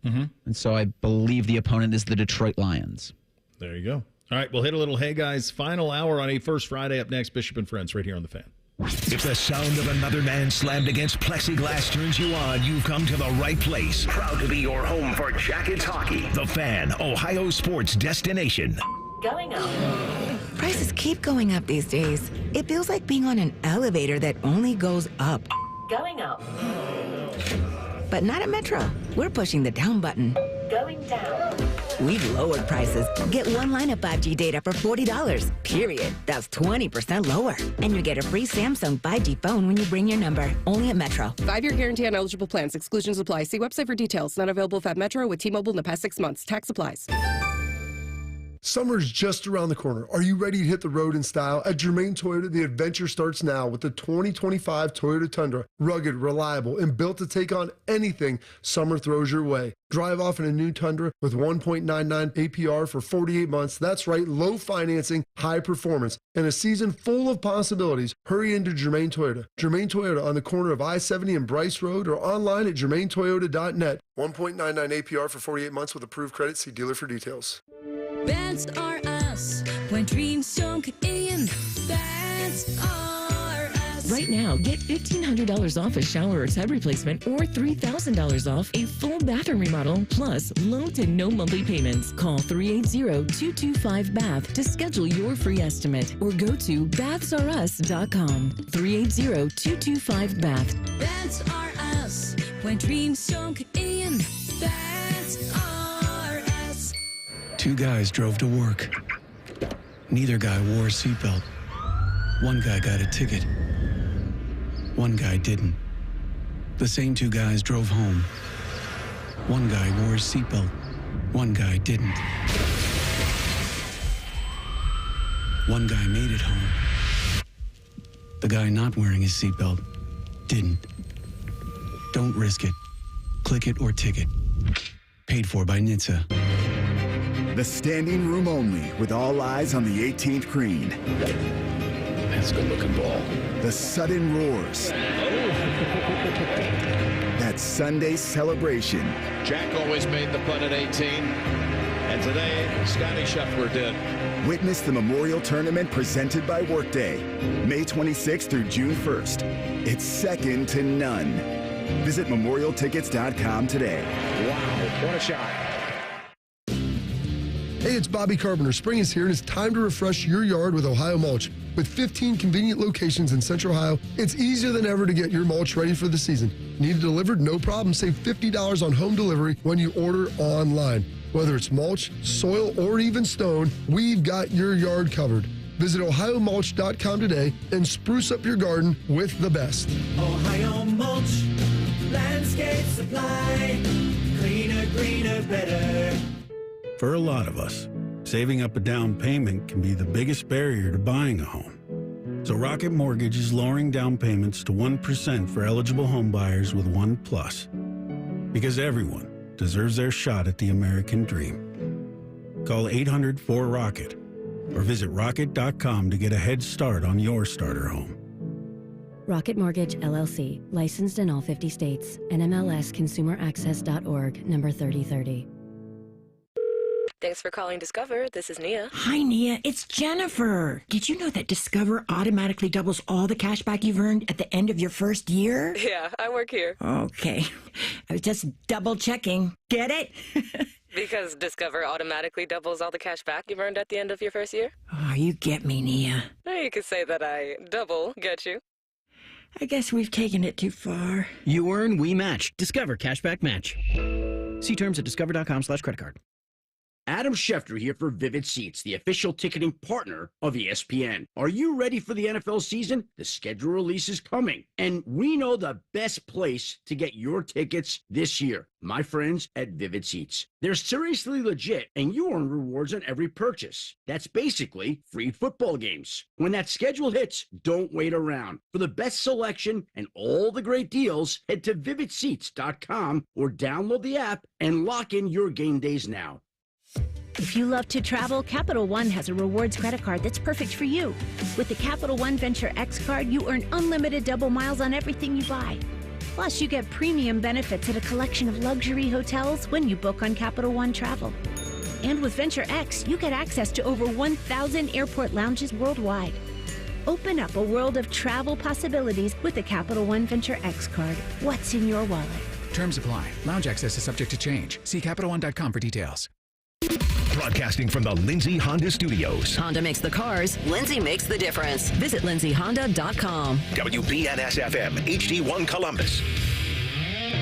Speaker 13: And so I believe the opponent is the Detroit Lions.
Speaker 2: There you go. All right, we'll hit a little Hey Guys final hour on a First Friday. Up next, Bishop and Friends right here on The Fan.
Speaker 1: If the sound of another man slammed against plexiglass turns you on, you've come to the right place. Proud to be your home for Jackets hockey. The Fan, Ohio sports destination.
Speaker 8: Going up. Prices keep going up these days. It feels like being on an elevator that only goes up. Going up. But not at Metro. We're pushing the down button. Going down. We've lowered prices. Get one line of 5G data for $40, period. That's 20% lower. And you get a free Samsung 5G phone when you bring your number. Only at Metro.
Speaker 14: 5-year guarantee on eligible plans. Exclusions apply. See website for details. Not available at Metro with T-Mobile in the past 6 months. Tax applies.
Speaker 16: Summer's just around the corner. Are you ready to hit the road in style? At Germain Toyota, the adventure starts now with the 2025 Toyota Tundra. Rugged, reliable, and built to take on anything summer throws your way. Drive off in a new Tundra with 1.99 APR for 48 months. That's right, low financing, high performance, and a season full of possibilities. Hurry into Germain Toyota. Germain Toyota on the corner of I-70 and Bryce Road, or online at germaintoyota.net. 1.99 APR for 48 months with approved credit. See dealer for details.
Speaker 17: That's are us. When dreams don't get in, that's are us. Right now, get $1,500 off a shower or tub replacement, or $3,000 off a full bathroom remodel, plus low to no monthly payments. Call 380-225-BATH to schedule your free estimate, or go to bathsareus.com. 380-225-BATH. That's are us. When dreams don't get in, that's are us.
Speaker 18: Two guys drove to work. Neither guy wore a seatbelt. One guy got a ticket. One guy didn't. The same two guys drove home. One guy wore a seatbelt. One guy didn't. One guy made it home. The guy not wearing his seatbelt didn't. Don't risk it. Click it or ticket. Paid for by NHTSA.
Speaker 19: The standing room only, with all eyes on the 18th green.
Speaker 2: That's a good-looking ball.
Speaker 19: The sudden roars. That Sunday celebration.
Speaker 20: Jack always made the putt at 18, and today, Scotty Scheffler did.
Speaker 19: Witness the Memorial Tournament presented by Workday, May 26th through June 1st. It's second to none. Visit memorialtickets.com today.
Speaker 20: Wow, what a shot.
Speaker 16: Hey, it's Bobby Carpenter. Spring is here, and it's time to refresh your yard with Ohio Mulch. With 15 convenient locations in Central Ohio, it's easier than ever to get your mulch ready for the season. Need it delivered? No problem. Save $50 on home delivery when you order online. Whether it's mulch, soil, or even stone, we've got your yard covered. Visit OhioMulch.com today and spruce up your garden with the best.
Speaker 28: Ohio Mulch, landscape supply, cleaner, greener, better.
Speaker 29: For a lot of us, saving up a down payment can be the biggest barrier to buying a home.
Speaker 18: So Rocket Mortgage is lowering down payments to 1% for eligible home buyers with One Plus. Because everyone deserves their shot at the American dream. Call 800-4ROCKET or visit rocket.com to get a head start on your starter home.
Speaker 7: Rocket Mortgage, LLC. Licensed in all 50 states. NMLSConsumerAccess.org, number 3030.
Speaker 10: Thanks for calling Discover. This is Nia.
Speaker 11: Hi, Nia. It's Jennifer. Did you know that Discover automatically doubles all the cash back you've earned at the end of your first year?
Speaker 10: Yeah, I work here.
Speaker 11: Okay. I was just double checking. Get it?
Speaker 10: Because Discover automatically doubles all the cash back you've earned at the end of your first year?
Speaker 11: Oh, you get me, Nia.
Speaker 10: Or you could say that I double get you.
Speaker 11: I guess we've taken it too far.
Speaker 12: You earn, we match. Discover Cashback Match. See terms at discover.com/creditcard.
Speaker 15: Adam Schefter here for Vivid Seats, the official ticketing partner of ESPN. Are you ready for the NFL season? The schedule release is coming, and we know the best place to get your tickets this year. My friends at Vivid Seats. They're seriously legit, and you earn rewards on every purchase. That's basically free football games. When that schedule hits, don't wait around. For the best selection and all the great deals, head to vividseats.com or download the app and lock in your game days now.
Speaker 21: If you love to travel, Capital One has a rewards credit card that's perfect for you. With the Capital One Venture X card, you earn unlimited double miles on everything you buy. Plus, you get premium benefits at a collection of luxury hotels when you book on Capital One Travel. And with Venture X, you get access to over 1,000 airport lounges worldwide. Open up a world of travel possibilities with the Capital One Venture X card. What's in your wallet?
Speaker 22: Terms apply. Lounge access is subject to change. See CapitalOne.com for details.
Speaker 1: Broadcasting from the Lindsay Honda Studios.
Speaker 5: Honda makes the cars. Lindsay makes the difference. Visit lindsayhonda.com.
Speaker 1: WBNS-FM, HD1 Columbus.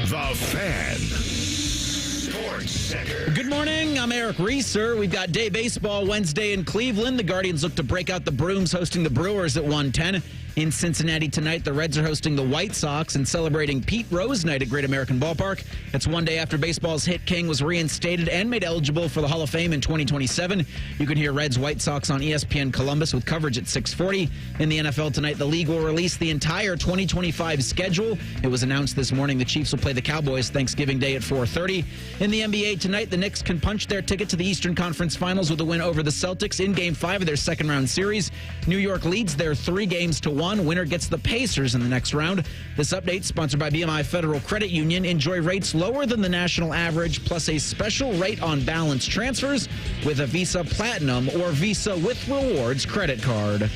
Speaker 1: The Fan. Sports Center.
Speaker 13: Good morning. I'm Eric Reeser. We've got day baseball Wednesday in Cleveland. The Guardians look to break out the brooms, hosting the Brewers at 1:10. In Cincinnati tonight, the Reds are hosting the White Sox and celebrating Pete Rose Night at Great American Ballpark. It's one day after baseball's hit king was reinstated and made eligible for the Hall of Fame in 2027. You can hear Reds White Sox on ESPN Columbus with coverage at 6:40. In the NFL tonight, the league will release the entire 2025 schedule. It was announced this morning the Chiefs will play the Cowboys Thanksgiving Day at 4:30. In the NBA tonight, the Knicks can punch their ticket to the Eastern Conference Finals with a win over the Celtics in Game 5 of their second-round series. New York leads their 3-1. Winner gets the Pacers in the next round. This update sponsored by BMI Federal Credit Union. Enjoy rates lower than the national average, plus a special rate on balance transfers with a Visa Platinum or Visa with Rewards credit card.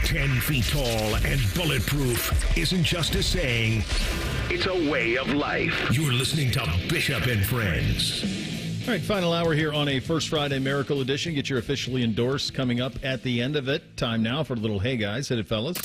Speaker 1: "10 feet tall and bulletproof" isn't just a saying, it's a way of life. You're listening to Bishop and Friends.
Speaker 2: All right, final hour here on a First Friday Miracle Edition. Get your officially endorsed coming up at the end of it. Time now for a little Hey Guys. Hit it, fellas.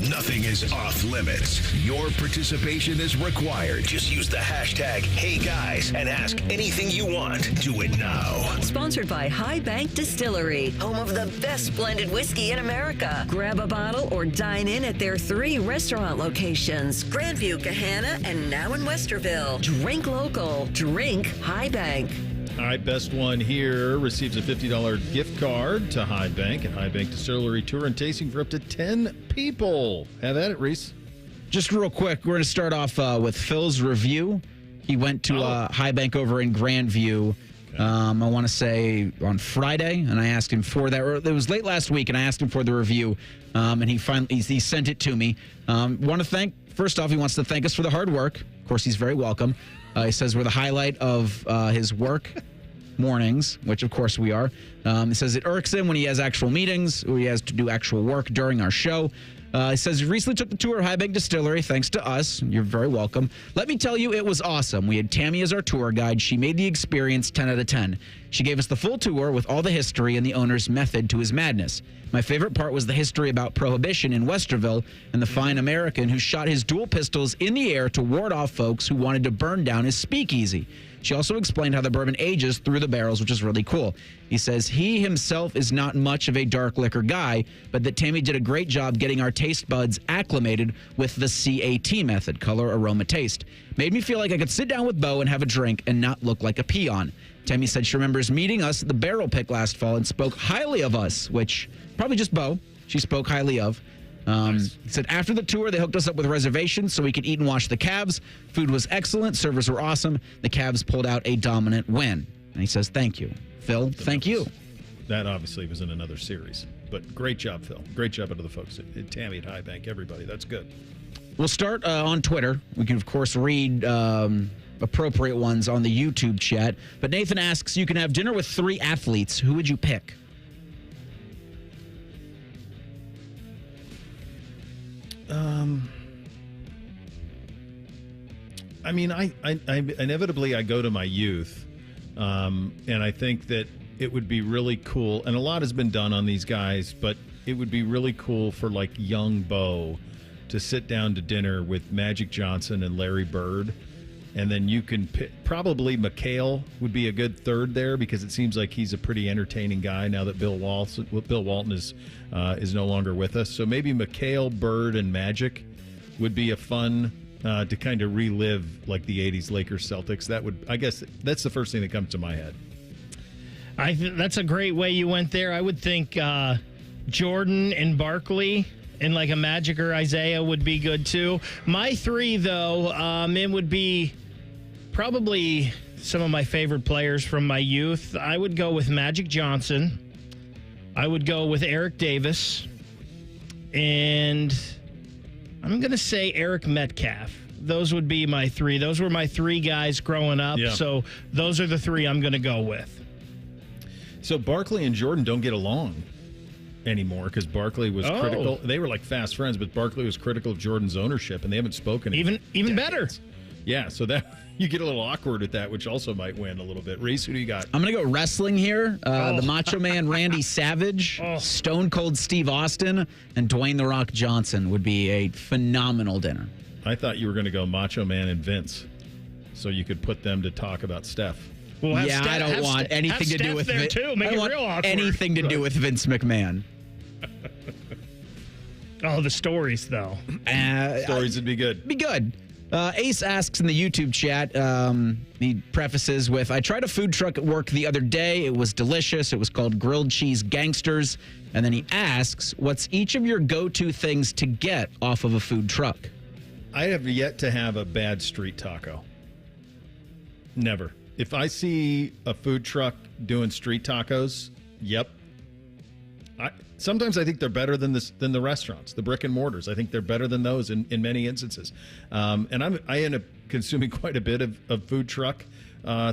Speaker 1: Nothing is off limits. Your participation is required. Just use the hashtag #HeyGuys and ask anything you want. Do it now.
Speaker 5: Sponsored by High Bank Distillery, home of the best blended whiskey in America. Grab a bottle or dine in at their 3 restaurant locations: Grandview, Gahanna, and now in Westerville. Drink local. Drink High Bank.
Speaker 2: All right, best one here receives a $50 gift card to High Bank and High Bank Distillery tour and tasting for up to 10 people. Have at it, Reese.
Speaker 13: Just real quick, we're going to start off with Phil's review. He went to High Bank over in Grandview, I want to say on Friday, and I asked him for that. Or it was late last week, and I asked him for the review, and he sent it to me. First off, he wants to thank us for the hard work. Of course, he's very welcome. He says we're the highlight of his work mornings, which of course we are. He says it irks him when he has actual meetings, or he has to do actual work during our show. He says he recently took the tour of High Bank Distillery, thanks to us. You're very welcome. Let me tell you, it was awesome. We had Tammy as our tour guide. She made the experience 10 out of 10. She gave us the full tour with all the history and the owner's method to his madness. My favorite part was the history about Prohibition in Westerville and the fine American who shot his dual pistols in the air to ward off folks who wanted to burn down his speakeasy. She also explained how the bourbon ages through the barrels, which is really cool. He says he himself is not much of a dark liquor guy, but that Tammy did a great job getting our taste buds acclimated with the CAT method, color, aroma, taste. Made me feel like I could sit down with Bo and have a drink and not look like a peon. Tammy said she remembers meeting us at the Barrel Pick last fall and spoke highly of us, which probably just Bo. She spoke highly of. Nice. He said, after the tour, they hooked us up with reservations so we could eat and watch the Cavs. Food was excellent. Servers were awesome. The Cavs pulled out a dominant win. And he says, thank you. Phil, thank you.
Speaker 2: That obviously was in another series. But great job, Phil. Great job out of the folks at Tammy at High Bank. Everybody, that's good.
Speaker 13: We'll start on Twitter. We can, of course, read appropriate ones on the YouTube chat. But Nathan asks, you can have dinner with 3 athletes. Who would you pick?
Speaker 2: I mean, I inevitably I go to my youth, and I think that it would be really cool, and a lot has been done on these guys, but it would be really cool for like young Bo to sit down to dinner with Magic Johnson and Larry Bird, and then you can pick, probably McHale would be a good third there because it seems like he's a pretty entertaining guy now that Bill Walton is no longer with us. So maybe McHale, Bird, and Magic would be a fun to kind of relive like the 80s Lakers Celtics. That would, I guess, that's the first thing that comes to my head.
Speaker 3: That's a great way you went there. I would think Jordan and Barkley and like a Magic or Isaiah would be good too. My 3, though, it would be probably some of my favorite players from my youth. I would go with Magic Johnson. I would go with Eric Davis. And I'm going to say Eric Metcalf. Those would be my 3. Those were my 3 guys growing up. Yeah. So those are the 3 I'm going to go with.
Speaker 2: So Barkley and Jordan don't get along anymore because Barkley was critical. They were like fast friends, but Barkley was critical of Jordan's ownership, and they haven't spoken.
Speaker 3: Even better.
Speaker 2: Yeah, so that you get a little awkward at that, which also might win a little bit. Reese, who do you got?
Speaker 13: I'm going to go wrestling here. The Macho Man Randy Savage, Stone Cold Steve Austin, and Dwayne The Rock Johnson would be a phenomenal dinner.
Speaker 2: I thought you were going to go Macho Man and Vince, so you could put them to talk about Steph.
Speaker 3: Well,
Speaker 13: I don't want anything to do with Vince.
Speaker 3: Make it real awkward.
Speaker 13: Anything to do with Vince McMahon.
Speaker 3: Oh, the stories, though.
Speaker 2: Stories would be good.
Speaker 13: Be good. Ace asks in the YouTube chat, he prefaces with, I tried a food truck at work the other day. It was delicious. It was called Grilled Cheese Gangsters. And then he asks, what's each of your go-to things to get off of a food truck?
Speaker 2: I have yet to have a bad street taco. Never. If I see a food truck doing street tacos, yep. Sometimes I think they're better than the restaurants, the brick and mortars. I think they're better than those in many instances. And I end up consuming quite a bit of food truck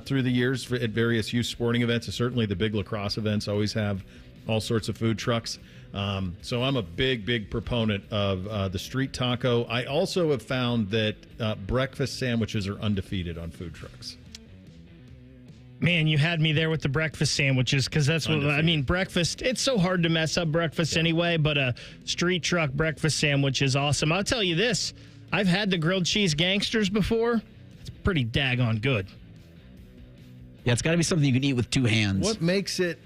Speaker 2: through the years at various youth sporting events. And certainly the big lacrosse events always have all sorts of food trucks. So I'm a big proponent of the street taco. I also have found that breakfast sandwiches are undefeated on food trucks.
Speaker 3: Man, you had me there with the breakfast sandwiches because that's what I mean. Breakfast, it's so hard to mess up breakfast anyway, but a street truck breakfast sandwich is awesome. I'll tell you this, I've had the grilled cheese gangsters before. It's pretty daggone good.
Speaker 13: Yeah, it's got to be something you can eat with 2 hands.
Speaker 2: What makes it,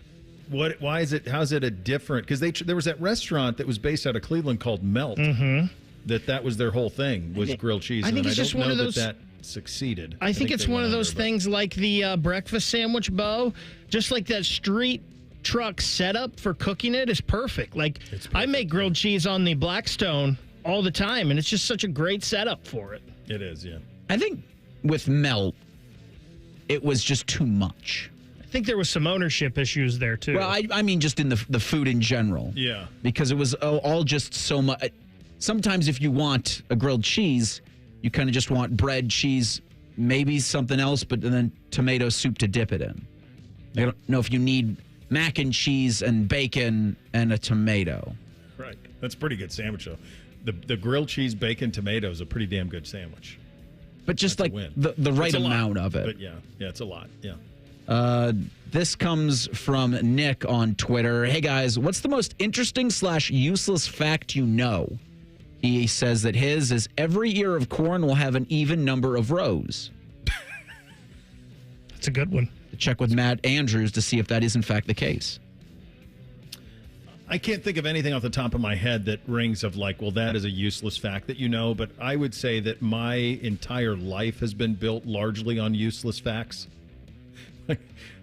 Speaker 2: why is it, how's it a different, because there was that restaurant that was based out of Cleveland called Melt.
Speaker 3: Mm-hmm.
Speaker 2: That was their whole thing, was grilled cheese.
Speaker 3: I think it's just one of those
Speaker 2: that succeeded.
Speaker 3: I think it's one of those things like the breakfast sandwich, Bo. Just like that street truck setup for cooking it is perfect. Like I make grilled cheese on the Blackstone all the time, and it's just such a great setup for it.
Speaker 2: It is, yeah.
Speaker 13: I think with Melt, it was just too much.
Speaker 3: I think there was some ownership issues there too.
Speaker 13: Well, I mean just in the food in general.
Speaker 2: Yeah.
Speaker 13: Because it was all just so much. Sometimes if you want a grilled cheese, you kind of just want bread, cheese, maybe something else, but then tomato soup to dip it in. I don't know if you need mac and cheese and bacon and a tomato.
Speaker 2: Right. That's a pretty good sandwich, though. The grilled cheese, bacon, tomato is a pretty damn good sandwich.
Speaker 13: But just like the right amount of it.
Speaker 2: But yeah, it's a lot, yeah.
Speaker 13: This comes from Nick on Twitter. Hey, guys, what's the most interesting / useless fact you know? He says that his is every ear of corn will have an even number of rows.
Speaker 3: That's a good one.
Speaker 13: Check with Matt Andrews to see if that is in fact the case.
Speaker 2: I can't think of anything off the top of my head that rings of like, well, that is a useless fact that you know, but I would say that my entire life has been built largely on useless facts,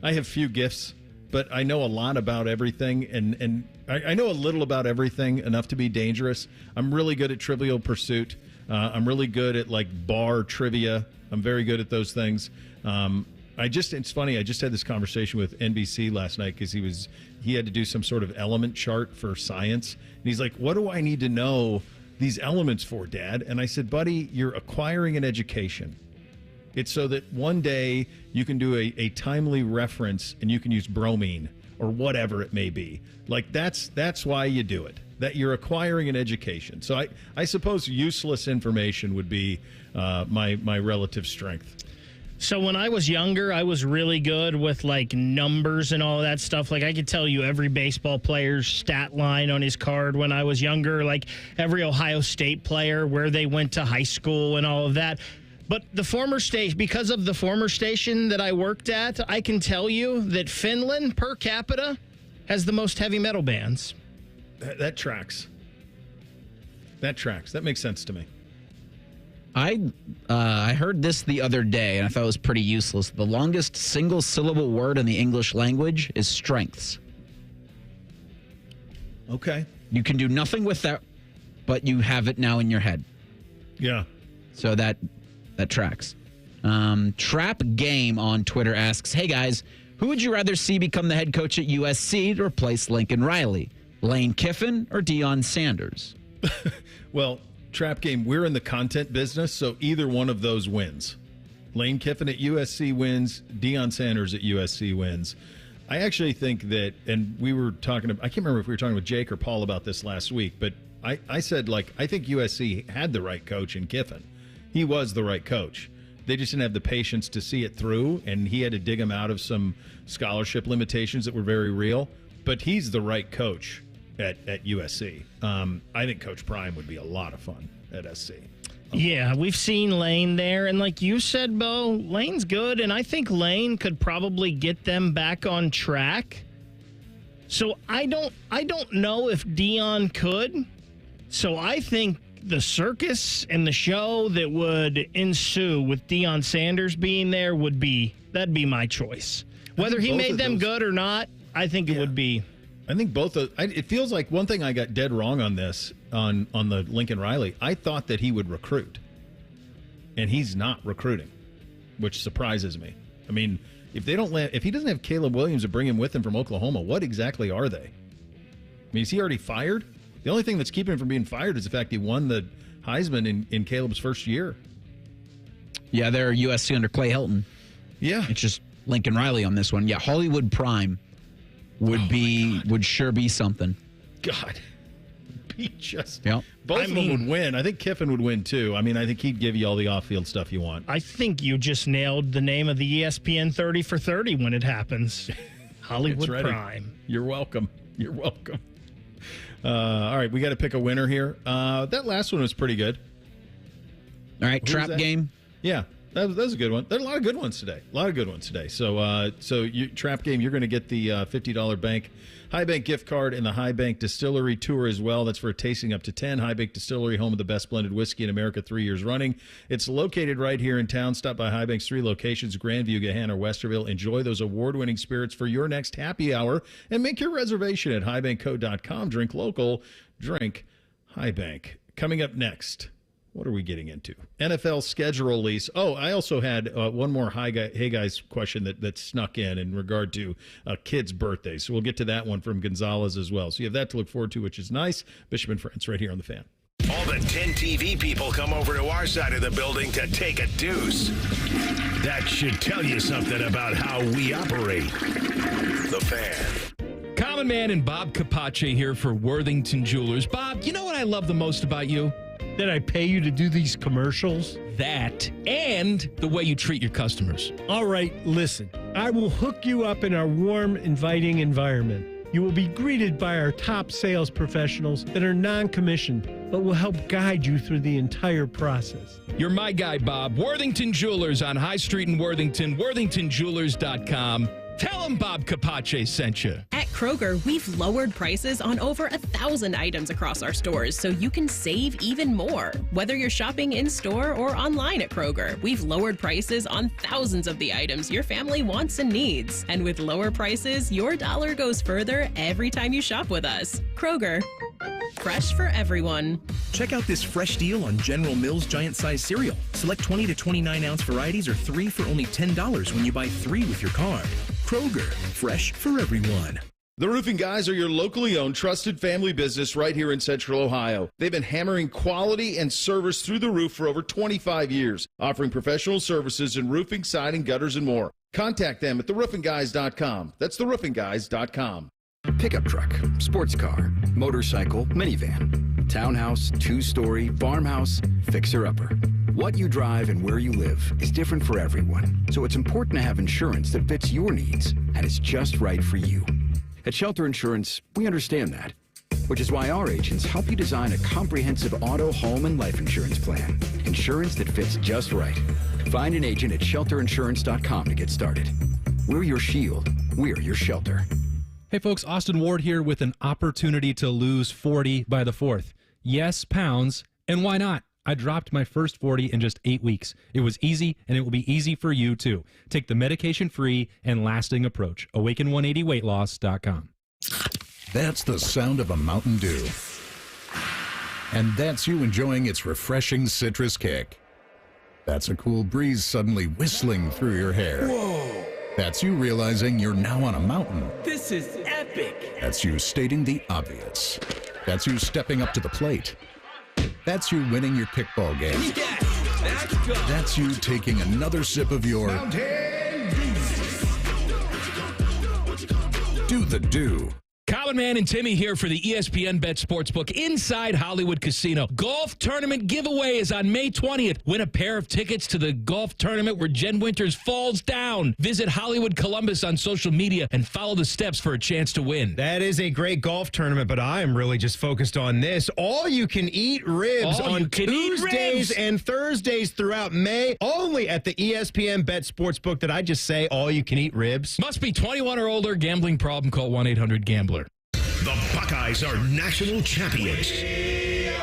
Speaker 2: I have few gifts, but I know a lot about everything, and I know a little about everything, enough to be dangerous. I'm really good at Trivial Pursuit. I'm really good at like bar trivia. I'm very good at those things. It's funny. I just had this conversation with NBC last night because he had to do some sort of element chart for science, and he's like, "What do I need to know these elements for, Dad?" And I said, "Buddy, you're acquiring an education. It's so that one day you can do a timely reference and you can use bromine or whatever it may be. Like that's why you do it. That you're acquiring an education." So I suppose useless information would be my relative strength.
Speaker 3: So when I was younger, I was really good with like numbers and all of that stuff. Like I could tell you every baseball player's stat line on his card when I was younger, like every Ohio State player, where they went to high school and all of that. But because of the former station that I worked at, I can tell you that Finland per capita has the most heavy metal bands.
Speaker 2: That tracks. That makes sense to me.
Speaker 13: I heard this the other day, and I thought it was pretty useless. The longest single-syllable word in the English language is strengths.
Speaker 2: Okay.
Speaker 13: You can do nothing with that, but you have it now in your head.
Speaker 2: Yeah.
Speaker 13: So that tracks. Trap Game on Twitter asks, "Hey guys, who would you rather see become the head coach at USC to replace Lincoln Riley? Lane Kiffin or Deion Sanders?"
Speaker 2: Well, Trap Game, we're in the content business, so either one of those wins. Lane Kiffin at USC wins, Deion Sanders at USC wins. I actually think that, and we were talking, I can't remember if we were talking with Jake or Paul about this last week, but I said, like, I think USC had the right coach in Kiffin. He was the right coach. They just didn't have the patience to see it through, and he had to dig him out of some scholarship limitations that were very real. But he's the right coach at USC. I think Coach Prime would be a lot of fun at SC.
Speaker 3: Yeah, we've seen Lane there, and like you said, Bo, Lane's good, and I think Lane could probably get them back on track. So I don't know if Deion could. So I think the circus and the show that would ensue with Deion Sanders being there that'd be my choice. Whether he made them good or not, I think it would be.
Speaker 2: I think both of it feels like one thing I got dead wrong on this on the Lincoln Riley. I thought that he would recruit, and he's not recruiting, which surprises me. I mean, if he doesn't have Caleb Williams to bring him with him from Oklahoma, what exactly are they? I mean, is he already fired? The only thing that's keeping him from being fired is the fact he won the Heisman in Caleb's first year.
Speaker 13: Yeah, they're USC under Clay Helton.
Speaker 2: Yeah.
Speaker 13: It's just Lincoln Riley on this one. Yeah, Hollywood Prime would sure be something.
Speaker 2: God. Be just
Speaker 13: yep.
Speaker 2: Both of them would win. I think Kiffin would win too. I mean, I think he'd give you all the off-field stuff you want.
Speaker 3: I think you just nailed the name of the ESPN 30 for 30 when it happens. Hollywood Prime.
Speaker 2: You're welcome. You're welcome. All right, we got to pick a winner here. That last one was pretty good.
Speaker 13: All right, Trap Game.
Speaker 2: Yeah, that was a good one. There are a lot of good ones today. So Trap Game, you're going to get the $50 High Bank gift card and the High Bank Distillery tour as well. That's for a tasting up to 10. High Bank Distillery, home of the best blended whiskey in America, 3 years running. It's located right here in town. Stop by High Bank's 3 locations, Grandview, Gahanna, Westerville. Enjoy those award-winning spirits for your next happy hour and make your reservation at highbankco.com. Drink local, drink High Bank. Coming up next, what are we getting into? NFL schedule release. Oh, I also had one more hey guys question that snuck in regard to a kid's birthday. So we'll get to that one from Gonzalez as well. So you have that to look forward to, which is nice. Bishop and Friends right here on The Fan.
Speaker 1: All the 10 TV people come over to our side of the building to take a deuce. That should tell you something about how we operate. The Fan.
Speaker 4: Common Man and Bob Capace here for Worthington Jewelers. Bob, you know what I love the most about you?
Speaker 6: That I pay you to do these commercials?
Speaker 4: That, and the way you treat your customers.
Speaker 6: All right, listen. I will hook you up in our warm, inviting environment. You will be greeted by our top sales professionals that are non-commissioned, but will help guide you through the entire process.
Speaker 4: You're my guy, Bob. Worthington Jewelers on High Street in Worthington, worthingtonjewelers.com. Tell them Bob Capace sent you.
Speaker 8: At Kroger, we've lowered prices on over 1,000 items across our stores so you can save even more. Whether you're shopping in-store or online at Kroger, we've lowered prices on thousands of the items your family wants and needs. And with lower prices, your dollar goes further every time you shop with us. Kroger, fresh for everyone.
Speaker 9: Check out this fresh deal on General Mills Giant Size cereal. Select 20 to 29 ounce varieties or 3 for only $10 when you buy 3 with your card. Kroger, fresh for everyone.
Speaker 2: The Roofing Guys are your locally owned, trusted family business right here in Central Ohio. They've been hammering quality and service through the roof for over 25 years, offering professional services in roofing, siding, gutters, and more. Contact them at theroofingguys.com. That's theroofingguys.com.
Speaker 14: Pickup truck, sports car, motorcycle, minivan, townhouse, 2-story, farmhouse, fixer-upper. What you drive and where you live is different for everyone, so it's important to have insurance that fits your needs and is just right for you. At Shelter Insurance, we understand that, which is why our agents help you design a comprehensive auto, home, and life insurance plan. Insurance that fits just right. Find an agent at shelterinsurance.com to get started. We're your shield. We're your shelter.
Speaker 23: Hey folks, Austin Ward here with an opportunity to lose 40 by the 4th. Yes, pounds, and why not? I dropped my first 40 in just 8 weeks. It was easy, and it will be easy for you too. Take the medication-free and lasting approach. Awaken180weightloss.com.
Speaker 24: That's the sound of a Mountain Dew. And that's you enjoying its refreshing citrus kick. That's a cool breeze suddenly whistling through your hair.
Speaker 28: Whoa!
Speaker 24: That's you realizing you're now on a mountain.
Speaker 28: This is epic!
Speaker 24: That's you stating the obvious. That's you stepping up to the plate. That's you winning your kickball game.
Speaker 28: Yes, let's go!
Speaker 24: That's you taking another sip of your Do the Do.
Speaker 4: Common Man and Timmy here for the ESPN Bet Sportsbook inside Hollywood Casino. Golf tournament giveaway is on May 20th. Win a pair of tickets to the golf tournament where Jen Winters falls down. Visit Hollywood Columbus on social media and follow the steps for a chance to win.
Speaker 25: That is a great golf tournament, but I am really just focused on this. All you can eat ribs on Tuesdays and Thursdays throughout May. Only at the ESPN Bet Sportsbook. Did I just say all you can eat ribs?
Speaker 4: Must be 21 or older. Gambling problem? Call 1-800-GAMBLER.
Speaker 1: The Buckeyes are national champions.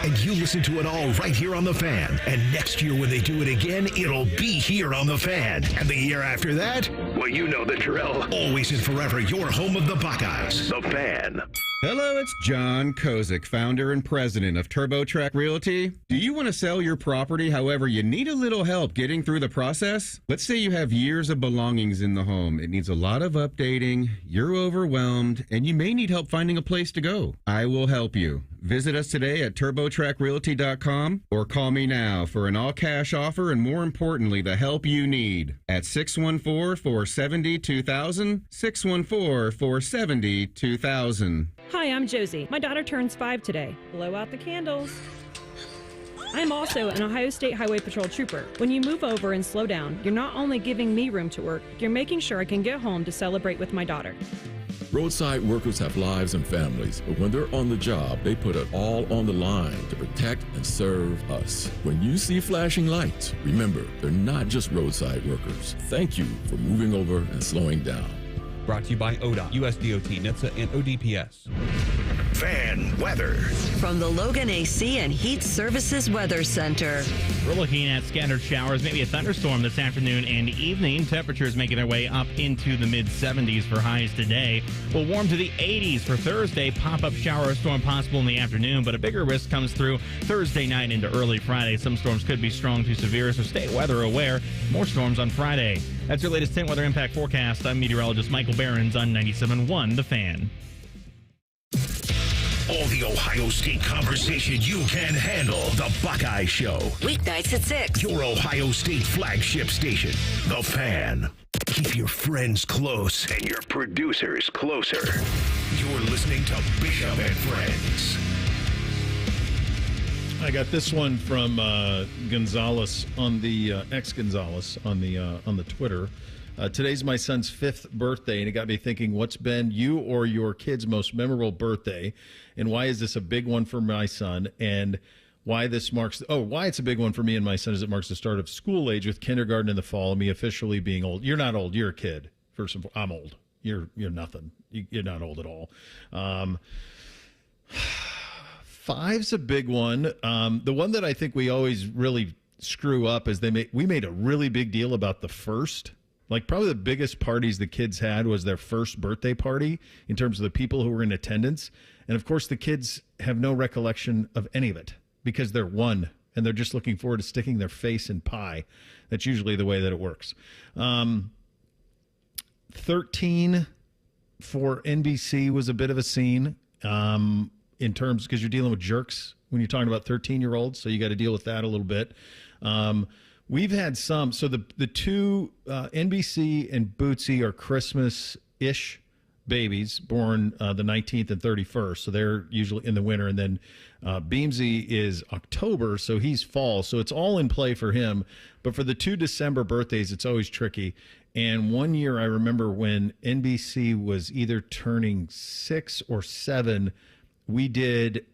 Speaker 1: And you listen to it all right here on The Fan. And next year when they do it again, it'll be here on The Fan. And the year after that, well, you know the drill. Always and forever, your home of the Buckeyes. The Fan.
Speaker 26: Hello, it's John Kozik, founder and president of TurboTrack Realty. Do you want to sell your property, however, you need a little help getting through the process? Let's say you have years of belongings in the home. It needs a lot of updating, you're overwhelmed, and you may need help finding a place to go. I will help you. Visit us today at TurboTrackRealty.com or call me now for an all-cash offer and, more importantly, the help you need at 614-470-2000, 614-470-2000.
Speaker 27: Hi, I'm Josie. My daughter turns 5 today. Blow out the candles. I'm also an Ohio State Highway Patrol trooper. When you move over and slow down, you're not only giving me room to work, you're making sure I can get home to celebrate with my daughter.
Speaker 29: Roadside workers have lives and families, but when they're on the job, they put it all on the line to protect and serve us. When you see flashing lights, remember, they're not just roadside workers. Thank you for moving over and slowing down.
Speaker 30: Brought to you by ODOT, USDOT, NHTSA, and ODPS.
Speaker 1: Fan weather.
Speaker 5: From the Logan AC and Heat Services Weather Center.
Speaker 31: We're looking at scattered showers, maybe a thunderstorm this afternoon and evening. Temperatures making their way up into the mid-70s for highs today. We'll warm to the 80s for Thursday. Pop-up shower or storm possible in the afternoon, but a bigger risk comes through Thursday night into early Friday. Some storms could be strong to severe, so stay weather aware. More storms on Friday. That's your latest 10 weather impact forecast. I'm meteorologist Michael Behrens on 97.1 The Fan.
Speaker 1: All the Ohio State conversation you can handle. The Buckeye Show.
Speaker 5: Weeknights at 6.
Speaker 1: Your Ohio State flagship station. The Fan. Keep your friends close and your producers closer. You're listening to Bishop and Friends.
Speaker 2: I got this one from Gonzalez on the ex-Gonzalez on the Twitter. Today's my son's 5th birthday, and it got me thinking, what's been you or your kid's most memorable birthday, and why is this a big one for my son, and why it's a big one for me and my son is it marks the start of school age with kindergarten in the fall and me officially being old. You're not old, you're a kid. First and foremost, I'm old. You're nothing. You're not old at all. 5's a big one. The one that I think we always really screw up is we made a really big deal about the first. Like, probably the biggest parties the kids had was their first birthday party in terms of the people who were in attendance. And of course, the kids have no recollection of any of it because they're one and they're just looking forward to sticking their face in pie. That's usually the way that it works. 13 for NBC was a bit of a scene in terms, because you're dealing with jerks when you're talking about 13-year-olds, so you got to deal with that a little bit. We've had some. So the two, NBC and Bootsy, are Christmas-ish babies, born the 19th and 31st. So they're usually in the winter. And then Beamsy is October, so he's fall. So it's all in play for him. But for the 2 December birthdays, it's always tricky. And one year I remember when NBC was either turning 6 or 7,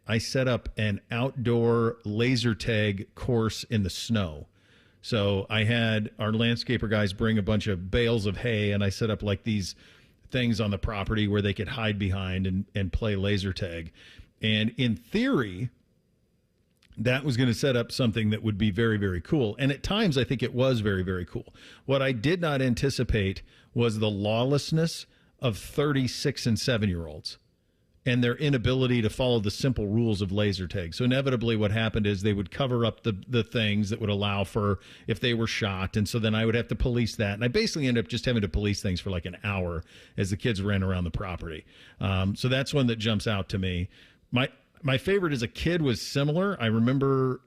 Speaker 2: I set up an outdoor laser tag course in the snow. So I had our landscaper guys bring a bunch of bales of hay, and I set up like these things on the property where they could hide behind and play laser tag. And in theory, that was going to set up something that would be very, very cool. And at times, I think it was very, very cool. What I did not anticipate was the lawlessness of 36 and 7-year-olds and their inability to follow the simple rules of laser tag. So inevitably what happened is they would cover up the things that would allow for if they were shot. And so then I would have to police that. And I basically ended up just having to police things for like an hour as the kids ran around the property. So that's one that jumps out to me. My favorite as a kid was similar. I remember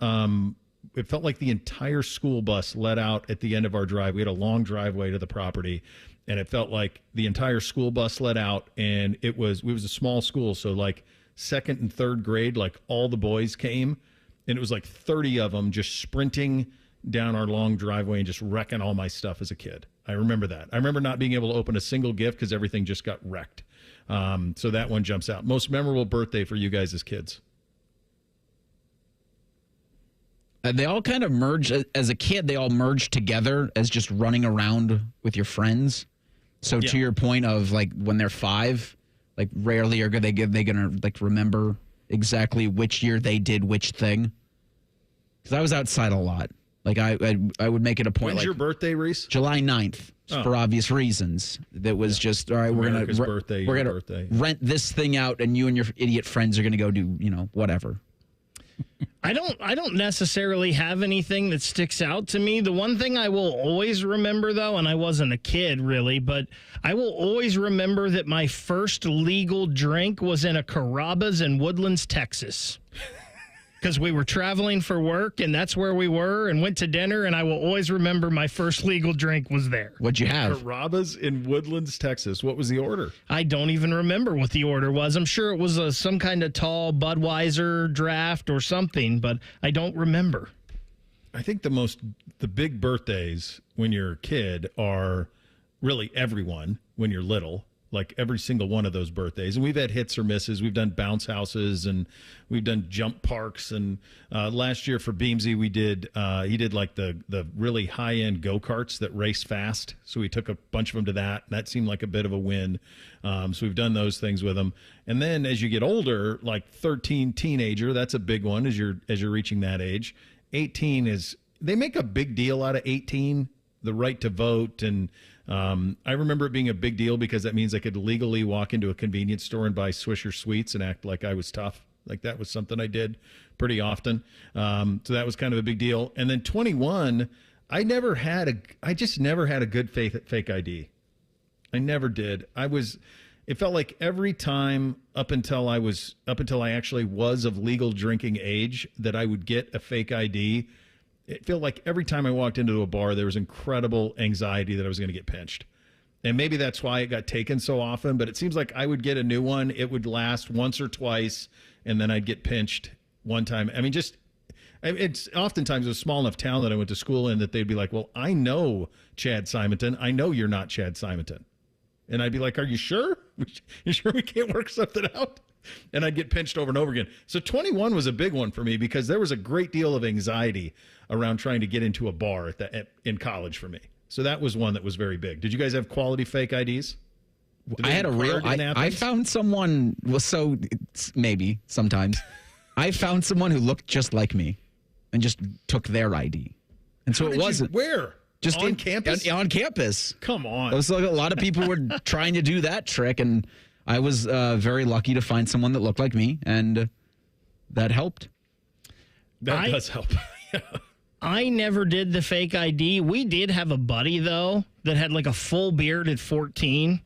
Speaker 2: it felt like the entire school bus let out at the end of our drive. We had a long driveway to the property, and it felt like the entire school bus let out, and it was a small school, so like 2nd and 3rd grade, like all the boys came, and it was like 30 of them just sprinting down our long driveway and just wrecking all my stuff as a kid. I remember that. I remember not being able to open a single gift because everything just got wrecked. So that one jumps out. Most memorable birthday for you guys as kids?
Speaker 13: They all kind of merge. As a kid, they all merge together as just running around with your friends. So to your point of like when they're 5, like rarely are they gonna like remember exactly which year they did which thing. Because I was outside a lot. Like I would make it a point.
Speaker 2: When's
Speaker 13: like
Speaker 2: your birthday, Reese?
Speaker 13: July 9th. For obvious reasons. That was just, all right,
Speaker 2: America's
Speaker 13: we're
Speaker 2: birthday,
Speaker 13: gonna rent this thing out, and you and your idiot friends are gonna go do, whatever.
Speaker 3: I don't necessarily have anything that sticks out to me. The one thing I will always remember, though, and I wasn't a kid really, but I will always remember that my first legal drink was in a Carrabba's in Woodlands, Texas. Because we were traveling for work, and that's where we were, and went to dinner, and I will always remember my first legal drink was there.
Speaker 13: What'd you have?
Speaker 2: Carrabba's in Woodlands, Texas. What was the order?
Speaker 3: I don't even remember what the order was. I'm sure it was some kind of tall Budweiser draft or something, but I don't remember.
Speaker 2: I think the big birthdays when you're a kid are really everyone when you're little. Like every single one of those birthdays. And we've had hits or misses. We've done bounce houses and we've done jump parks. And last year for Beamsy, he did like the really high-end go-karts that race fast. So we took a bunch of them to that. And that seemed like a bit of a win. So we've done those things with them. And then as you get older, like 13 teenager, that's a big one as you're reaching that age. 18 they make a big deal out of 18, the right to vote. And I remember it being a big deal because that means I could legally walk into a convenience store and buy Swisher Sweets and act like I was tough. Like that was something I did pretty often. So that was kind of a big deal. And then 21, I just never had a good fake ID. I never did. It felt like every time up until I actually was of legal drinking age that I would get a fake ID. It felt like every time I walked into a bar, there was incredible anxiety that I was going to get pinched. And maybe that's why it got taken so often, but it seems like I would get a new one. It would last once or twice, and then I'd get pinched one time. I mean, it's oftentimes a small enough town that I went to school in that they'd be like, well, I know Chad Simonton. I know you're not Chad Simonton. And I'd be like, are you sure? You sure we can't work something out? And I'd get pinched over and over again. So 21 was a big one for me because there was a great deal of anxiety around trying to get into a bar in college for me. So that was one that was very big. Did you guys have quality fake IDs?
Speaker 13: I had a real. I found someone. Well, so maybe sometimes I found someone who looked just like me, and just took their ID, and so it wasn't.
Speaker 2: Where?
Speaker 13: Just
Speaker 2: on campus?
Speaker 13: On campus.
Speaker 2: Come on.
Speaker 13: It was like a lot of people were trying to do that trick, and I was very lucky to find someone that looked like me, and that helped.
Speaker 2: That does help.
Speaker 3: I never did the fake ID. We did have a buddy, though, that had like a full beard at 14.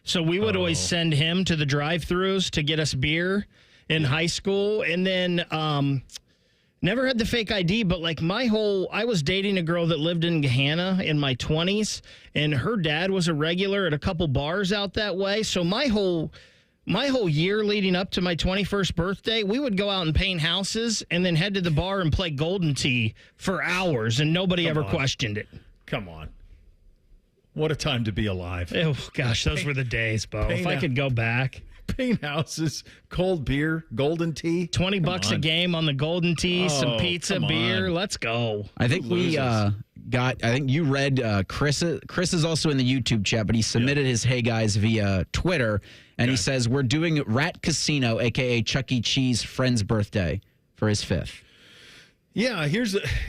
Speaker 3: So we would always send him to the drive-thrus to get us beer in high school. And then never had the fake ID, but like I was dating a girl that lived in Gahanna in my 20s, and her dad was a regular at a couple bars out that way. So my whole year leading up to my 21st birthday, we would go out and paint houses and then head to the bar and play Golden Tee for hours, and nobody ever questioned it.
Speaker 2: Come on. What a time to be alive.
Speaker 3: Oh, gosh, those were the days, Bo. If I could go back.
Speaker 2: Paint houses, cold beer, Golden Tee.
Speaker 3: $20 a game on the Golden Tee, some pizza, beer. Let's go.
Speaker 13: I think I think you read Chris. Chris is also in the YouTube chat, but he submitted his Hey Guys via Twitter, and he says, we're doing Rat Casino, a.k.a. Chuck E. Cheese friend's birthday for his 5th.
Speaker 2: Yeah,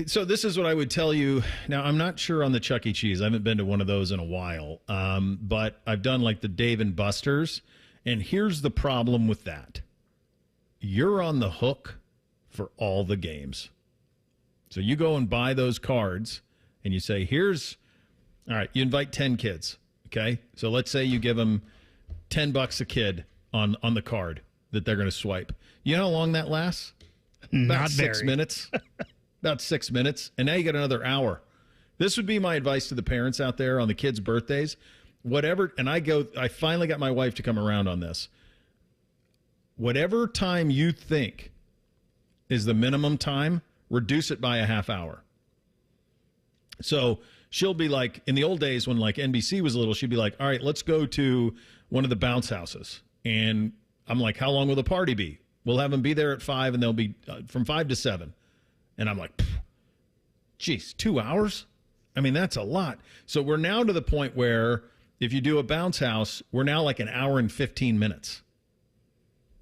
Speaker 2: so this is what I would tell you. Now, I'm not sure on the Chuck E. Cheese. I haven't been to one of those in a while, but I've done like the Dave & Buster's, and here's the problem with that. You're on the hook for all the games. So you go and buy those cards, and you say, all right, you invite 10 kids, okay? So let's say you give them $10 a kid on the card that they're going to swipe. You know how long that lasts? About 6 minutes. About 6 minutes. And now you got another hour. This would be my advice to the parents out there on the kids' birthdays. Whatever, and I finally got my wife to come around on this. Whatever time you think is the minimum time, reduce it by a half hour. So she'll be like, in the old days when like NBC was little, she'd be like, all right, let's go to one of the bounce houses. And I'm like, how long will the party be? We'll have them be there at 5, and they'll be from 5 to 7. And I'm like, geez, 2 hours? I mean, that's a lot. So we're now to the point where if you do a bounce house, we're now like an hour and 15 minutes.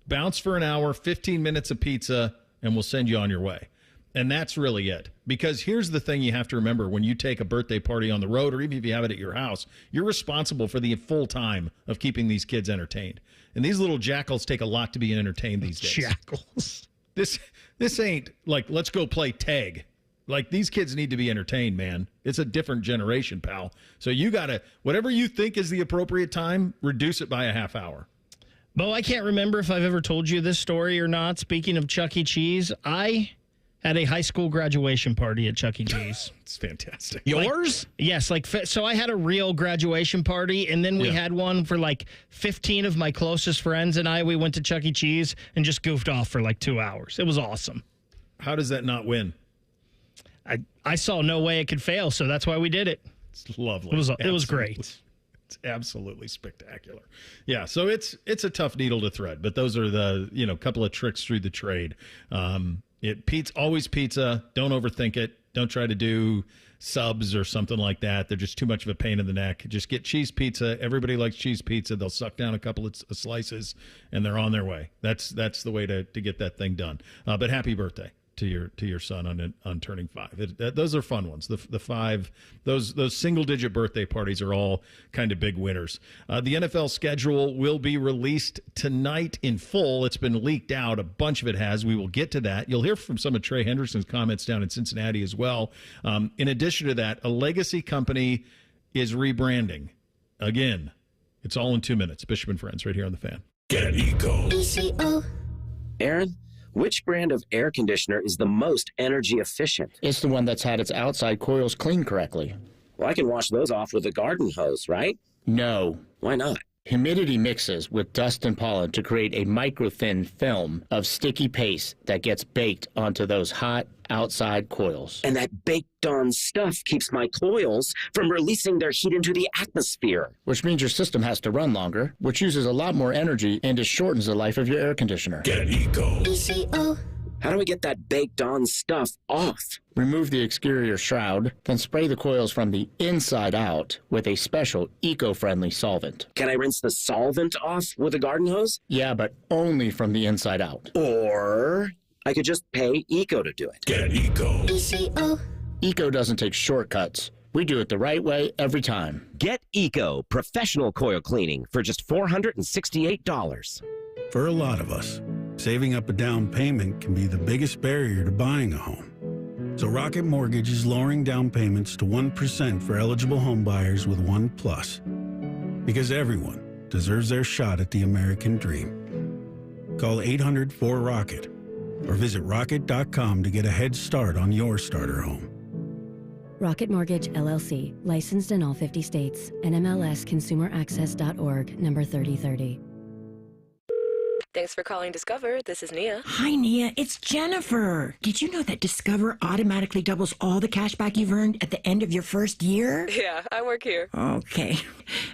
Speaker 2: Bounce for an hour, 15 minutes of pizza, and we'll send you on your way. And that's really it. Because here's the thing you have to remember when you take a birthday party on the road, or even if you have it at your house, you're responsible for the full time of keeping these kids entertained. And these little jackals take a lot to be entertained these days.
Speaker 3: Jackals.
Speaker 2: This ain't like, let's go play tag. Like, these kids need to be entertained, man. It's a different generation, pal. So you got to, whatever you think is the appropriate time, reduce it by a half hour.
Speaker 3: Bo, I can't remember if I've ever told you this story or not. Speaking of Chuck E. Cheese, I had a high school graduation party at Chuck E. Cheese.
Speaker 2: It's fantastic.
Speaker 3: Yours? Yes. So I had a real graduation party, and then we had one for like 15 of my closest friends and I. We went to Chuck E. Cheese and just goofed off for like 2 hours. It was awesome.
Speaker 2: How does that not win?
Speaker 3: I saw no way it could fail, so that's why we did it.
Speaker 2: It's lovely.
Speaker 3: It was great.
Speaker 2: It's absolutely spectacular. Yeah, so it's a tough needle to thread, but those are the couple of tricks through the trade. Always pizza. Don't overthink it. Don't try to do subs or something like that. They're just too much of a pain in the neck. Just get cheese pizza. Everybody likes cheese pizza. They'll suck down a couple of slices, and they're on their way. That's the way to get that thing done. But happy birthday to your son on turning 5. Those are fun ones. The 5, those single digit birthday parties are all kind of big winners. The NFL schedule will be released tonight in full. It's been leaked out. A bunch of it has. We will get to that. You'll hear from some of Trey Hendrickson's comments down in Cincinnati as well. In addition to that, a legacy company is rebranding again. It's all in 2 minutes. Bishop and Friends right here on The Fan.
Speaker 1: Get Eco.
Speaker 7: Aaron, which brand of air conditioner is the most energy efficient?
Speaker 10: It's the one that's had its outside coils cleaned correctly.
Speaker 7: Well, I can wash those off with a garden hose, right?
Speaker 10: No.
Speaker 7: Why not?
Speaker 10: Humidity mixes with dust and pollen to create a micro-thin film of sticky paste that gets baked onto those hot outside coils.
Speaker 7: And that baked-on stuff keeps my coils from releasing their heat into the atmosphere.
Speaker 10: Which means your system has to run longer, which uses a lot more energy and it shortens the life of your air conditioner.
Speaker 1: Get Eco.
Speaker 7: How do I get that baked-on stuff off?
Speaker 10: Remove the exterior shroud, then spray the coils from the inside out with a special eco-friendly solvent.
Speaker 7: Can I rinse the solvent off with a garden hose?
Speaker 10: Yeah, but only from the inside out.
Speaker 7: Or I could just pay Eco to do it.
Speaker 1: Get Eco.
Speaker 10: ECO. Eco doesn't take shortcuts. We do it the right way every time.
Speaker 6: Get Eco professional coil cleaning for just $468.
Speaker 11: For a lot of us, saving up a down payment can be the biggest barrier to buying a home. So Rocket Mortgage is lowering down payments to 1% for eligible home buyers with One Plus. Because everyone deserves their shot at the American dream. Call 800-4ROCKET or visit rocket.com to get a head start on your starter home.
Speaker 12: Rocket Mortgage, LLC, licensed in all 50 states. NMLSconsumeraccess.org, number 3030.
Speaker 15: Thanks for calling Discover. This is Nia.
Speaker 16: Hi, Nia. It's Jennifer. Did you know that Discover automatically doubles all the cash back you've earned at the end of your first year?
Speaker 15: Yeah, I work here.
Speaker 16: Okay.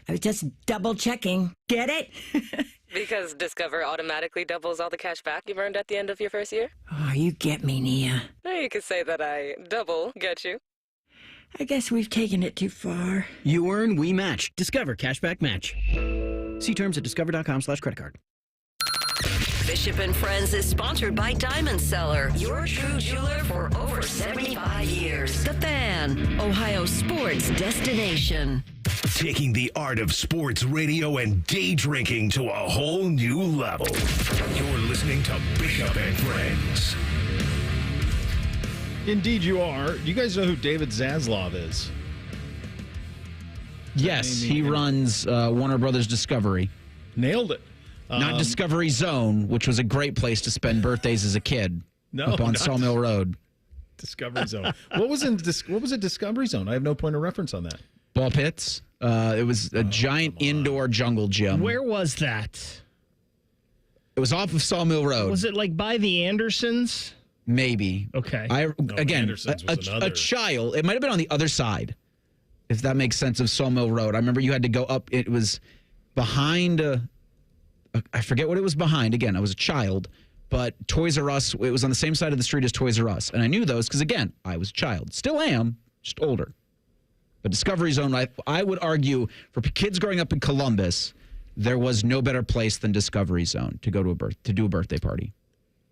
Speaker 16: I was just double checking. Get it?
Speaker 15: Because Discover automatically doubles all the cash back you've earned at the end of your first year?
Speaker 16: Oh, you get me, Nia.
Speaker 15: You could say that I double get you.
Speaker 16: I guess we've taken it too far.
Speaker 17: You earn, we match. Discover Cashback Match. See terms at discover.com/creditcard.
Speaker 5: Bishop and Friends is sponsored by Diamond Seller, your true jeweler for over 75 years. The Fan, Ohio sports destination.
Speaker 1: Taking the art of sports radio and day drinking to a whole new level. You're listening to Bishop and Friends.
Speaker 2: Indeed you are. Do you guys know who David Zaslav is?
Speaker 13: Yes, he runs Warner Brothers Discovery.
Speaker 2: Nailed it.
Speaker 13: Not Discovery Zone, which was a great place to spend birthdays as a kid. Up on Sawmill Road.
Speaker 2: Discovery Zone. What was it Discovery Zone? I have no point of reference on that.
Speaker 13: Ball pits. It was a giant indoor jungle gym.
Speaker 3: Where was that?
Speaker 13: It was off of Sawmill Road.
Speaker 3: Was it like by the Andersons?
Speaker 13: Maybe.
Speaker 3: Okay.
Speaker 13: A child. It might have been on the other side, if that makes sense, of Sawmill Road. I remember you had to go up. It was behind I forget what it was behind. Again, I was a child, but Toys R Us, it was on the same side of the street as Toys R Us. And I knew those because, again, I was a child. Still am, just older. But Discovery Zone, I would argue, for kids growing up in Columbus, there was no better place than Discovery Zone to go to do a birthday party.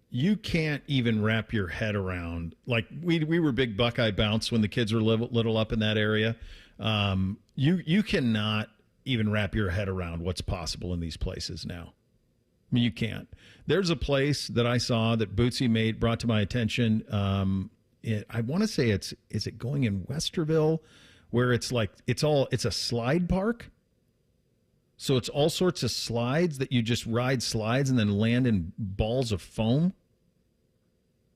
Speaker 2: You can't even wrap your head around. Like, we were big Buckeye Bounce when the kids were little up in that area. You cannot even wrap your head around what's possible in these places now. I mean, you can't. There's a place that I saw that Bootsy brought to my attention. I want to say is it going in Westerville, where it's a slide park. So it's all sorts of slides that you just ride slides and then land in balls of foam.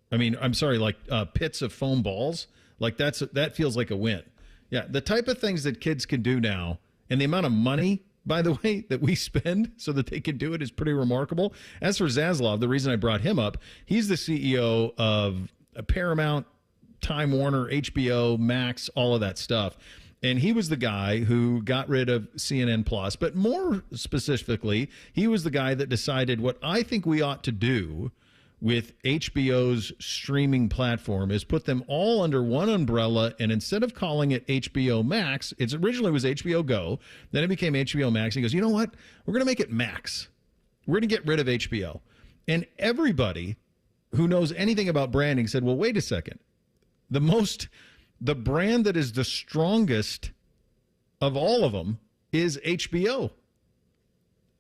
Speaker 2: I mean, I'm sorry, like pits of foam balls. Like that feels like a win. Yeah, the type of things that kids can do now. And the amount of money, by the way, that we spend so that they can do it is pretty remarkable. As for Zaslav, the reason I brought him up, he's the CEO of Paramount, Time Warner, HBO, Max, all of that stuff. And he was the guy who got rid of CNN Plus. But more specifically, he was the guy that decided what I think we ought to do with HBO's streaming platform is put them all under one umbrella, and instead of calling it HBO Max, it originally was HBO Go, then it became HBO Max. He goes, you know what? We're going to make it Max. We're going to get rid of HBO. And everybody who knows anything about branding said, well, wait a second. The brand that is the strongest of all of them is HBO.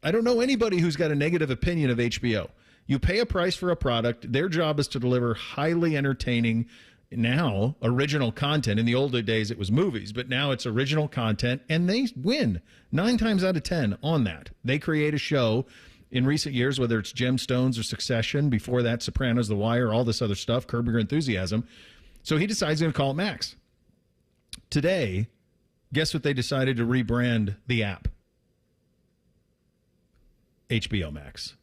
Speaker 2: I don't know anybody who's got a negative opinion of HBO. You pay a price for a product. Their job is to deliver highly entertaining, now original content. In the older days, it was movies, but now it's original content, and they win 9 times out of 10 on that. They create a show in recent years, whether it's Gemstones or Succession, before that, Sopranos, The Wire, all this other stuff, Curb Your Enthusiasm. So he decides he's going to call it Max. Today, guess what they decided to rebrand the app? HBO Max.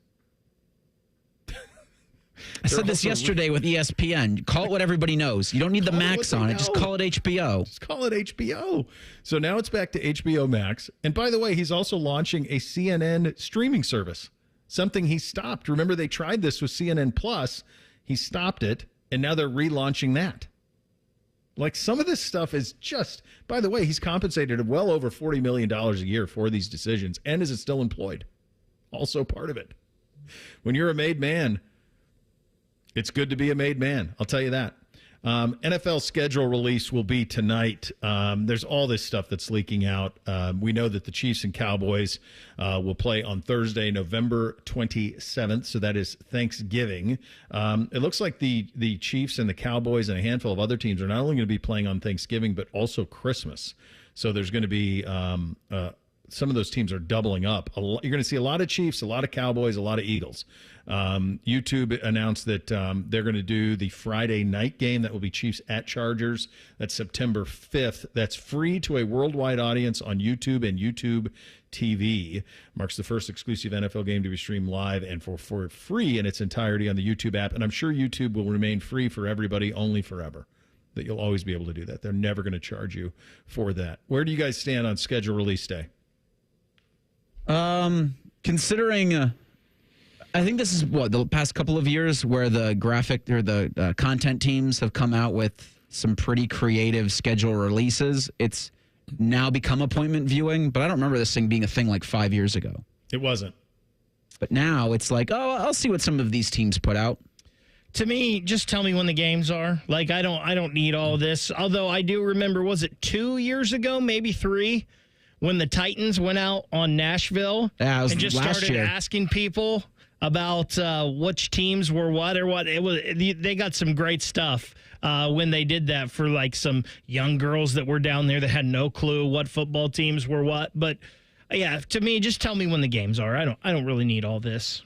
Speaker 13: I said this yesterday with ESPN. Call it what everybody knows. You don't need the Max on it. Just call it HBO.
Speaker 2: Just call it HBO. So now it's back to HBO Max. And by the way, he's also launching a CNN streaming service, something he stopped. Remember, they tried this with CNN Plus. He stopped it, and now they're relaunching that. Like, some of this stuff is just, by the way, he's compensated well over $40 million a year for these decisions and is still employed. Also part of it. When you're a made man, it's good to be a made man. I'll tell you that. NFL schedule release will be tonight. There's all this stuff that's leaking out. We know that the Chiefs and Cowboys will play on Thursday, November 27th. So that is Thanksgiving. It looks like the Chiefs and the Cowboys and a handful of other teams are not only going to be playing on Thanksgiving, but also Christmas. So there's going to be some of those teams are doubling up. You're going to see a lot of Chiefs, a lot of Cowboys, a lot of Eagles. YouTube announced that they're going to do the Friday night game. That will be Chiefs at Chargers. That's September 5th. That's free to a worldwide audience on YouTube and YouTube TV. Marks the first exclusive NFL game to be streamed live and for free in its entirety on the YouTube app. And I'm sure YouTube will remain free for everybody, only forever. That you'll always be able to do that. They're never going to charge you for that. Where do you guys stand on schedule release day?
Speaker 13: Considering, I think this is the past couple of years where the graphic or the content teams have come out with some pretty creative schedule releases. It's now become appointment viewing, but I don't remember this thing being a thing like 5 years ago.
Speaker 2: It wasn't.
Speaker 13: But now it's like, oh, I'll see what some of these teams put out.
Speaker 3: To me, just tell me when the games are. Like, I don't need all this. Although I do remember, was it 2 years ago, maybe 3? When the Titans went out on Nashville and just started asking people about which teams were what or what. They got some great stuff when they did that for like some young girls that were down there that had no clue what football teams were what. But yeah, to me, just tell me when the games are. I don't really need all this.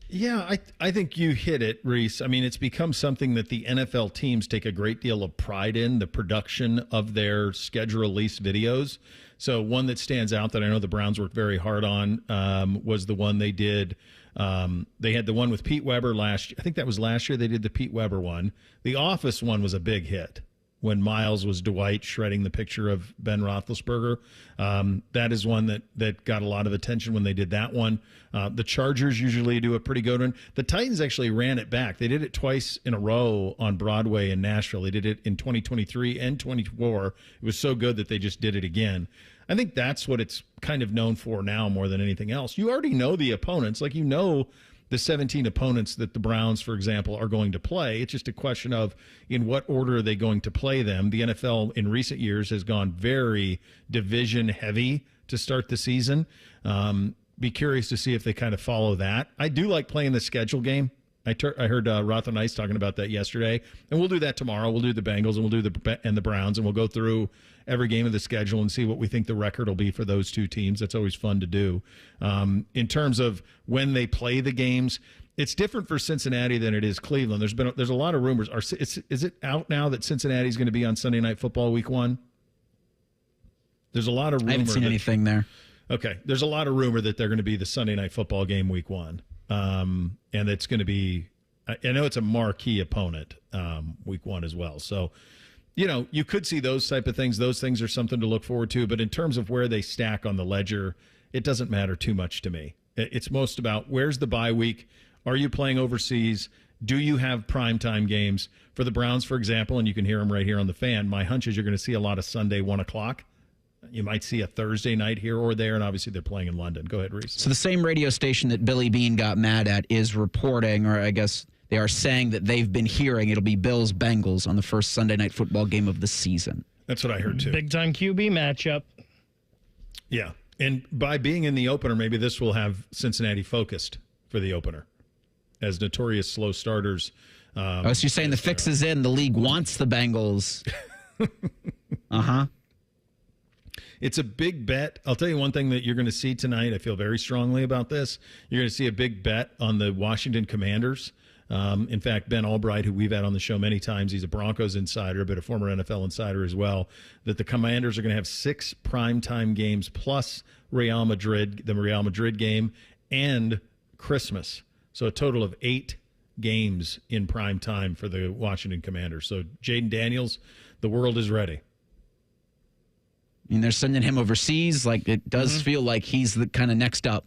Speaker 2: Yeah, I think you hit it, Reese. I mean, it's become something that the NFL teams take a great deal of pride in, the production of their schedule release videos. So one that stands out that I know the Browns worked very hard on was the one they did. They had the one with Pete Weber last year. I think that was last year they did the Pete Weber one. The Office one was a big hit when Miles was Dwight shredding the picture of Ben Roethlisberger. That is one that got a lot of attention when they did that one. The Chargers usually do a pretty good one. The Titans actually ran it back. They did it twice in a row on Broadway in Nashville. They did it in 2023 and 24. It was so good that they just did it again. I think that's what it's kind of known for now more than anything else. You already know the opponents. Like, you know the 17 opponents that the Browns, for example, are going to play. It's just a question of in what order are they going to play them. The NFL in recent years has gone very division heavy to start the season. Be curious to see if they kind of follow that. I do like playing the schedule game. I heard Roth and Ice talking about that yesterday, and we'll do that tomorrow. We'll do the Bengals and we'll do the Browns, and we'll go through every game of the schedule and see what we think the record will be for those two teams. That's always fun to do. In terms of when they play the games, it's different for Cincinnati than it is Cleveland. There's a lot of rumors. Is it out now that Cincinnati is going to be on Sunday Night Football Week 1? There's a lot of rumor.
Speaker 13: I haven't seen anything there.
Speaker 2: Okay, there's a lot of rumor that they're going to be the Sunday Night Football game Week 1. And it's going to be, I know it's a marquee opponent Week 1 as well. So, you could see those type of things. Those things are something to look forward to. But in terms of where they stack on the ledger, it doesn't matter too much to me. It's most about where's the bye week? Are you playing overseas? Do you have primetime games? For the Browns, for example, and you can hear them right here on the Fan, my hunch is you're going to see a lot of Sunday 1 o'clock. You might see a Thursday night here or there, and obviously they're playing in London. Go ahead, Reese.
Speaker 13: So the same radio station that Billy Bean got mad at is reporting, or I guess they are saying that they've been hearing it'll be Bills-Bengals on the first Sunday night football game of the season.
Speaker 2: That's what I heard, too.
Speaker 3: Big-time QB matchup.
Speaker 2: Yeah, and by being in the opener, maybe this will have Cincinnati focused for the opener as notorious slow starters.
Speaker 13: So you're saying the fix is in. The league wants the Bengals. Uh-huh.
Speaker 2: It's a big bet. I'll tell you one thing that you're going to see tonight. I feel very strongly about this. You're going to see a big bet on the Washington Commanders. In fact, Ben Albright, who we've had on the show many times, he's a Broncos insider, but a former NFL insider as well, that the Commanders are going to have 6 primetime games plus the Real Madrid game, and Christmas. So a total of 8 games in prime time for the Washington Commanders. So Jaden Daniels, the world is ready.
Speaker 13: I mean, they're sending him overseas. Like, it does feel like he's the kind of next up.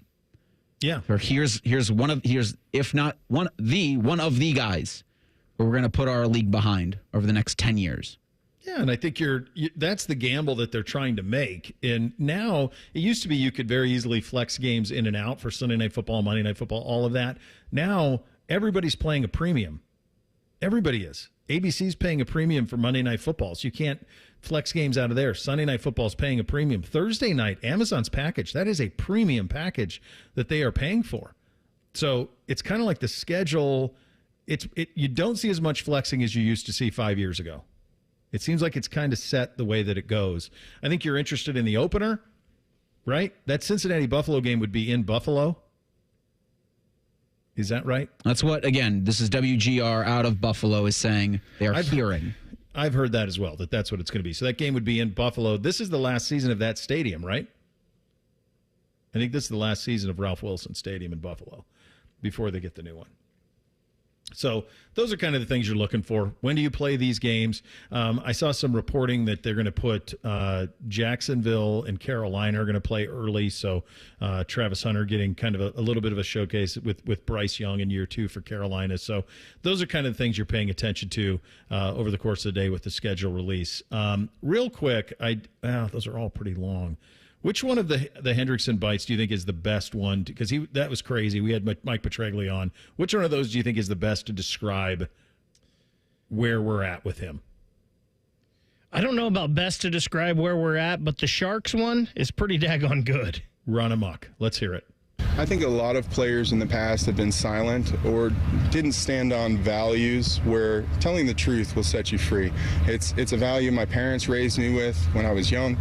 Speaker 2: Yeah.
Speaker 13: Or here's if not one of the guys or we're going to put our league behind over the next 10 years.
Speaker 2: Yeah, and I think that's the gamble that they're trying to make. And now, it used to be you could very easily flex games in and out for Sunday Night Football, Monday Night Football, all of that. Now, everybody's playing a premium. Everybody is. ABC's paying a premium for Monday Night Football, so you can't flex games out of there. Sunday Night Football is paying a premium. Thursday night, Amazon's package, that is a premium package that they are paying for. So it's kind of like the schedule. You don't see as much flexing as you used to see 5 years ago. It seems like it's kind of set the way that it goes. I think you're interested in the opener, right? That Cincinnati-Buffalo game would be in Buffalo. Is that right?
Speaker 13: That's what, again, this is WGR out of Buffalo is saying they are hearing.
Speaker 2: I've heard that as well, that's what it's going to be. So that game would be in Buffalo. This is the last season of that stadium, right? I think this is the last season of Ralph Wilson Stadium in Buffalo before they get the new one. So those are kind of the things you're looking for. When do you play these games? I saw some reporting that they're going to put Jacksonville and Carolina are going to play early. So Travis Hunter getting kind of a little bit of a showcase with Bryce Young in year 2 for Carolina. So those are kind of the things you're paying attention to over the course of the day with the schedule release. Real quick, those are all pretty long. Which one of the Hendrickson bites do you think is the best one? Because that was crazy. We had Mike Petraglia on. Which one of those do you think is the best to describe where we're at with him?
Speaker 3: I don't know about best to describe where we're at, but the Sharks one is pretty daggone good.
Speaker 2: Run amok. Let's hear it.
Speaker 8: I think a lot of players in the past have been silent or didn't stand on values where telling the truth will set you free. It's a value my parents raised me with when I was young.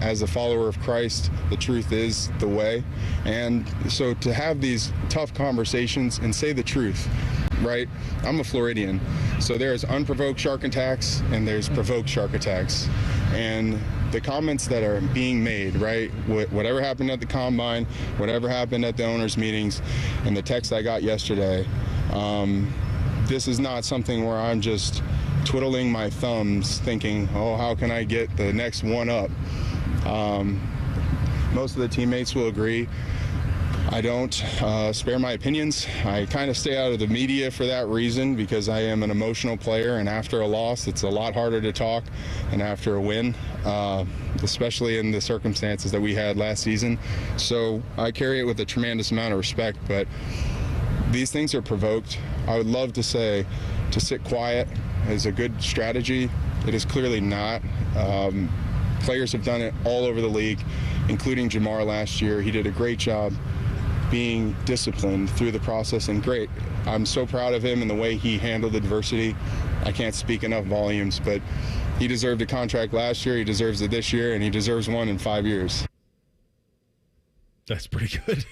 Speaker 8: As a follower of Christ, the truth is the way. And so to have these tough conversations and say the truth, right? I'm a Floridian. So there's unprovoked shark attacks and there's provoked shark attacks. And the comments that are being made, right? Whatever happened at the combine, whatever happened at the owners' meetings, and the text I got yesterday, this is not something where I'm just twiddling my thumbs thinking, oh, how can I get the next one up? Most of the teammates will agree. I don't spare my opinions. I kind of stay out of the media for that reason because I am an emotional player, and after a loss, it's a lot harder to talk than after a win, especially in the circumstances that we had last season. So I carry it with a tremendous amount of respect, but these things are provoked. I would love to say to sit quiet is a good strategy. It is clearly not. Players have done it all over the league, including Jamar last year. He did a great job being disciplined through the process, and great. I'm so proud of him and the way he handled adversity. I can't speak enough volumes, but he deserved a contract last year, he deserves it this year, and he deserves one in 5 years.
Speaker 2: That's pretty good.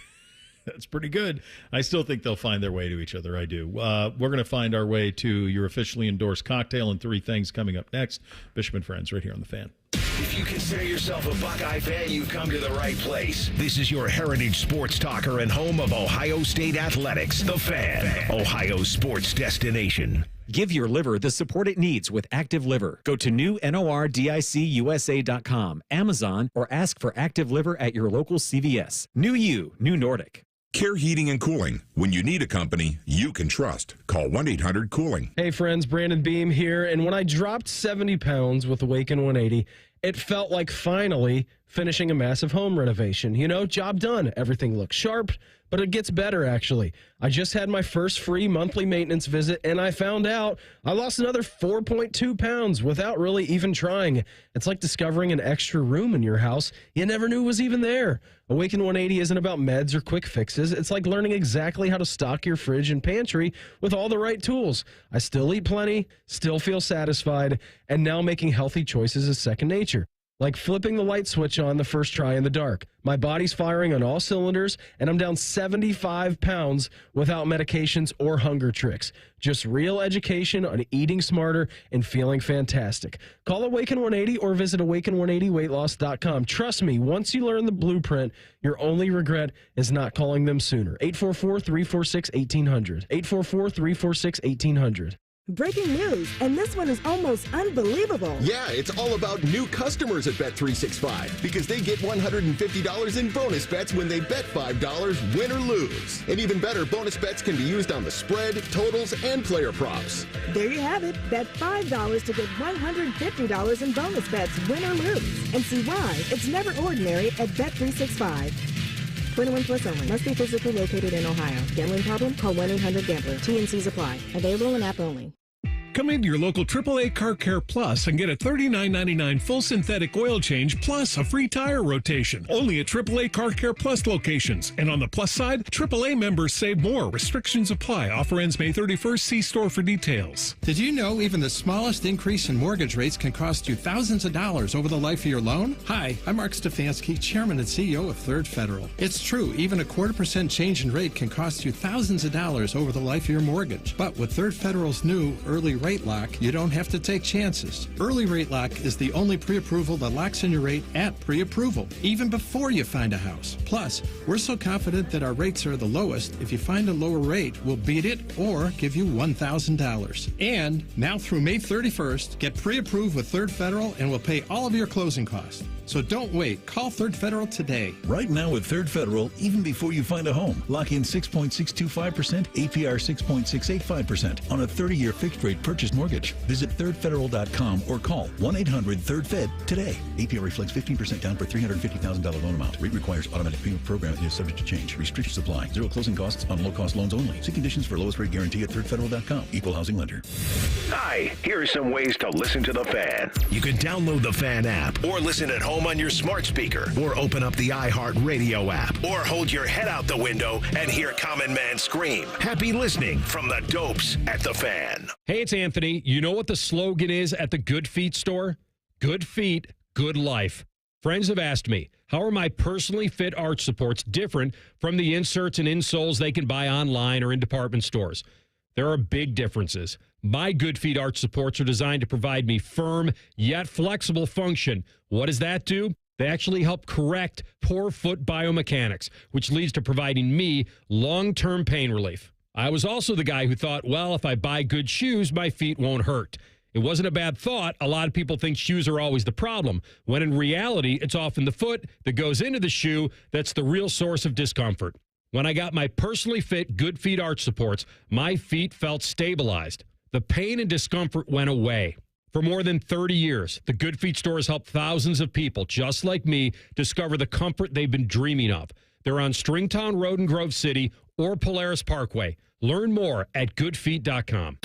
Speaker 2: That's pretty good. I still think they'll find their way to each other. I do. We're going to find our way to your officially endorsed cocktail and 3 things coming up next. Bishop and Friends right here on The Fan.
Speaker 1: If you consider yourself a Buckeye fan, you've come to the right place. This is your heritage sports talker and home of Ohio State Athletics, The Fan, Ohio's sports destination.
Speaker 9: Give your liver the support it needs with Active Liver. Go to newnordicusa.com, Amazon, or ask for Active Liver at your local CVS. New you, new Nordic.
Speaker 14: Care Heating and Cooling. When you need a company you can trust, call 1-800-COOLING.
Speaker 18: Hey friends, Brandon Beam here, and when I dropped 70 pounds with Awaken 180, it felt like finally finishing a massive home renovation. You know, job done. Everything looks sharp, but it gets better, actually. I just had my first free monthly maintenance visit, and I found out I lost another 4.2 pounds without really even trying. It's like discovering an extra room in your house you never knew was even there. Awaken 180 isn't about meds or quick fixes. It's like learning exactly how to stock your fridge and pantry with all the right tools. I still eat plenty, still feel satisfied, and now making healthy choices is second nature. Like flipping the light switch on the first try in the dark. My body's firing on all cylinders, and I'm down 75 pounds without medications or hunger tricks. Just real education on eating smarter and feeling fantastic. Call Awaken 180 or visit awaken180weightloss.com. Trust me, once you learn the blueprint, your only regret is not calling them sooner. 844-346-1800. 844-346-1800.
Speaker 4: Breaking news, and this one is almost unbelievable.
Speaker 19: Yeah, it's all about new customers at Bet365 because they get $150 in bonus bets when they bet $5, win or lose. And even better, bonus bets can be used on the spread, totals, and player props.
Speaker 4: There you have it. Bet $5 to get $150 in bonus bets, win or lose. And see why it's never ordinary at Bet365. 21 plus only. Must be physically located in Ohio. Gambling problem? Call 1-800-GAMBLER. T&Cs apply. Available in app only.
Speaker 20: Come into your local AAA Car Care Plus and get a $39.99 full synthetic oil change plus a free tire rotation. Only at AAA Car Care Plus locations. And on the plus side, AAA members save more. Restrictions apply. Offer ends May 31st. See store for details.
Speaker 21: Did you know even the smallest increase in mortgage rates can cost you thousands of dollars over the life of your loan? Hi, I'm Mark Stefanski, Chairman and CEO of Third Federal. It's true, even a 0.25% change in rate can cost you thousands of dollars over the life of your mortgage. But with Third Federal's new early rate lock, you don't have to take chances. Early rate lock is the only pre-approval that locks in your rate at pre-approval, even before you find a house. Plus, we're so confident that our rates are the lowest, if you find a lower rate, we'll beat it or give you $1,000. And now through May 31st, get pre-approved with Third Federal and we'll pay all of your closing costs. So don't wait. Call Third Federal today.
Speaker 22: Right now with Third Federal, even before you find a home, lock in 6.625%, APR 6.685% on a 30-year fixed-rate purchase mortgage. Visit thirdfederal.com or call 1-800-3rd-FED today. APR reflects 15% down for $350,000 loan amount. Rate requires automatic payment program and is subject to change. Restrictions apply. Zero closing costs on low-cost loans only. See conditions for lowest rate guarantee at thirdfederal.com. Equal housing lender.
Speaker 1: Hi, here are some ways to listen to The Fan. You can download the Fan app or listen at home on your smart speaker or open up the iHeartRadio app or hold your head out the window and hear Common Man scream. Happy listening from the Dopes at The Fan.
Speaker 23: Hey, it's Anthony. You know what the slogan is at the Good Feet store? Good feet, good life. Friends have asked me, how are my personally fit arch supports different from the inserts and insoles they can buy online or in department stores? There are big differences. My Good Feet arch supports are designed to provide me firm yet flexible function. What does that do? They actually help correct poor foot biomechanics, which leads to providing me long-term pain relief. I was also the guy who thought, well, if I buy good shoes, my feet won't hurt. It wasn't a bad thought. A lot of people think shoes are always the problem, when in reality, it's often the foot that goes into the shoe that's the real source of discomfort. When I got my personally fit Good Feet arch supports, my feet felt stabilized. The pain and discomfort went away. For more than 30 years, the Good Feet store has helped thousands of people just like me discover the comfort they've been dreaming of. They're on Stringtown Road in Grove City or Polaris Parkway. Learn more at goodfeet.com.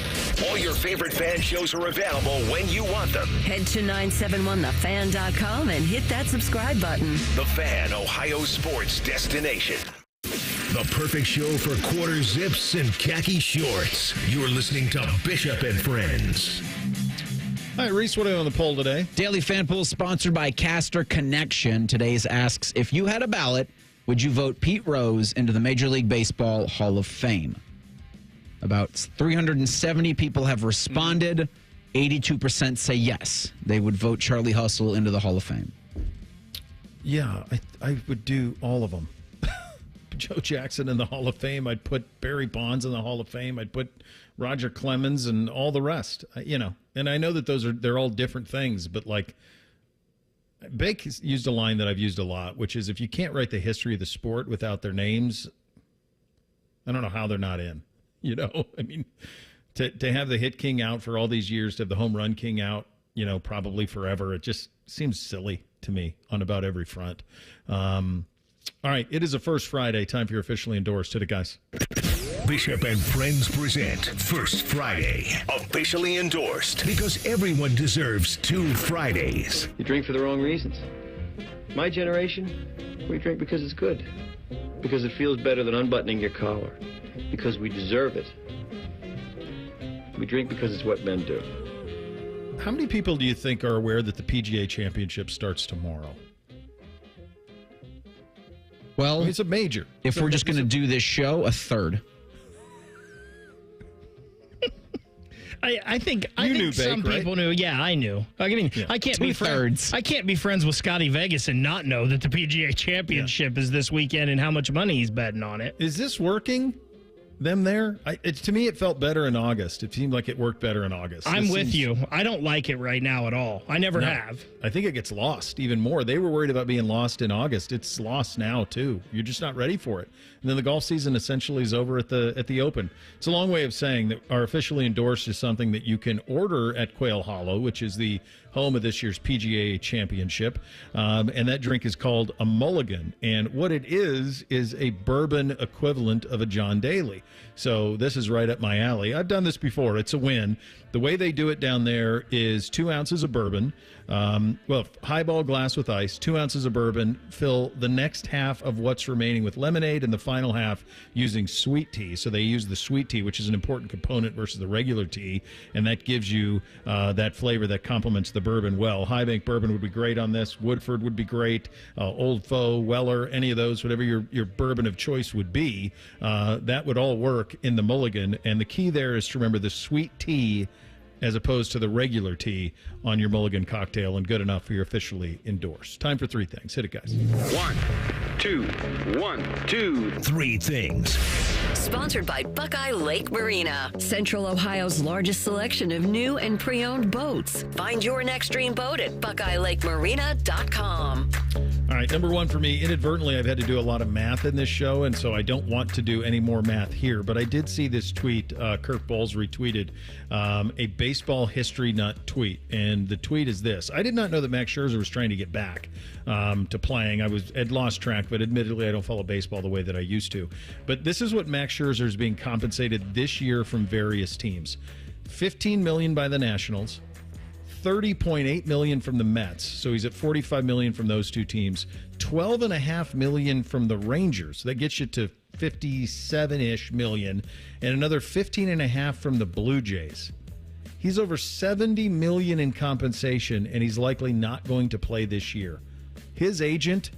Speaker 1: All your favorite Fan shows are available when you want them.
Speaker 5: Head to 971thefan.com and hit that subscribe button.
Speaker 1: The Fan, Ohio sports destination. The perfect show for quarter zips and khaki shorts. You're listening to Bishop and Friends.
Speaker 2: All right, Reese, what are you on the poll today?
Speaker 13: Daily Fan Poll sponsored by Caster Connection. Today's asks, if you had a ballot, would you vote Pete Rose into the Major League Baseball Hall of Fame? About 370 people have responded. 82% say yes. They would vote Charlie Hustle into the Hall of Fame.
Speaker 2: Yeah, I would do all of them. Joe Jackson in the Hall of Fame. I'd put Barry Bonds in the Hall of Fame. I'd put Roger Clemens and all the rest. And I know that they're all different things, but like Bake used a line that I've used a lot, which is if you can't write the history of the sport without their names, I don't know how they're not in. I mean, to have the hit king out for all these years, to have the home run king out, probably forever, it just seems silly to me on about every front. All right, it is a First Friday. Time for your officially endorsed. Hit it, guys.
Speaker 1: Bishop and Friends present First Friday, officially endorsed, because everyone deserves 2 Fridays.
Speaker 24: You drink for the wrong reasons. My generation, we drink because it's good, because it feels better than unbuttoning your collar, because we deserve it. We drink because it's what men do.
Speaker 2: How many people do you think are aware that the PGA Championship starts tomorrow?
Speaker 13: Well,
Speaker 2: it's a major.
Speaker 13: If we're just going to do this show, a third.
Speaker 3: I think some people knew. Yeah, I knew. I mean, yeah. I can't be friends with Scotty Vegas and not know that the PGA Championship is this weekend and how much money he's betting on it.
Speaker 2: Is this working? them there. To me, it felt better in August. It seemed like it worked better in August.
Speaker 3: I'm with you. I don't like it right now at all. I never have.
Speaker 2: I think it gets lost even more. They were worried about being lost in August. It's lost now too. You're just not ready for it. And then the golf season essentially is over at the Open. It's a long way of saying that our officially endorsed is something that you can order at Quail Hollow, which is the home of this year's PGA Championship. And that drink is called a Mulligan. And what it is a bourbon equivalent of a John Daly. So this is right up my alley. I've done this before. It's a win. The way they do it down there is 2 ounces of bourbon. Highball glass with ice, 2 ounces of bourbon, fill the next half of what's remaining with lemonade, and the final half using sweet tea. So they use the sweet tea, which is an important component versus the regular tea, and that gives you that flavor that complements the bourbon well. High Bank bourbon would be great on this. Woodford would be great. Old Foe, Weller, any of those, whatever your bourbon of choice would be, that would all work in the Mulligan. And the key there is to remember the sweet tea as opposed to the regular tea on your Mulligan cocktail, and good enough for your officially endorsed. Time for 3 things. Hit it, guys.
Speaker 1: 1, 2, 1, 2, 3 things.
Speaker 5: Sponsored by Buckeye Lake Marina, Central Ohio's largest selection of new and pre-owned boats. Find your next dream boat at BuckeyeLakeMarina.com.
Speaker 2: All right, number 1 for me, inadvertently, I've had to do a lot of math in this show, and so I don't want to do any more math here, but I did see this tweet Kirk Bowles retweeted, a baseball history nut tweet, and the tweet is this. I did not know that Max Scherzer was trying to get back to playing. I'd lost track, but admittedly, I don't follow baseball the way that I used to. But this is what Max Scherzer is being compensated this year from various teams. $15 million by the Nationals, $30.8 million from the Mets, so he's at $45 million from those two teams, $12.5 million from the Rangers. That gets you to $57-ish million, and another $15.5 from the Blue Jays. He's over $70 million in compensation, and he's likely not going to play this year. His agent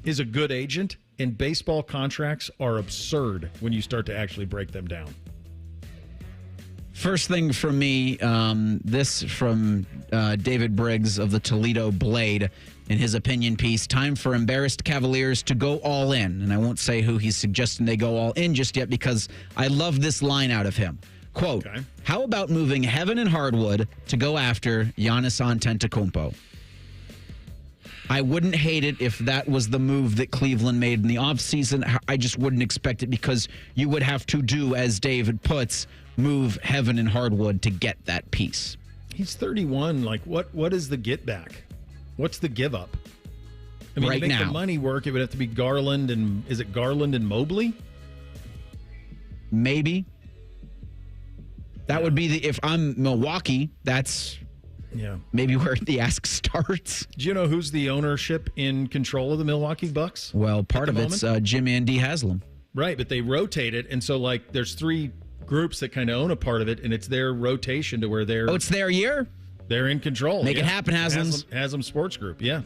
Speaker 2: is a good agent, and baseball contracts are absurd when you start to actually break them down.
Speaker 13: First thing from me, this from David Briggs of the Toledo Blade in his opinion piece. Time for embarrassed Cavaliers to go all in. And I won't say who he's suggesting they go all in just yet because I love this line out of him. Quote, How about moving Heaven and Hardwood to go after Giannis Antetokounmpo? I wouldn't hate it if that was the move that Cleveland made in the offseason. I just wouldn't expect it because you would have to do, as David puts, move Heaven and Hardwood to get that piece.
Speaker 2: He's 31. Like, what is the get back? What's the give up? I mean,
Speaker 13: right
Speaker 2: to make
Speaker 13: now,
Speaker 2: the money work, it would have to be Garland and, is it Garland and Mobley?
Speaker 13: Maybe. That would be if I'm Milwaukee, that's maybe where the ask starts.
Speaker 2: Do you know who's the ownership in control of the Milwaukee Bucks?
Speaker 13: Well, part of it's Jim Andy Haslam.
Speaker 2: Right, but they rotate it, and so like there's 3 groups that kind of own a part of it, and it's their rotation to where they're...
Speaker 13: Oh, it's their year?
Speaker 2: They're in control.
Speaker 13: Make it happen,
Speaker 2: Haslam Sports Group, yeah.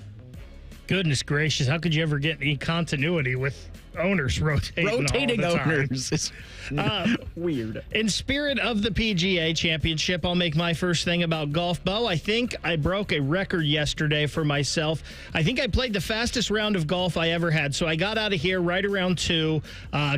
Speaker 3: Goodness gracious, how could you ever get any continuity with owners rotating all the
Speaker 13: owners?
Speaker 3: Weird. In spirit of the PGA Championship, I'll make my first thing about golf. Bo, I think I broke a record yesterday for myself. I think I played the fastest round of golf I ever had. So I got out of here right around 2,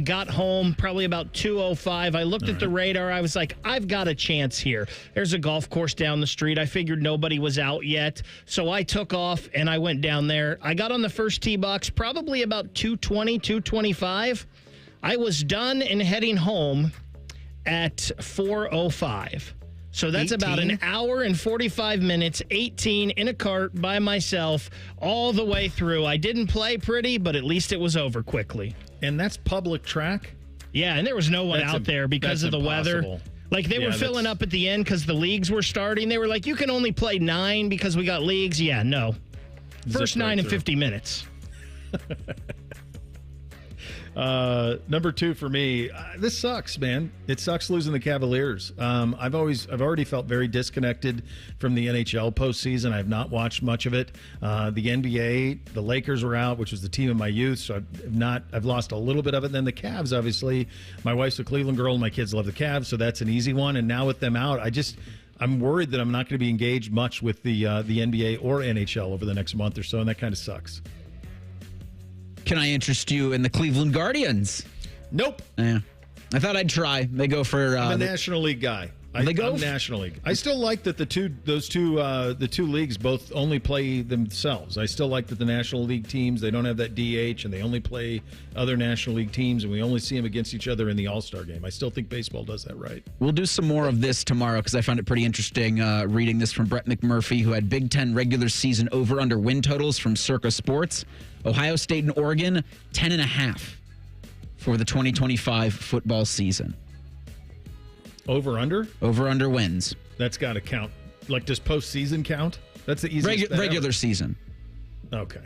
Speaker 3: got home probably about 2:05. I looked at the radar. I was like, I've got a chance here. There's a golf course down the street. I figured nobody was out yet. So I took off and I went down there. I got on the first tee box probably about 2:20, 2:25. I was done and heading home at 4:05. So that's 18? About an hour and 45 minutes, 18 in a cart by myself all the way through. I didn't play pretty, but at least it was over quickly.
Speaker 2: And that's public track?
Speaker 3: Yeah, and there was no one out there because of the weather. Like, they were filling up at the end because the leagues were starting. They were like, you can only play 9 because we got leagues. Yeah, no. First 9 and 50 minutes.
Speaker 2: Number 2 for me, this sucks, man. It sucks losing the Cavaliers. I've already felt very disconnected from the NHL postseason. I've not watched much of it. The NBA, the Lakers were out, which was the team of my youth, so I've lost a little bit of it. Then the Cavs, obviously. My wife's a Cleveland girl, and my kids love the Cavs, so that's an easy one. And now with them out, I'm worried that I'm not going to be engaged much with the NBA or NHL over the next month or so, and that kind of sucks.
Speaker 13: Can I interest you in the Cleveland Guardians?
Speaker 2: Nope.
Speaker 13: Yeah. I thought I'd try. They go for
Speaker 2: I'm a National League guy. I'm National League. I still like that the two leagues both only play themselves. I still like that the National League teams, they don't have that DH, and they only play other National League teams, and we only see them against each other in the All-Star game. I still think baseball does that right.
Speaker 13: We'll do some more of this tomorrow because I found it pretty interesting reading this from Brett McMurphy, who had Big Ten regular season over-under win totals from Circa Sports. Ohio State and Oregon, 10.5 for the 2025 football season.
Speaker 2: Over-under?
Speaker 13: Over-under wins.
Speaker 2: That's got to count. Like, does postseason count? That's the easiest.
Speaker 13: Regular season.
Speaker 2: Okay.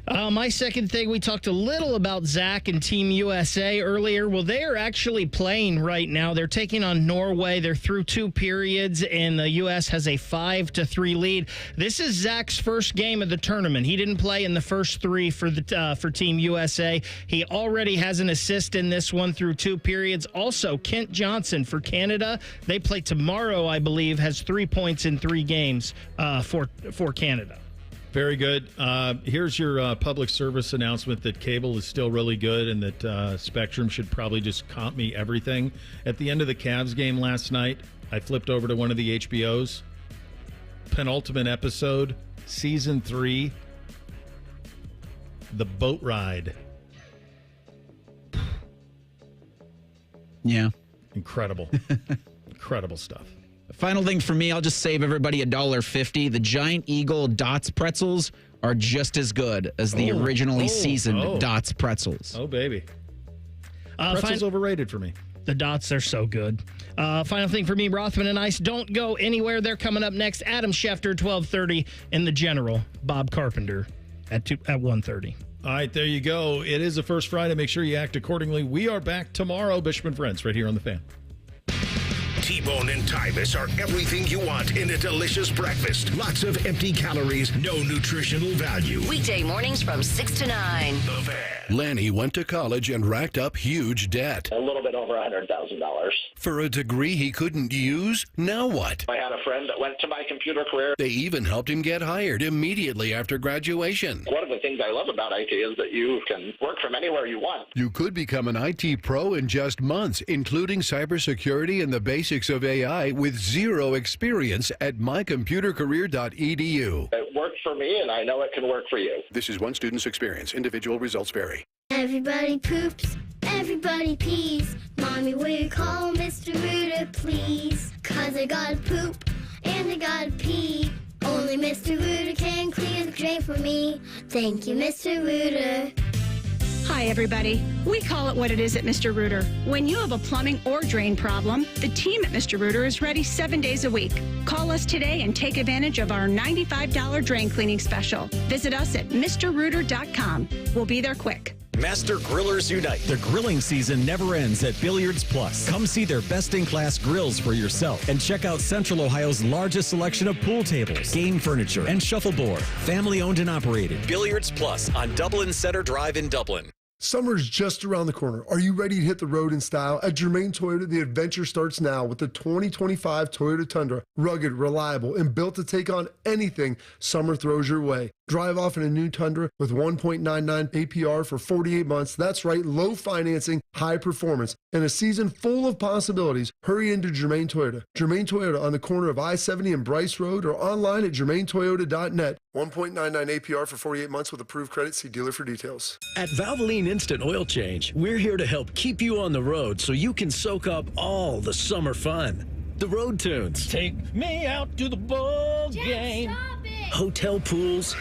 Speaker 3: My second thing, we talked a little about Zach and Team USA earlier. Well, they are actually playing right now. They're taking on Norway. They're through 2 periods, and the U.S. has a 5-3 lead. This is Zach's first game of the tournament. He didn't play in the first 3 for Team USA. He already has an assist in this one through 2 periods. Also, Kent Johnson for Canada. They play tomorrow, I believe, has 3 points in 3 games for Canada.
Speaker 2: Very good. Here's your public service announcement that cable is still really good and that Spectrum should probably just comp me everything. At the end of the Cavs game last night, I flipped over to one of the HBOs. Penultimate episode, season 3, The Boat Ride.
Speaker 13: Yeah.
Speaker 2: Incredible. Incredible stuff.
Speaker 13: Final thing for me, I'll just save everybody $1.50. The Giant Eagle Dots pretzels are just as good as the originally seasoned Dots pretzels.
Speaker 2: Oh, baby. Pretzels overrated for me.
Speaker 3: The Dots are so good. Final thing for me, Rothman and Ice, don't go anywhere. They're coming up next. Adam Schefter, 12:30, and the General, Bob Carpenter, at 1:30.
Speaker 2: All right, there you go. It is the first Friday. Make sure you act accordingly. We are back tomorrow, Bishop and Friends, right here on The Fan.
Speaker 1: T-Bone and Tyvus are everything you want in a delicious breakfast. Lots of empty calories, no nutritional value.
Speaker 5: Weekday mornings from 6 to 9.
Speaker 1: The Fan.
Speaker 6: Lanny went to college and racked up huge debt.
Speaker 7: A little bit over $100,000.
Speaker 6: For a degree he couldn't use? Now what?
Speaker 7: I had a friend that went to my computer career.
Speaker 6: They even helped him get hired immediately after graduation.
Speaker 7: One of the things I love about IT is that you can work from anywhere you want.
Speaker 6: You could become an IT pro in just months, including cybersecurity and the basics of AI with zero experience at mycomputercareer.edu.
Speaker 7: It worked for me, and I know it can work for you.
Speaker 6: This is one student's experience. Individual results vary.
Speaker 10: Everybody poops, everybody pees. Mommy, will you call Mr. Rooter, please? 'Cause I gotta poop and I gotta pee. Only Mr. Rooter can clear the drain for me. Thank you, Mr. Rooter.
Speaker 11: Hi, everybody. We call it what it is at Mr. Rooter. When you have a plumbing or drain problem, the team at Mr. Rooter is ready 7 days a week. Call us today and take advantage of our $95 drain cleaning special. Visit us at MrRooter.com. We'll be there quick.
Speaker 9: Master Grillers Unite. The grilling season never ends at Billiards Plus. Come see their best-in-class grills for yourself and check out Central Ohio's largest selection of pool tables, game furniture, and shuffleboard. Family-owned and operated. Billiards Plus on Dublin Center Drive in Dublin.
Speaker 25: Summer's just around the corner. Are you ready to hit the road in style? At Germain Toyota, the adventure starts now with the 2025 Toyota Tundra. Rugged, reliable, and built to take on anything summer throws your way. Drive off in a new Tundra with 1.99 APR for 48 months. That's right, low financing, high performance, and a season full of possibilities. Hurry into Germain Toyota. Germain Toyota on the corner of I-70 and Bryce Road or online at germaintoyota.net. 1.99 APR for 48 months with approved credit. See dealer for details.
Speaker 26: At Valvoline Instant Oil Change, we're here to help keep you on the road so you can soak up all the summer fun. The road tunes.
Speaker 27: Take me out to the ball game.
Speaker 26: Hotel pools.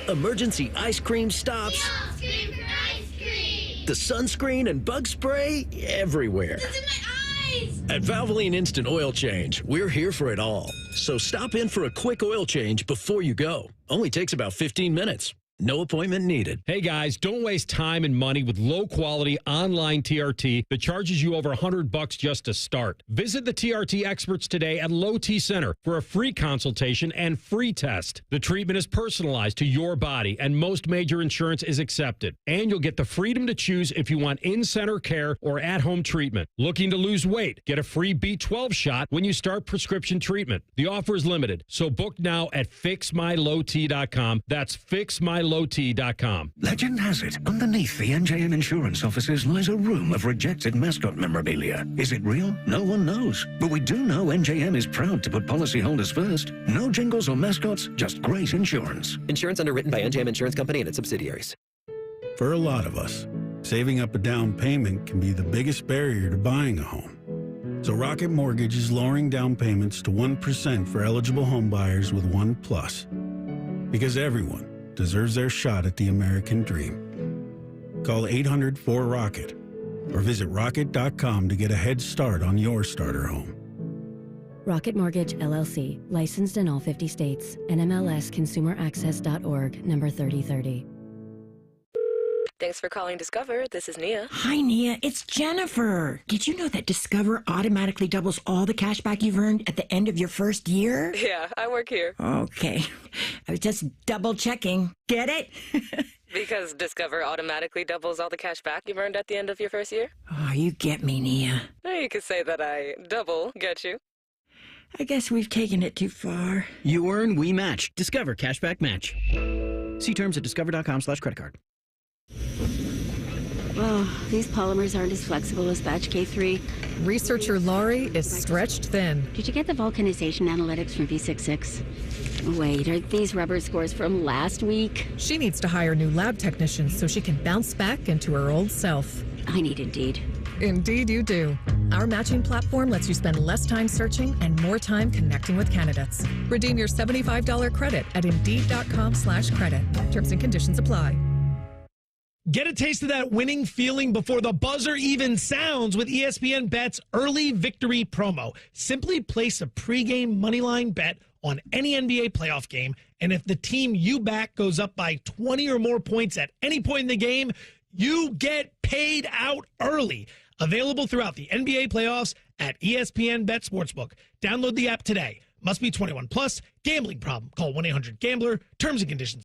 Speaker 26: Emergency ice cream stops.
Speaker 10: Scream for ice cream.
Speaker 26: The sunscreen and bug spray everywhere.
Speaker 10: It's in my eyes.
Speaker 26: At Valvoline Instant Oil Change, we're here for it all. So stop in for a quick oil change before you go. Only takes about 15 minutes. No appointment needed.
Speaker 23: Hey guys, don't waste time and money with low-quality online TRT that charges you over $100 just to start. Visit the TRT experts today at Low T Center for a free consultation and free test. The treatment is personalized to your body, and most major insurance is accepted. And you'll get the freedom to choose if you want in-center care or at-home treatment. Looking to lose weight? Get a free B12 shot when you start prescription treatment. The offer is limited, so book now at fixmylowt.com. That's fixmylowt.com. buylowt.com.
Speaker 8: Legend has it, underneath the NJM insurance offices lies a room of rejected mascot memorabilia. Is it real? No one knows. But we do know NJM is proud to put policyholders first. No jingles or mascots, just great insurance.
Speaker 12: Insurance underwritten by NJM Insurance Company and its subsidiaries.
Speaker 14: For a lot of us, saving up a down payment can be the biggest barrier to buying a home. So Rocket Mortgage is lowering down payments to 1% for eligible home buyers with One Plus. Because everyone deserves their shot at the American dream. Call 800-4ROCKET or visit rocket.com to get a head start on your starter home.
Speaker 15: Rocket Mortgage, LLC, licensed in all 50 states, NMLSconsumeraccess.org, number 3030.
Speaker 16: Thanks for calling Discover. This is Nia.
Speaker 17: Hi, Nia. It's Jennifer. Did you know that Discover automatically doubles all the cash back you've earned at the end of your first year?
Speaker 16: Yeah, I work here.
Speaker 17: Okay. I was just double checking. Get it?
Speaker 16: Because Discover automatically doubles all the cash back you've earned at the end of your first year?
Speaker 17: Oh, you get me, Nia.
Speaker 16: You could say that I double get you.
Speaker 17: I guess we've taken it too far.
Speaker 18: You earn, we match. Discover Cashback Match. See terms at discover.com/creditcard.
Speaker 15: Oh, these polymers aren't as flexible as batch K3.
Speaker 28: Researcher Laurie is stretched thin.
Speaker 15: Did you get the vulcanization analytics from V66? Wait, are these rubber scores from last week?
Speaker 28: She needs to hire new lab technicians so she can bounce back into her old self.
Speaker 15: I need Indeed.
Speaker 28: Indeed you do. Our matching platform lets you spend less time searching and more time connecting with candidates. Redeem your $75 credit at Indeed.com/credit. Terms and conditions apply.
Speaker 29: Get a taste of that winning feeling before the buzzer even sounds with ESPN Bet's early victory promo. Simply place a pregame moneyline bet on any NBA playoff game, and if the team you back goes up by 20 or more points at any point in the game, you get paid out early. Available throughout the NBA playoffs at ESPN Bet Sportsbook. Download the app today. Must be 21 plus. Gambling problem. Call 1-800-GAMBLER. Terms and conditions.